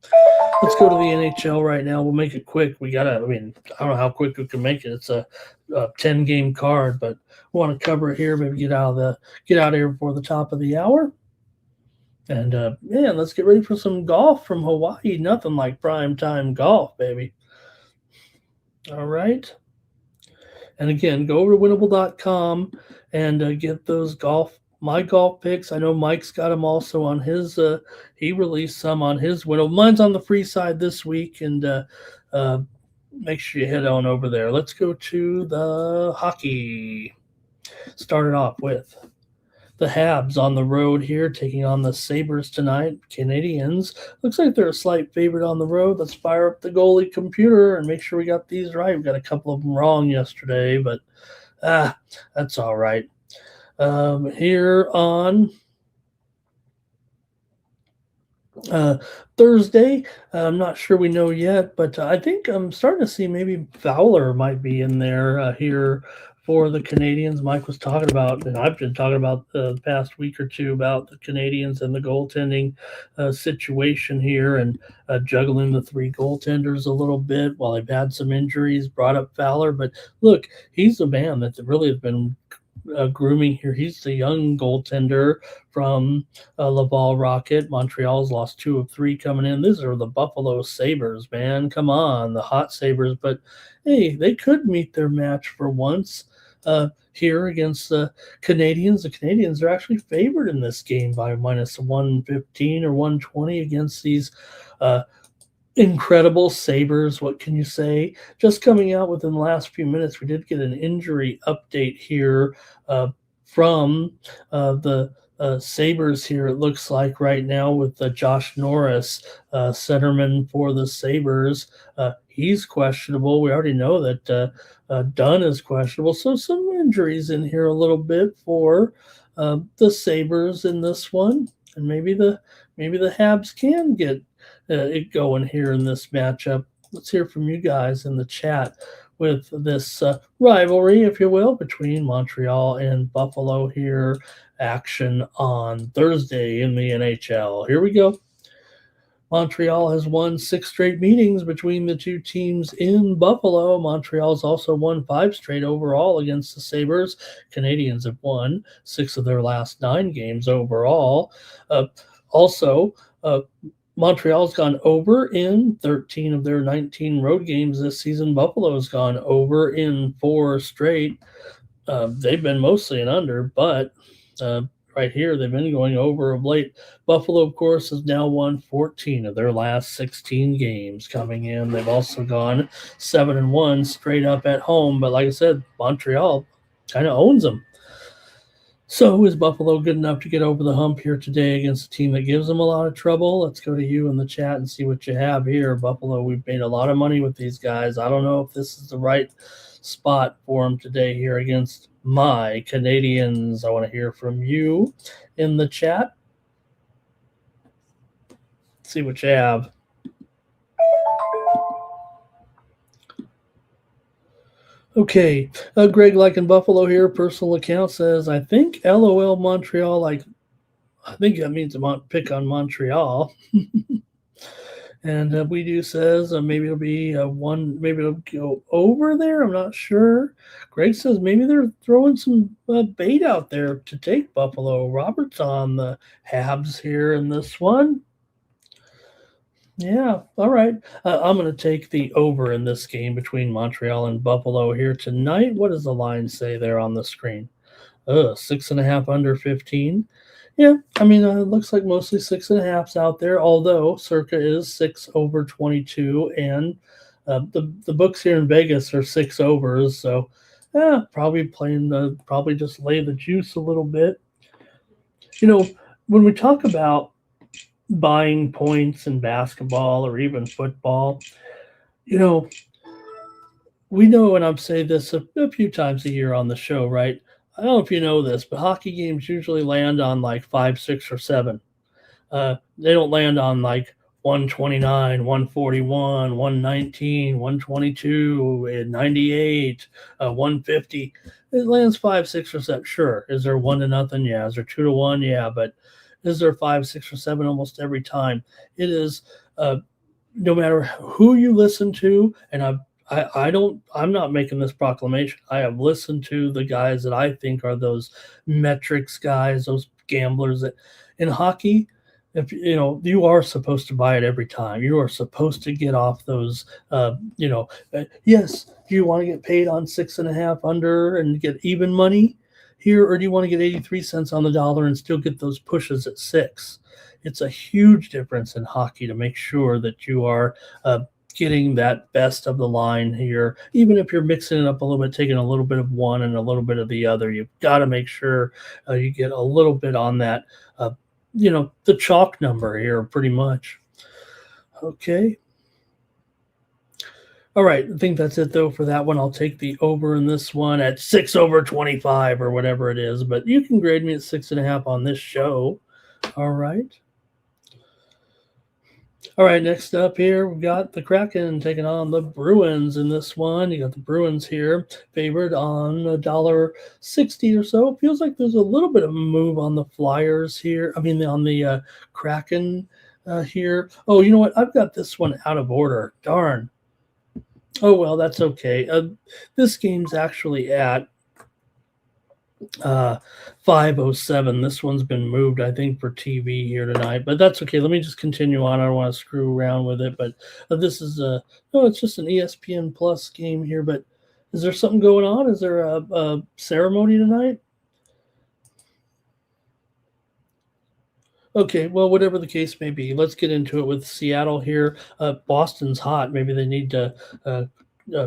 Let's go to the NHL right now. We'll make it quick. I don't know how quick we can make it. It's a 10-game card, but we want to cover it here. Maybe get out of here before the top of the hour. And let's get ready for some golf from Hawaii. Nothing like primetime golf, baby. All right. And again, go over to winnable.com and get those my golf picks. I know Mike's got them also on his, he released some on his Winnable. Mine's on the free side this week. And make sure you head on over there. Let's go to the hockey. Started off with the Habs on the road here, taking on the Sabres tonight. Canadians, looks like they're a slight favorite on the road. Let's fire up the goalie computer and make sure we got these right. We got a couple of them wrong yesterday, but that's all right. Here on Thursday, I'm not sure we know yet, but I think I'm starting to see maybe Fowler might be in there here for the Canadians. Mike was talking about, and I've been talking about the past week or two about the Canadians and the goaltending situation here, and juggling the three goaltenders a little bit while they've had some injuries, brought up Fowler. But look, he's a man that really has been grooming here. He's the young goaltender from Laval Rocket. Montreal's lost 2 of 3 coming in. These are the Buffalo Sabres, man. Come on, the hot Sabres. But hey, they could meet their match for once here against the Canadians. The Canadians are actually favored in this game by minus 115 or 120 against these incredible Sabres. What can you say? Just coming out within the last few minutes, we did get an injury update here from the Sabres here. It looks like right now with Josh Norris, centerman for the Sabres. He's questionable. We already know that Dunn is questionable. So some injuries in here a little bit for the Sabres in this one. And maybe the Habs can get it going here in this matchup. Let's hear from you guys in the chat with this rivalry, if you will, between Montreal and Buffalo here. Action on Thursday in the NHL. Here we go. Montreal has won 6 straight meetings between the two teams in Buffalo. Montreal's also won 5 straight overall against the Sabres. Canadians have won 6 of their last 9 games overall. Montreal's gone over in 13 of their 19 road games this season. Buffalo's gone over in 4 straight. They've been mostly an under, but right here they've been going over of late. Buffalo, of course, has now won 14 of their last 16 games coming in. They've also gone 7-1 straight up at home, but like I said, Montreal kind of owns them. So is Buffalo good enough to get over the hump here today against a team that gives them a lot of trouble? Let's go to you in the chat and see what you have here. Buffalo, we've made a lot of money with these guys. I don't know if this is the right spot for them today here against my Canadians. I want to hear from you in the chat. See what you have. Okay, Greg liking Buffalo here. Personal account says, I think LOL Montreal, I think that means pick on Montreal. And We Do says maybe it'll be maybe it'll go over there. I'm not sure. Greg says maybe they're throwing some bait out there to take Buffalo. Robert's on the Habs here in this one. Yeah, all right. I'm going to take the over in this game between Montreal and Buffalo here tonight. What does the line say there on the screen? 6.5 under 15. Yeah, I mean, it looks like mostly 6.5s out there, although circa is 6 over 22, and the books here in Vegas are 6 overs, so probably probably just lay the juice a little bit. You know, when we talk about buying points in basketball or even football, you know, we know, and I've said this a few times a year on the show, right? I don't know if you know this, but hockey games usually land on like 5, 6, or 7. They don't land on like 129, 141, 119, 122, and 98, 150. It lands 5, 6, or 7. Sure. Is there 1-0? Yeah. Is there 2-1? Yeah. But is there 5, 6, or 7 almost every time? It is no matter who you listen to, and I'm not making this proclamation. I have listened to the guys that I think are those metrics guys, those gamblers that in hockey, if you are supposed to buy it every time. You are supposed to get off those, yes, do you want to get paid on 6.5 under and get even money here, or do you want to get 83 cents on the dollar and still get those pushes at 6? It's a huge difference in hockey to make sure that you are getting that best of the line here. Even if you're mixing it up a little bit, taking a little bit of one and a little bit of the other, you've got to make sure you get a little bit on that, the chalk number here pretty much. Okay. All right, I think that's it, though, for that one. I'll take the over in this one at 6/25 or whatever it is, but you can grade me at 6.5 on this show. All right. All right, next up here, we've got the Kraken taking on the Bruins in this one. You got the Bruins here favored on $1.60 or so. It feels like there's a little bit of a move on the Flyers here. On the Kraken here. Oh, you know what? I've got this one out of order. Darn. Oh, well, that's okay. This game's actually at 5:07. This one's been moved, I think, for TV here tonight, but that's okay. Let me just continue on. I don't want to screw around with it, but this is no, it's just an ESPN Plus game here. But is there something going on? Is there a ceremony tonight? Okay, well, whatever the case may be, let's get into it with Seattle here. Boston's hot. Maybe they need to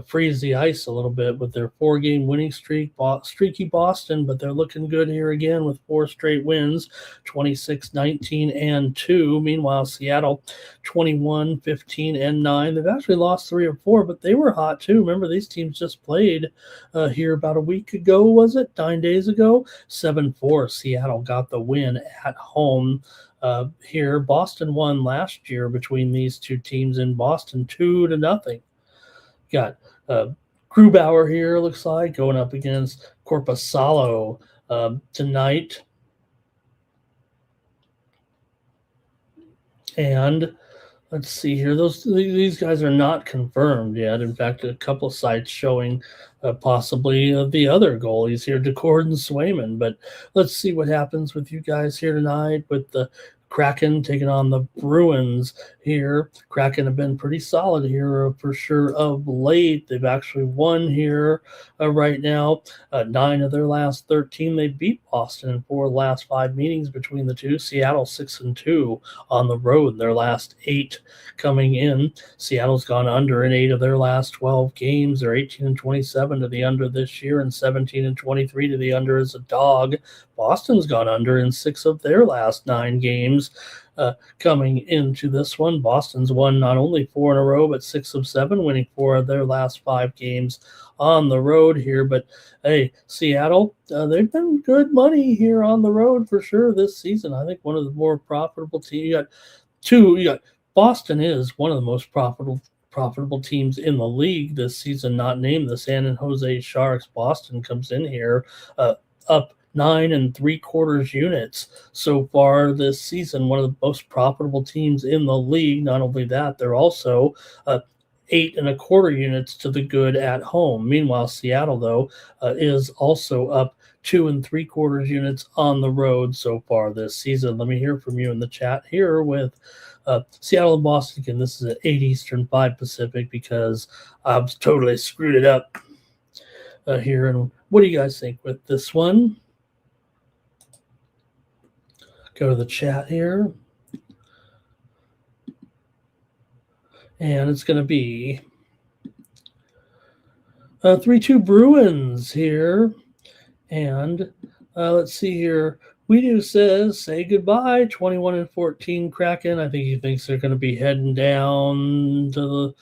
freeze the ice a little bit with their 4-game winning streak. Streaky Boston, but they're looking good here again with 4 straight wins, 26-19-2. Meanwhile, Seattle 21-15-9. They've actually lost 3 or 4, but they were hot too. Remember, these teams just played here about a week ago, was it? 9 days ago? 7-4. Seattle got the win at home. Here, Boston won last year between these two teams in Boston 2-0. Got Grubauer here, looks like, going up against Korpisalo tonight. And let's see here. These guys are not confirmed yet. In fact, a couple of sites showing possibly the other goalies here, Decord and Swayman. But let's see what happens with you guys here tonight with the Kraken taking on the Bruins here. Kraken have been pretty solid here for sure of late. They've actually won here right now. 9 of their last 13. They beat Boston in 4 of the last 5 meetings between the two. Seattle 6-2 on the road. Their last 8 coming in. Seattle's gone under in 8 of their last 12 games. They're 18-27 to the under this year and 17-23 to the under as a dog. Boston's gone under in 6 of their last 9 games coming into this one. Boston's won not only 4 in a row, but 6 of 7, winning 4 of their last 5 games on the road here. But hey, Seattle, they've been good money here on the road for sure this season. I think one of the more profitable teams. You got Boston is one of the most profitable teams in the league this season, not named the San Jose Sharks. Boston comes in here up 9 3/4 units so far this season. One of the most profitable teams in the league. Not only that, they're also 8 1/4 units to the good at home. Meanwhile, Seattle, though, is also up 2 3/4 units on the road so far this season. Let me hear from you in the chat here with Seattle and Boston. Again, this is at 8 Eastern, 5 Pacific, because I've totally screwed it up here. And what do you guys think with this one? Go to the chat here. And it's going to be 3-2 Bruins here. And let's see here. WeDo says, say goodbye, 21-14 Kraken. I think he thinks they're going to be heading down to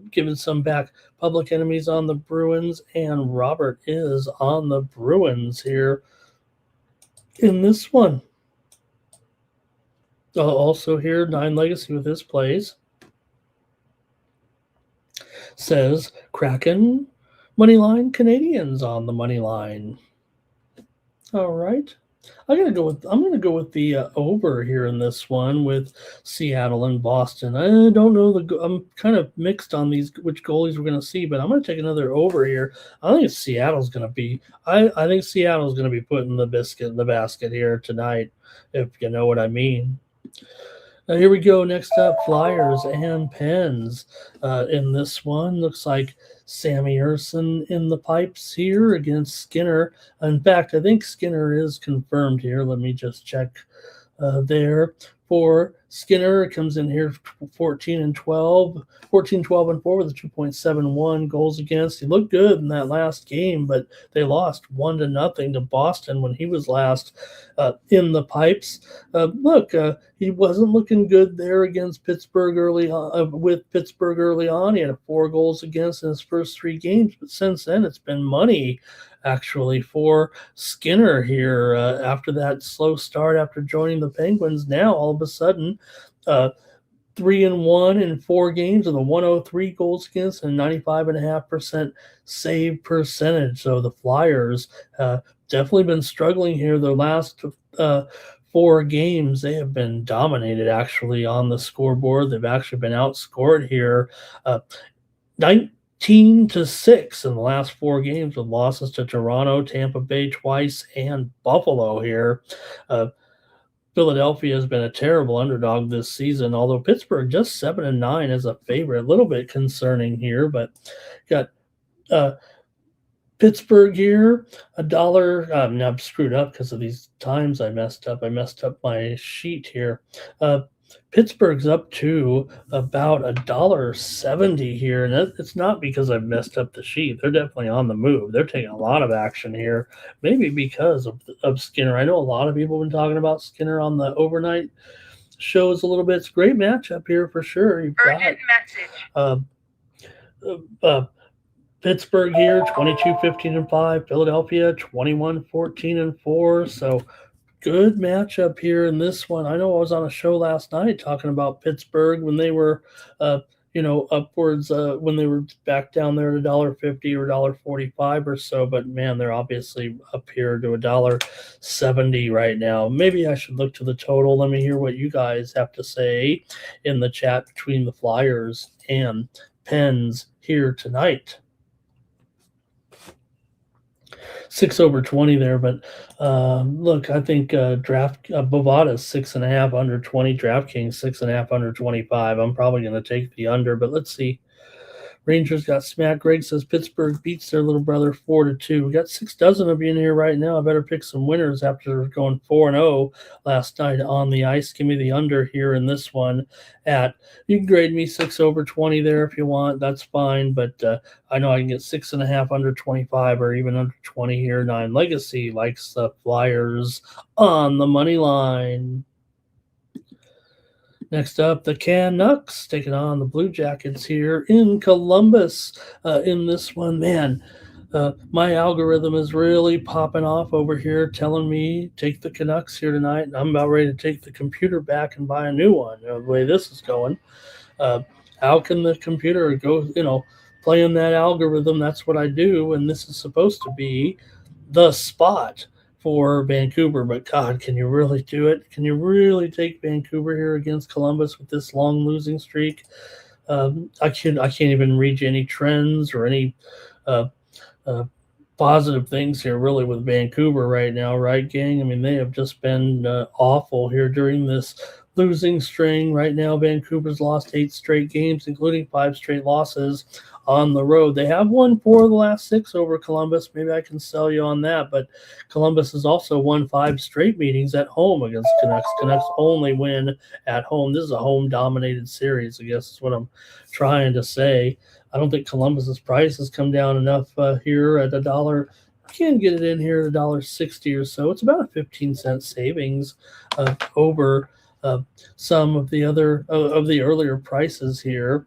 giving some back. Public Enemies on the Bruins. And Robert is on the Bruins here in this one. Also here, 9 Legacy with his plays. Says Kraken, Moneyline, Canadians on the money line. All right. I'm gonna go with the over here in this one with Seattle and Boston. I don't know I'm kind of mixed on which goalies we're gonna see, but I'm gonna take another over here. I think Seattle's gonna be. I think Seattle's gonna be putting the biscuit in the basket here tonight, if you know what I mean. Now here we go. Next up, Flyers and Pens. In this one, looks like Sammy Erson in the pipes here against Skinner. In fact, I think Skinner is confirmed here. Let me just check there for Skinner comes in here 14-12, 14-12-4 with a 2.71 goals against. He looked good in that last game, but they lost 1-0 to Boston when he was last in the pipes. He wasn't looking good there against Pittsburgh early on. With Pittsburgh early on, he had 4 goals against in his first 3 games, but since then it's been money actually for Skinner here after that slow start after joining the Penguins. Now all of a sudden 3-1 in 4 games with a 103 goals against and 95.5% save percentage. So the Flyers definitely been struggling here. The last 4 games, they have been dominated actually on the scoreboard. They've actually been outscored here 19-6 in the last 4 games with losses to Toronto, Tampa Bay twice, and Buffalo here. Philadelphia has been a terrible underdog this season, although Pittsburgh just 7-9 as a favorite. A little bit concerning here, but got Pittsburgh here, $1. Now I'm screwed up because of these times I messed up. I messed up my sheet here. Pittsburgh's up to about $1.70 here, and it's not because I've messed up the sheet. They're definitely on the move. They're taking a lot of action here, maybe because of Skinner. I know a lot of people have been talking about Skinner on the overnight shows a little bit. It's a great matchup here for sure. You've got Pittsburgh here, 22-15-5. Philadelphia, 21-14-4. So good matchup here in this one. I know I was on a show last night talking about Pittsburgh when they were, upwards when they were back down there at $1.50 or $1.45 or so. But man, they're obviously up here to $1.70 right now. Maybe I should look to the total. Let me hear what you guys have to say in the chat between the Flyers and Pens here tonight. 6/20 there, but look, I think draft Bovada's 6.5 under 20, DraftKings 6.5 under 25. I'm probably going to take the under, but let's see. Rangers got smacked. Greg says Pittsburgh beats their little brother 4-2. We got 6 dozen of you in here right now. I better pick some winners after going 4-0 last night on the ice. Give me the under here in this one. You can grade me 6/20 there if you want. That's fine, but I know I can get 6.5 under 25 or even under 20 here. 9 Legacy likes the Flyers on the money line. Next up, the Canucks taking on the Blue Jackets here in Columbus. In this one, man, my algorithm is really popping off over here, telling me take the Canucks here tonight. And I'm about ready to take the computer back and buy a new one. The way this is going, how can the computer go? Playing that algorithm. That's what I do, and this is supposed to be the spot for Vancouver, but God, can you really do it? Can you really take Vancouver here against Columbus with this long losing streak? I can't even read you any trends or any positive things here really with Vancouver right now, right, gang? I mean, they have just been awful here during this losing string. Right now, Vancouver's lost 8 straight games, including 5 straight losses on the road. They have won 4 of the last 6 over Columbus. Maybe I can sell you on that, but Columbus has also won 5 straight meetings at home against Canucks. Canucks only win at home. This is a home-dominated series, I guess is what I'm trying to say. I don't think Columbus's price has come down enough here at $1. I can get it in here at $1.60 or so. It's about a 15-cent savings over some of the other of the earlier prices here.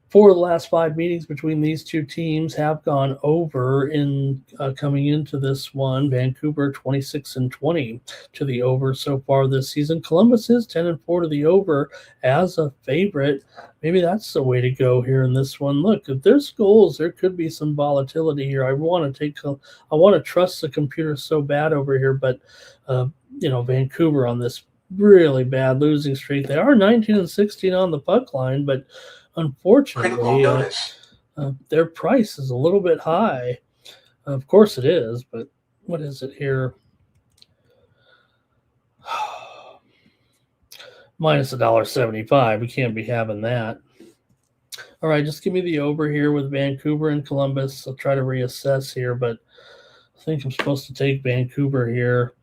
4 of the last 5 meetings between these two teams have gone over in coming into this one. Vancouver 26-20 to the over so far this season. Columbus is 10-4 to the over as a favorite. Maybe that's the way to go here in this one. Look, if there's goals, there could be some volatility here. I want to trust the computer so bad over here, but Vancouver on this really bad losing streak. They are 19-16 on the puck line, but unfortunately, their price is a little bit high. Of course it is, but what is it here? Minus $1.75. We can't be having that. All right, just give me the over here with Vancouver and Columbus. I'll try to reassess here, but I think I'm supposed to take Vancouver here.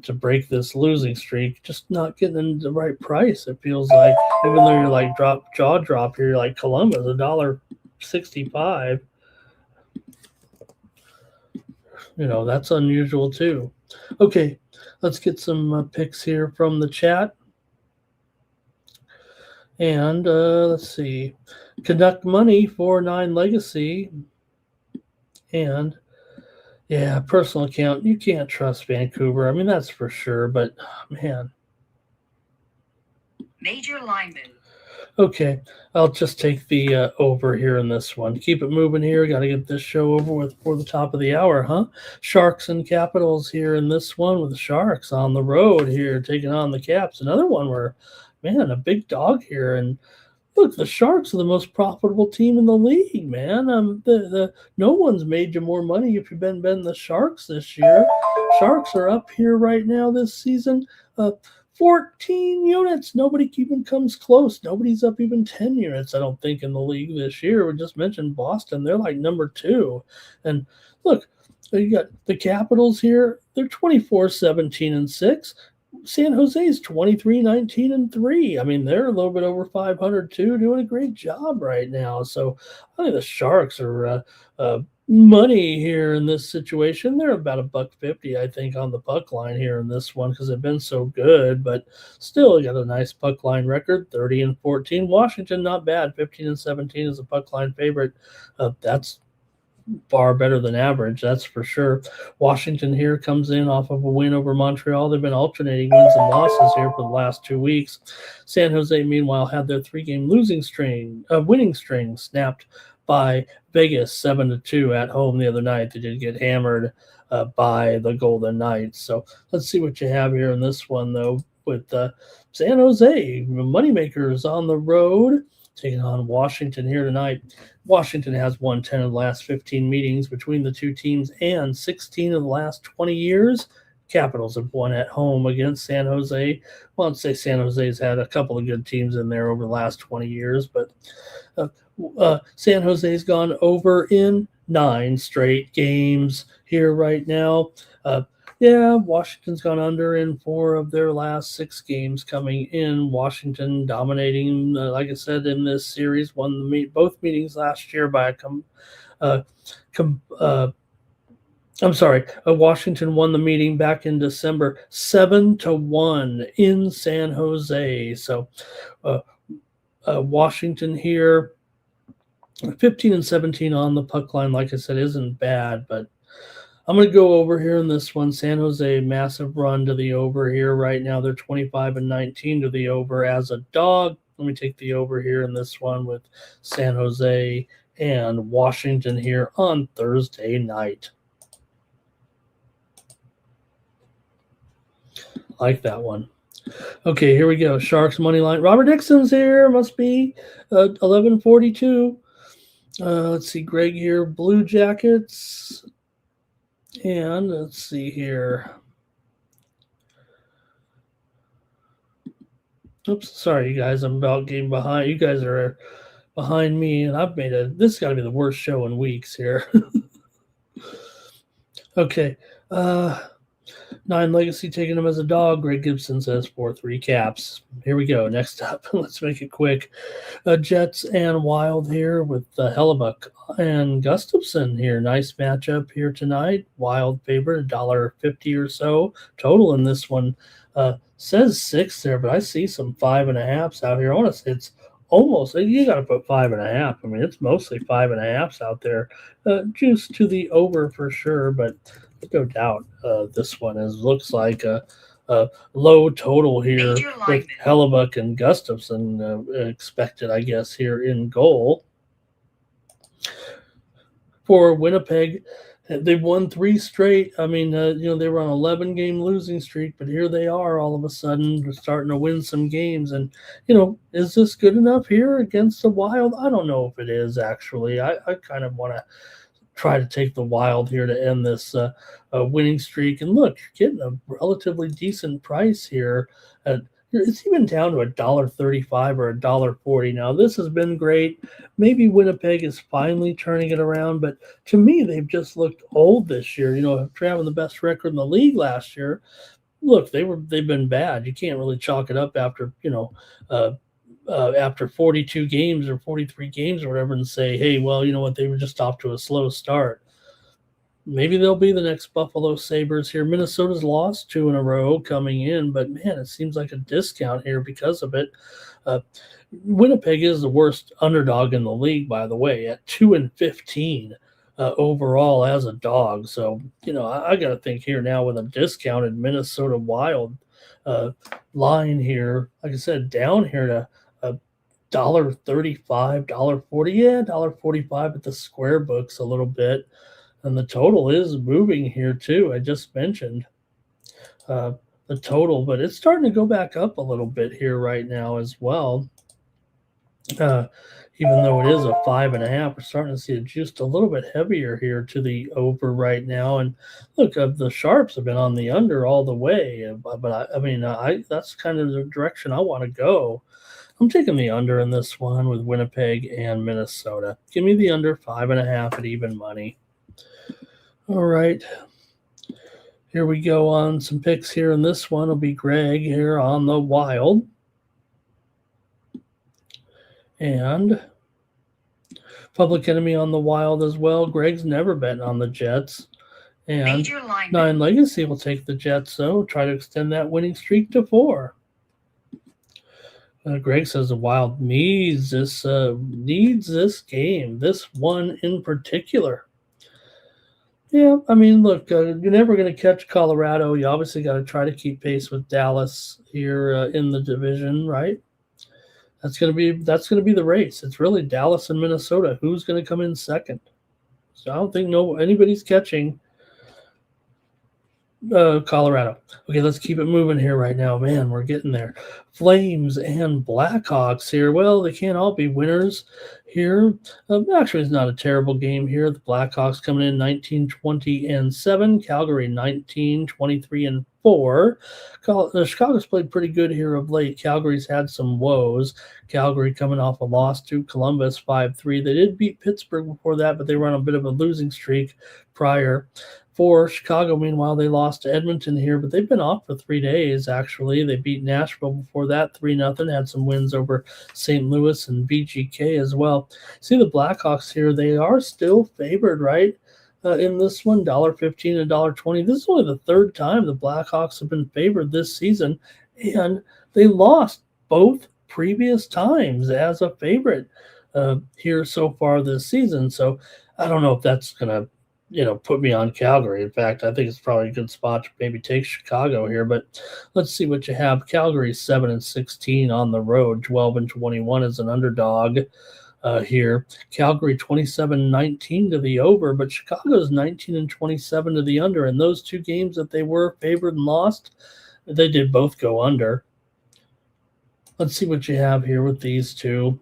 to break this losing streak, just not getting in the right price. It feels like, even though you're like jaw drop here, like Columbus, $1.65. That's unusual too. Okay, let's get some picks here from the chat. And let's see. Conduct money for 9 Legacy. And yeah, personal account. You can't trust Vancouver. I mean, that's for sure. But man. Major line move. Okay, I'll just take the over here in this one. Keep it moving here. Got to get this show over with before the top of the hour, huh? Sharks and Capitals here in this one, with the Sharks on the road here, taking on the Caps. Another one where, man, a big dog here. And look, the Sharks are the most profitable team in the league, man. No one's made you more money if you've been betting the Sharks this year. Sharks are up here right now this season. 14 units. Nobody even comes close. Nobody's up even 10 units, I don't think, in the league this year. We just mentioned Boston. They're like number 2. And look, you got the Capitals here. They're 24-17-6. San Jose's 23-19-3. I mean, they're a little bit over 500 too, doing a great job right now. So I think the Sharks are money here in this situation. They're about $1.50, I think, on the puck line here in this one, because they've been so good. But still, got a nice puck line record, 30-14. Washington, not bad, 15-17 is a puck line favorite. That's far better than average, that's for sure. Washington here comes in off of a win over Montreal. They've been alternating wins and losses here for the last 2 weeks. San Jose, meanwhile, had their 3-game winning string snapped by Vegas 7-2 at home the other night. They did get hammered by the Golden Knights. So let's see what you have here in this one, though, with San Jose moneymakers on the road, taking on Washington here tonight. Washington has won 10 of the last 15 meetings between the two teams and 16 of the last 20 years. Capitals have won at home against San Jose. Well, I'd say San Jose's had a couple of good teams in there over the last 20 years, but San Jose's gone over in 9 straight games here right now. Washington's gone under in 4 of their last 6 games coming in. Washington dominating, like I said, in this series, won both meetings last year by Washington won the meeting back in December 7-1 in San Jose. So Washington here, 15-17 on the puck line, like I said, isn't bad, but I'm going to go over here in this one. San Jose, massive run to the over here right now. They're 25-19 to the over as a dog. Let me take the over here in this one with San Jose and Washington here on Thursday night. Like that one. Okay, here we go. Sharks money line. Robert Dixon's here. Must be 11:42. Let's see. Greg here. Blue Jackets. And let's see here. Oops, sorry, you guys. I'm about getting behind. You guys are behind me, and I've made this has got to be the worst show in weeks here. Okay. 9 Legacy taking him as a dog. Greg Gibson says 4-3 Caps. Here we go. Next up, let's make it quick. Jets and Wild here with Hellebuck and Gustafson here. Nice matchup here tonight. Wild favorite, $1.50 or so. Total in this one says 6 there, but I see some 5.5s out here. I want to say it's almost, you got to put 5.5. I mean, it's mostly 5.5s out there. Juice to the over for sure, but no doubt this one looks like a low total here with Hellebuck and Gustafson expected, I guess, here in goal. For Winnipeg, they've won 3 straight. I mean, they were on an 11-game losing streak, but here they are all of a sudden starting to win some games. And, is this good enough here against the Wild? I don't know if it is, actually. I kind of want to try to take the Wild here to end this winning streak. And look, you're getting a relatively decent price here. It's even down to $1.35 or $1.40 now. This has been great. Maybe Winnipeg is finally turning it around, but to me, they've just looked old this year. After having the best record in the league last year, look, they've been bad. You can't really chalk it up after after 42 games or 43 games or whatever and say, hey, well, you know what, they were just off to a slow start. Maybe they'll be the next Buffalo Sabres here. Minnesota's lost 2 in a row coming in, but man, it seems like a discount here because of it. Winnipeg is the worst underdog in the league, by the way, at 2-15 overall as a dog. So, I got to think here now with a discounted Minnesota Wild line here, like I said, down here to $1.35, $1.40, yeah, $1.45 at the square books a little bit. And the total is moving here too. I just mentioned the total, but it's starting to go back up a little bit here right now as well. Even though it is a 5.5, we're starting to see it just a little bit heavier here to the over right now. And look, the sharps have been on the under all the way, but I that's kind of the direction I want to go. I'm taking the under in this one with Winnipeg and Minnesota. Give me the under 5.5 at even money. All right. Here we go on some picks here, and this one will be Greg here on the Wild. And Public Enemy on the Wild as well. Greg's never betting on the Jets. And Nine Legacy will take the Jets, though. Try to extend that winning streak to 4. Greg says the Wild needs this game, this one in particular. Yeah, I mean, look, you're never going to catch Colorado. You obviously got to try to keep pace with Dallas here in the division, right? That's going to be the race. It's really Dallas and Minnesota. Who's going to come in second? So I don't think anybody's catching Colorado. Okay, let's keep it moving here right now. Man, we're getting there. Flames and Blackhawks here. Well, they can't all be winners here. Actually, it's not a terrible game here. The Blackhawks coming in 19-20-7. Calgary 19-23-4. Chicago's played pretty good here of late. Calgary's had some woes. Calgary coming off a loss to Columbus 5-3. They did beat Pittsburgh before that, but they were on a bit of a losing streak prior. For Chicago, meanwhile, they lost to Edmonton here, but they've been off for 3 days, actually. They beat Nashville before that, 3-0, had some wins over St. Louis and VGK as well. See the Blackhawks here, they are still favored, right? In this one, $1.15 and $1.20. This is only the third time the Blackhawks have been favored this season, and they lost both previous times as a favorite here so far this season. So I don't know if that's going to put me on Calgary. In fact, I think it's probably a good spot to maybe take Chicago here, but let's see what you have. Calgary 7-16 on the road, 12-21 as an underdog here. Calgary 27-19 to the over, but Chicago's 19-27 to the under. And those 2 games that they were favored and lost, they did both go under. Let's see what you have here with these two.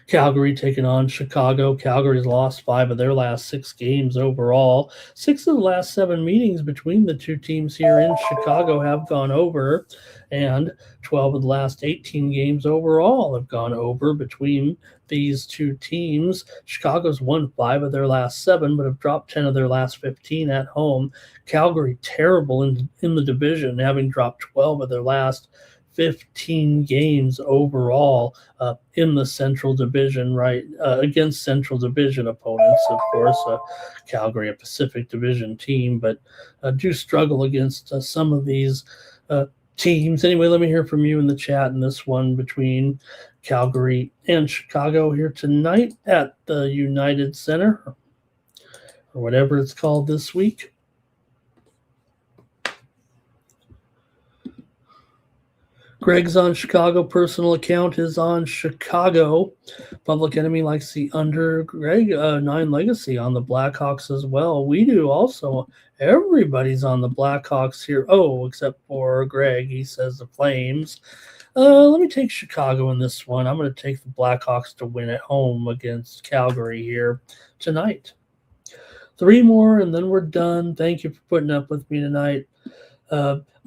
Calgary taking on Chicago. Calgary's lost 5 of their last 6 games overall. 6 of the last 7 meetings between the 2 teams here in Chicago have gone over, and 12 of the last 18 games overall have gone over between these 2 teams. Chicago's won 5 of their last 7, but have dropped 10 of their last 15 at home. Calgary terrible in the division, having dropped 12 of their last 15 games overall in the Central Division, right, against Central Division opponents, of course. Calgary, a Pacific Division team, but do struggle against some of these teams. Anyway, let me hear from you in the chat in this one between Calgary and Chicago here tonight at the United Center, or whatever it's called this week. Greg's on Chicago. Personal account is on Chicago. Public Enemy likes the under. Greg, 9 Legacy on the Blackhawks as well. We do also. Everybody's on the Blackhawks here. Oh, except for Greg. He says the Flames. Let me take Chicago in this one. I'm going to take the Blackhawks to win at home against Calgary here tonight. 3 more, and then we're done. Thank you for putting up with me tonight.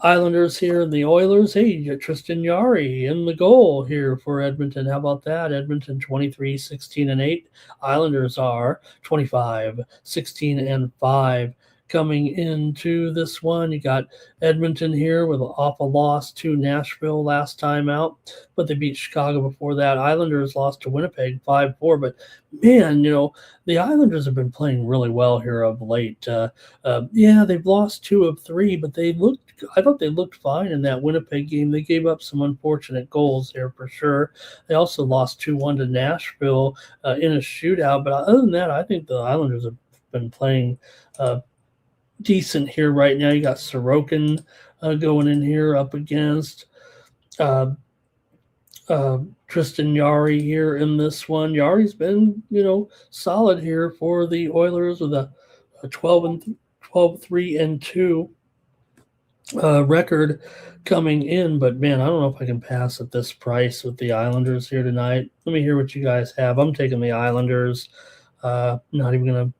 Islanders here and the Oilers. Hey, Tristan Yari in the goal here for Edmonton. How about that? Edmonton 23-16-8. Islanders are 25-16-5. coming into this one. You got Edmonton here with an awful loss to Nashville last time out, but they beat Chicago before that. Islanders lost to Winnipeg 5-4, but man, the Islanders have been playing really well here of late. Yeah, they've lost 2 of 3, but I thought they looked fine in that Winnipeg game. They gave up some unfortunate goals there for sure. They also lost 2-1 to Nashville in a shootout, but other than that, I think the Islanders have been playing decent here right now. You got Sorokin going in here up against Tristan Yari here in this one. Yari's been, solid here for the Oilers with a 12-3-2 record coming in. But man, I don't know if I can pass at this price with the Islanders here tonight. Let me hear what you guys have. I'm taking the Islanders. Not even going to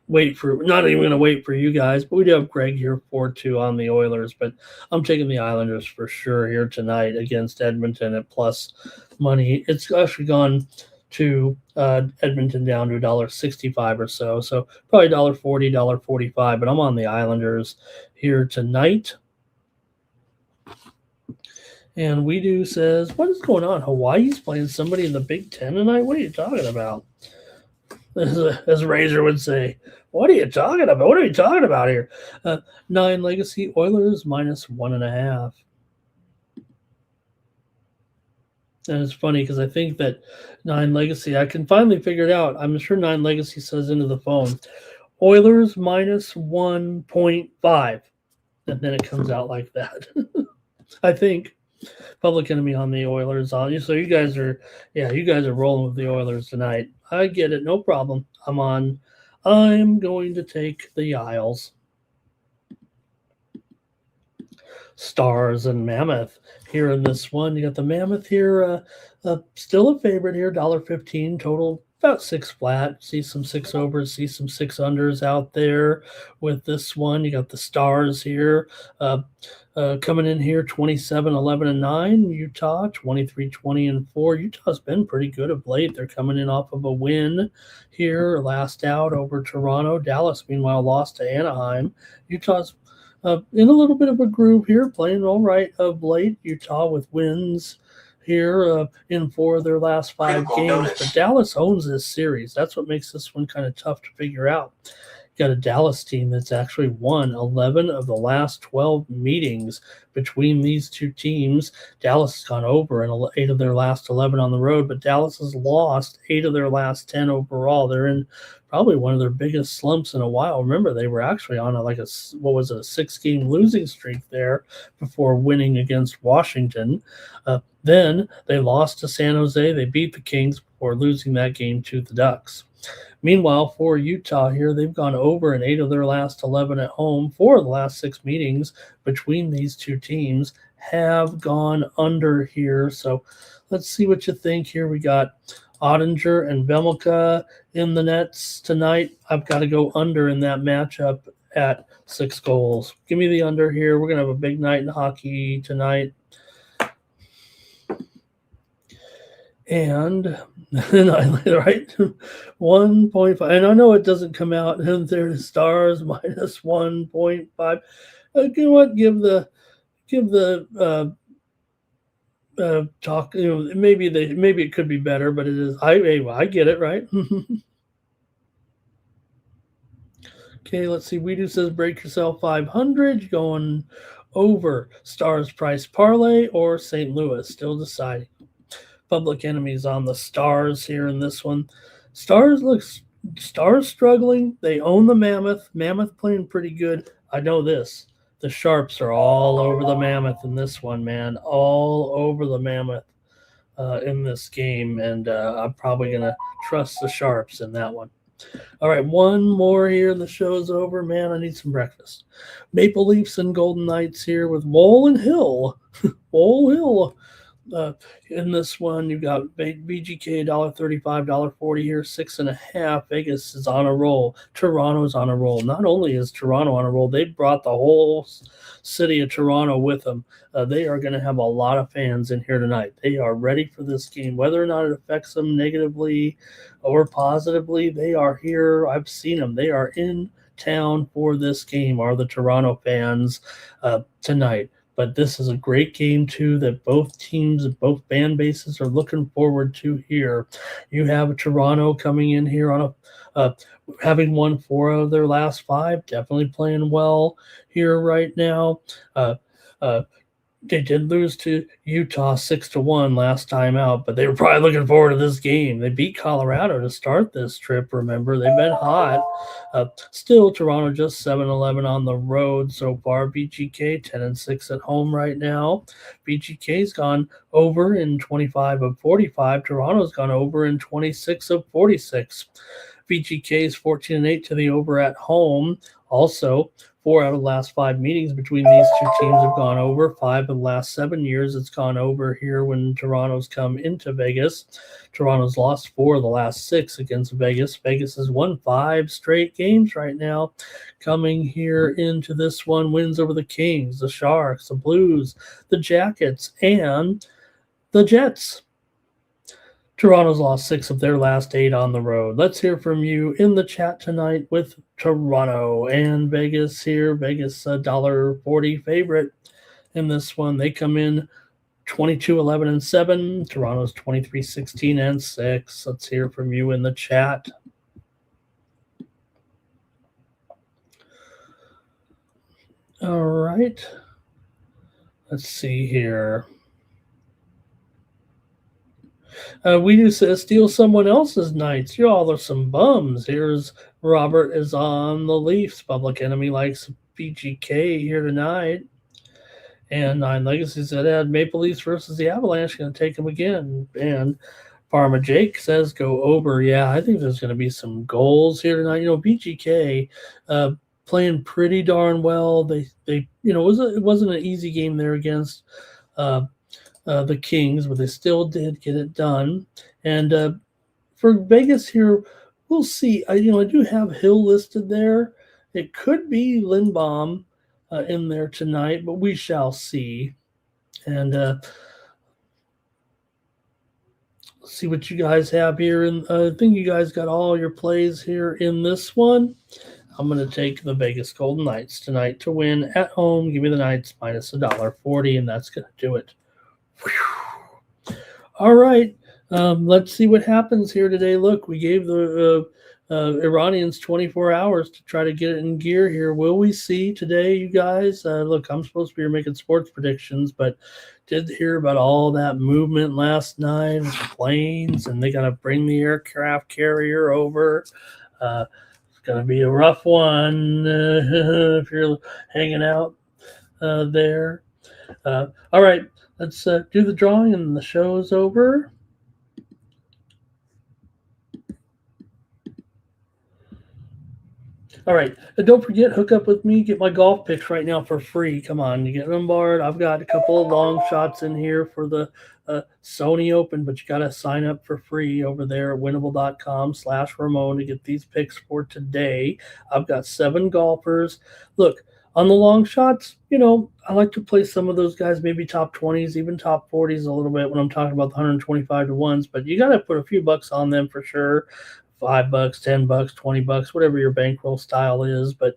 wait for you guys, but we do have Greg here 4-2 on the Oilers, but I'm taking the Islanders for sure here tonight against Edmonton at plus money. It's actually gone to Edmonton down to $1.65 or so probably $1.40, $1.45, but I'm on the Islanders here tonight. And WeDo says, what is going on? Hawaii's playing somebody in the Big Ten tonight? What are you talking about? As Razor would say, what are you talking about? What are you talking about here? 9 Legacy Oilers -1.5. And it's funny because I think that 9 Legacy, I can finally figure it out. I'm sure 9 Legacy says into the phone, Oilers -1.5. And then it comes out like that. I think. Public Enemy on the Oilers on you. So you guys are rolling with the Oilers tonight. I get it, no problem. I'm going to take the Isles. Stars and Mammoth here in this one. You got the Mammoth here, still a favorite here, $1.15 total, about 6 flat. See some 6 overs, see some 6 unders out there with this one. You got the Stars here, coming in here 27-11-9. Utah 23-20-4. Utah's been pretty good of late. They're coming in off of a win here last out over Toronto. Dallas, meanwhile, lost to Anaheim. Utah's in a little bit of a groove here, playing all right of late. Utah with wins here in 4 of their last 5 games. But Dallas owns this series. That's what makes this one kind of tough to figure out. Got a Dallas team that's actually won 11 of the last 12 meetings between these two teams. Dallas has gone over in 8 of their last 11 on the road, but Dallas has lost 8 of their last 10 overall. They're in probably one of their biggest slumps in a while. Remember, they were actually on a 6-game losing streak there before winning against Washington. Then they lost to San Jose. They beat the Kings before losing that game to the Ducks. Meanwhile, for Utah here, they've gone over in 8 of their last 11 at home. 4 of the last 6 meetings between these two teams have gone under here. So let's see what you think here. We got Ottinger and Vemelka in the nets tonight. I've got to go under in that matchup at 6 goals. Give me the under here. We're going to have a big night in hockey tonight. And right, 1.5. And I know it doesn't come out. And there's Stars -1.5. You know what? Give the talk. Maybe it could be better, but it is. I get it, right. Okay, let's see. WeDo says break yourself 500. Going over Stars price parlay or St. Louis. Still deciding. Public Enemies on the Stars here in this one. Stars struggling. They own the Mammoth. Mammoth playing pretty good. I know this. The Sharps are all over the Mammoth in this one, man. All over the Mammoth in this game. And I'm probably going to trust the Sharps in that one. All right, one more here and the show's over. Man, I need some breakfast. Maple Leafs and Golden Knights here with Wall and Hill. Wall Hill. In this one, you've got BGK $1.35, $1.40 here, 6.5. Vegas is on a roll. Toronto's on a roll. Not only is Toronto on a roll, they brought the whole city of Toronto with them. They are going to have a lot of fans in here tonight. They are ready for this game. Whether or not it affects them negatively or positively, they are here. I've seen them. They are in town for this game are the Toronto fans tonight. But this is a great game, too, that both teams and both fan bases are looking forward to here. You have Toronto coming in here on having won 4 of their last 5, definitely playing well here right now. They did lose to Utah 6-1 last time out, but they were probably looking forward to this game. They beat Colorado to start this trip, remember. They've been hot. Still, Toronto just 7-11 on the road so far. BGK 10-6 at home right now. BGK's gone over in 25 of 45. Toronto's gone over in 26 of 46. BGK's 14-8 to the over at home. Also, 4 out of the last 5 meetings between these two teams have gone over. 5 of the last 7 years it's gone over here when Toronto's come into Vegas. Toronto's lost 4 of the last 6 against Vegas. Vegas has won 5 straight games right now. Coming here into this one, wins over the Kings, the Sharks, the Blues, the Jackets, and the Jets. Toronto's lost 6 of their last 8 on the road. Let's hear from you in the chat tonight with Toronto and Vegas here. Vegas $1.40 favorite in this one. They come in 22-11-7. Toronto's 23-16-6. Let's hear from you in the chat. All right. Let's see here. We do steal someone else's nights. You all are some bums. Here's Robert is on the Leafs. Public Enemy likes BGK here tonight. And Nine Legacy said, had Maple Leafs versus the Avalanche. Going to take them again. And Pharma Jake says go over. Yeah, I think there's going to be some goals here tonight. You know, BGK playing pretty darn well. They it wasn't an easy game there against the Kings, but they still did get it done. And for Vegas here, we'll see. I do have Hill listed there. It could be Lindbaum in there tonight, but we shall see. And let's see what you guys have here. And I think you guys got all your plays here in this one. I'm going to take the Vegas Golden Knights tonight to win at home. Give me the Knights minus $1.40, and that's going to do it. Whew. All right. Let's see what happens here today. Look, we gave the Iranians 24 hours to try to get it in gear here. Will we see today, you guys? Look, I'm supposed to be here making sports predictions, but did hear about all that movement last night with the planes, and they got to bring the aircraft carrier over. It's going to be a rough one if you're hanging out there. All right. Let's do the drawing, and the show's over. All right. Don't forget, hook up with me. Get my golf picks right now for free. Come on. You get them barred. I've got a couple of long shots in here for the Sony Open, but you got to sign up for free over there at winnable.com/Ramon to get these picks for today. I've got 7 golfers. Look, on the long shots, I like to play some of those guys, maybe top 20s, even top 40s a little bit when I'm talking about the 125 to 1s, but you got to put a few bucks on them for sure. $5, $10, $20, whatever your bankroll style is. But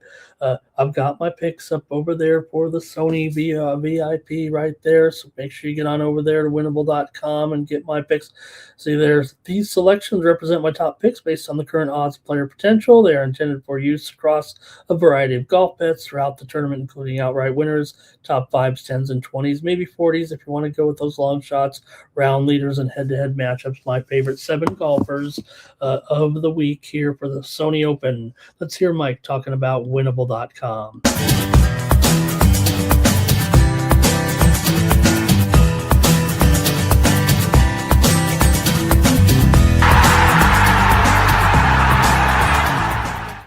I've got my picks up over there for the Sony VIP right there. So make sure you get on over there to winnable.com and get my picks. See, these selections represent my top picks based on the current odds player potential. They are intended for use across a variety of golf bets throughout the tournament, including outright winners, top 5s, 10s, and 20s, maybe 40s if you want to go with those long shots, round leaders, and head-to-head matchups. My favorite 7 golfers of the week here for the Sony Open. Let's hear Mike talking about winnable.com.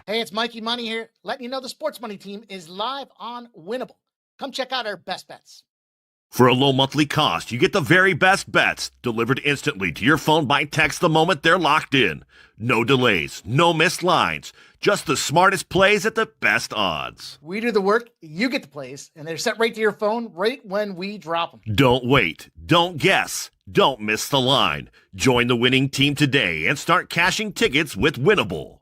Hey, it's Mikey Money here, letting you know the Sports Money team is live on Winnable. Come check out our best bets. For a low monthly cost, you get the very best bets delivered instantly to your phone by text the moment they're locked in. No delays, no missed lines, just the smartest plays at the best odds. We do the work, you get the plays, and they're sent right to your phone right when we drop them. Don't wait, don't guess, don't miss the line. Join the winning team today and start cashing tickets with Winnable.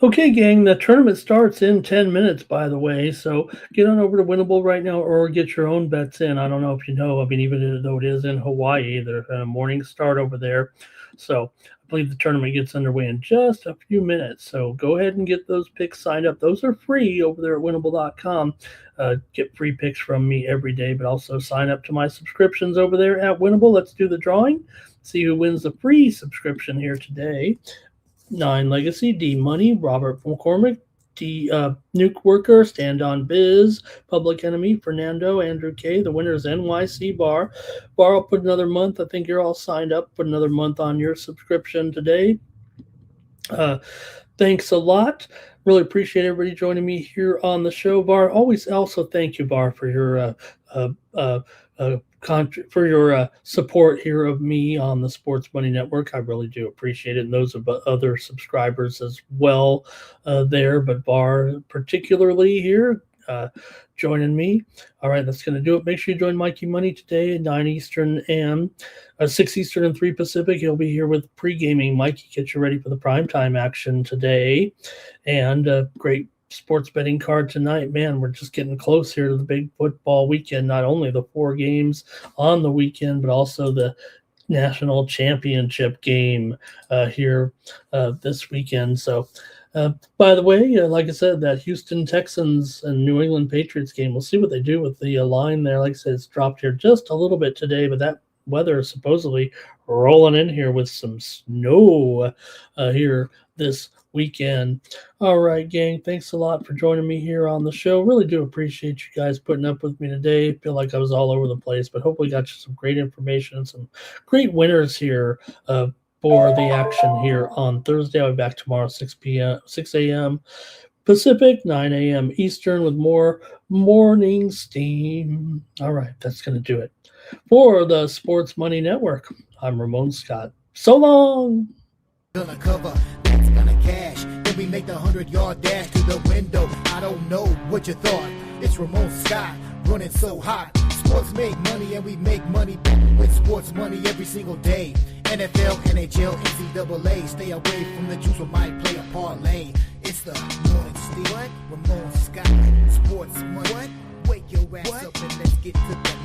Okay, gang, the tournament starts in 10 minutes, by the way, so get on over to Winnable right now or get your own bets in. I don't know if you know, I mean, even though it is in Hawaii, there's a morning start over there. So I believe the tournament gets underway in just a few minutes. So go ahead and get those picks signed up. Those are free over there at winnable.com. Get free picks from me every day, but also sign up to my subscriptions over there at Winnable. Let's do the drawing. See who wins the free subscription here today. 9 Legacy, D Money, Robert McCormick, D Nuke Worker, Stand on Biz, Public Enemy, Fernando, Andrew K. The winner is NYC Bar. Bar, I'll put another month. I think you're all signed up. Put another month on your subscription today. Thanks a lot. Really appreciate everybody joining me here on the show, Bar. Always also thank you, Bar, for your for your support here of me on the Sports Money Network. I really do appreciate it, and those of other subscribers as well there, but Bar particularly here joining me. All right, that's going to do it. Make sure you join Mikey Money today at 9 Eastern and 6 Eastern and 3 Pacific. He'll be here with pre-gaming. Mikey, get you ready for the primetime action today, and great sports betting card tonight. Man, we're just getting close here to the big football weekend. Not only the 4 games on the weekend, but also the national championship game here this weekend. So by the way, like I said, that Houston Texans and New England Patriots game, we'll see what they do with the line there. Like I said, it's dropped here just a little bit today, but that weather is supposedly rolling in here with some snow here this weekend. All right, gang, thanks a lot for joining me here on the show. Really do appreciate you guys putting up with me today. Feel like I was all over the place, but hopefully got you some great information and some great winners here for the action here on Thursday. I'll be back tomorrow 6 a.m. Pacific, 9 a.m. Eastern with more morning steam. All right, that's going to do it. For the Sports Money Network, I'm Ramon Scott. So long! Gonna cover, that's gonna cash. Then we make the 100-yard dash to the window. I don't know what you thought. It's Ramon Scott, running so hot. Sports make money and we make money with sports money every single day. NFL, NHL, NCAA. Stay away from the juice, we might play a parlay. It's the morning steam. Ramon Scott, sports money. Wake your ass up and let's get to the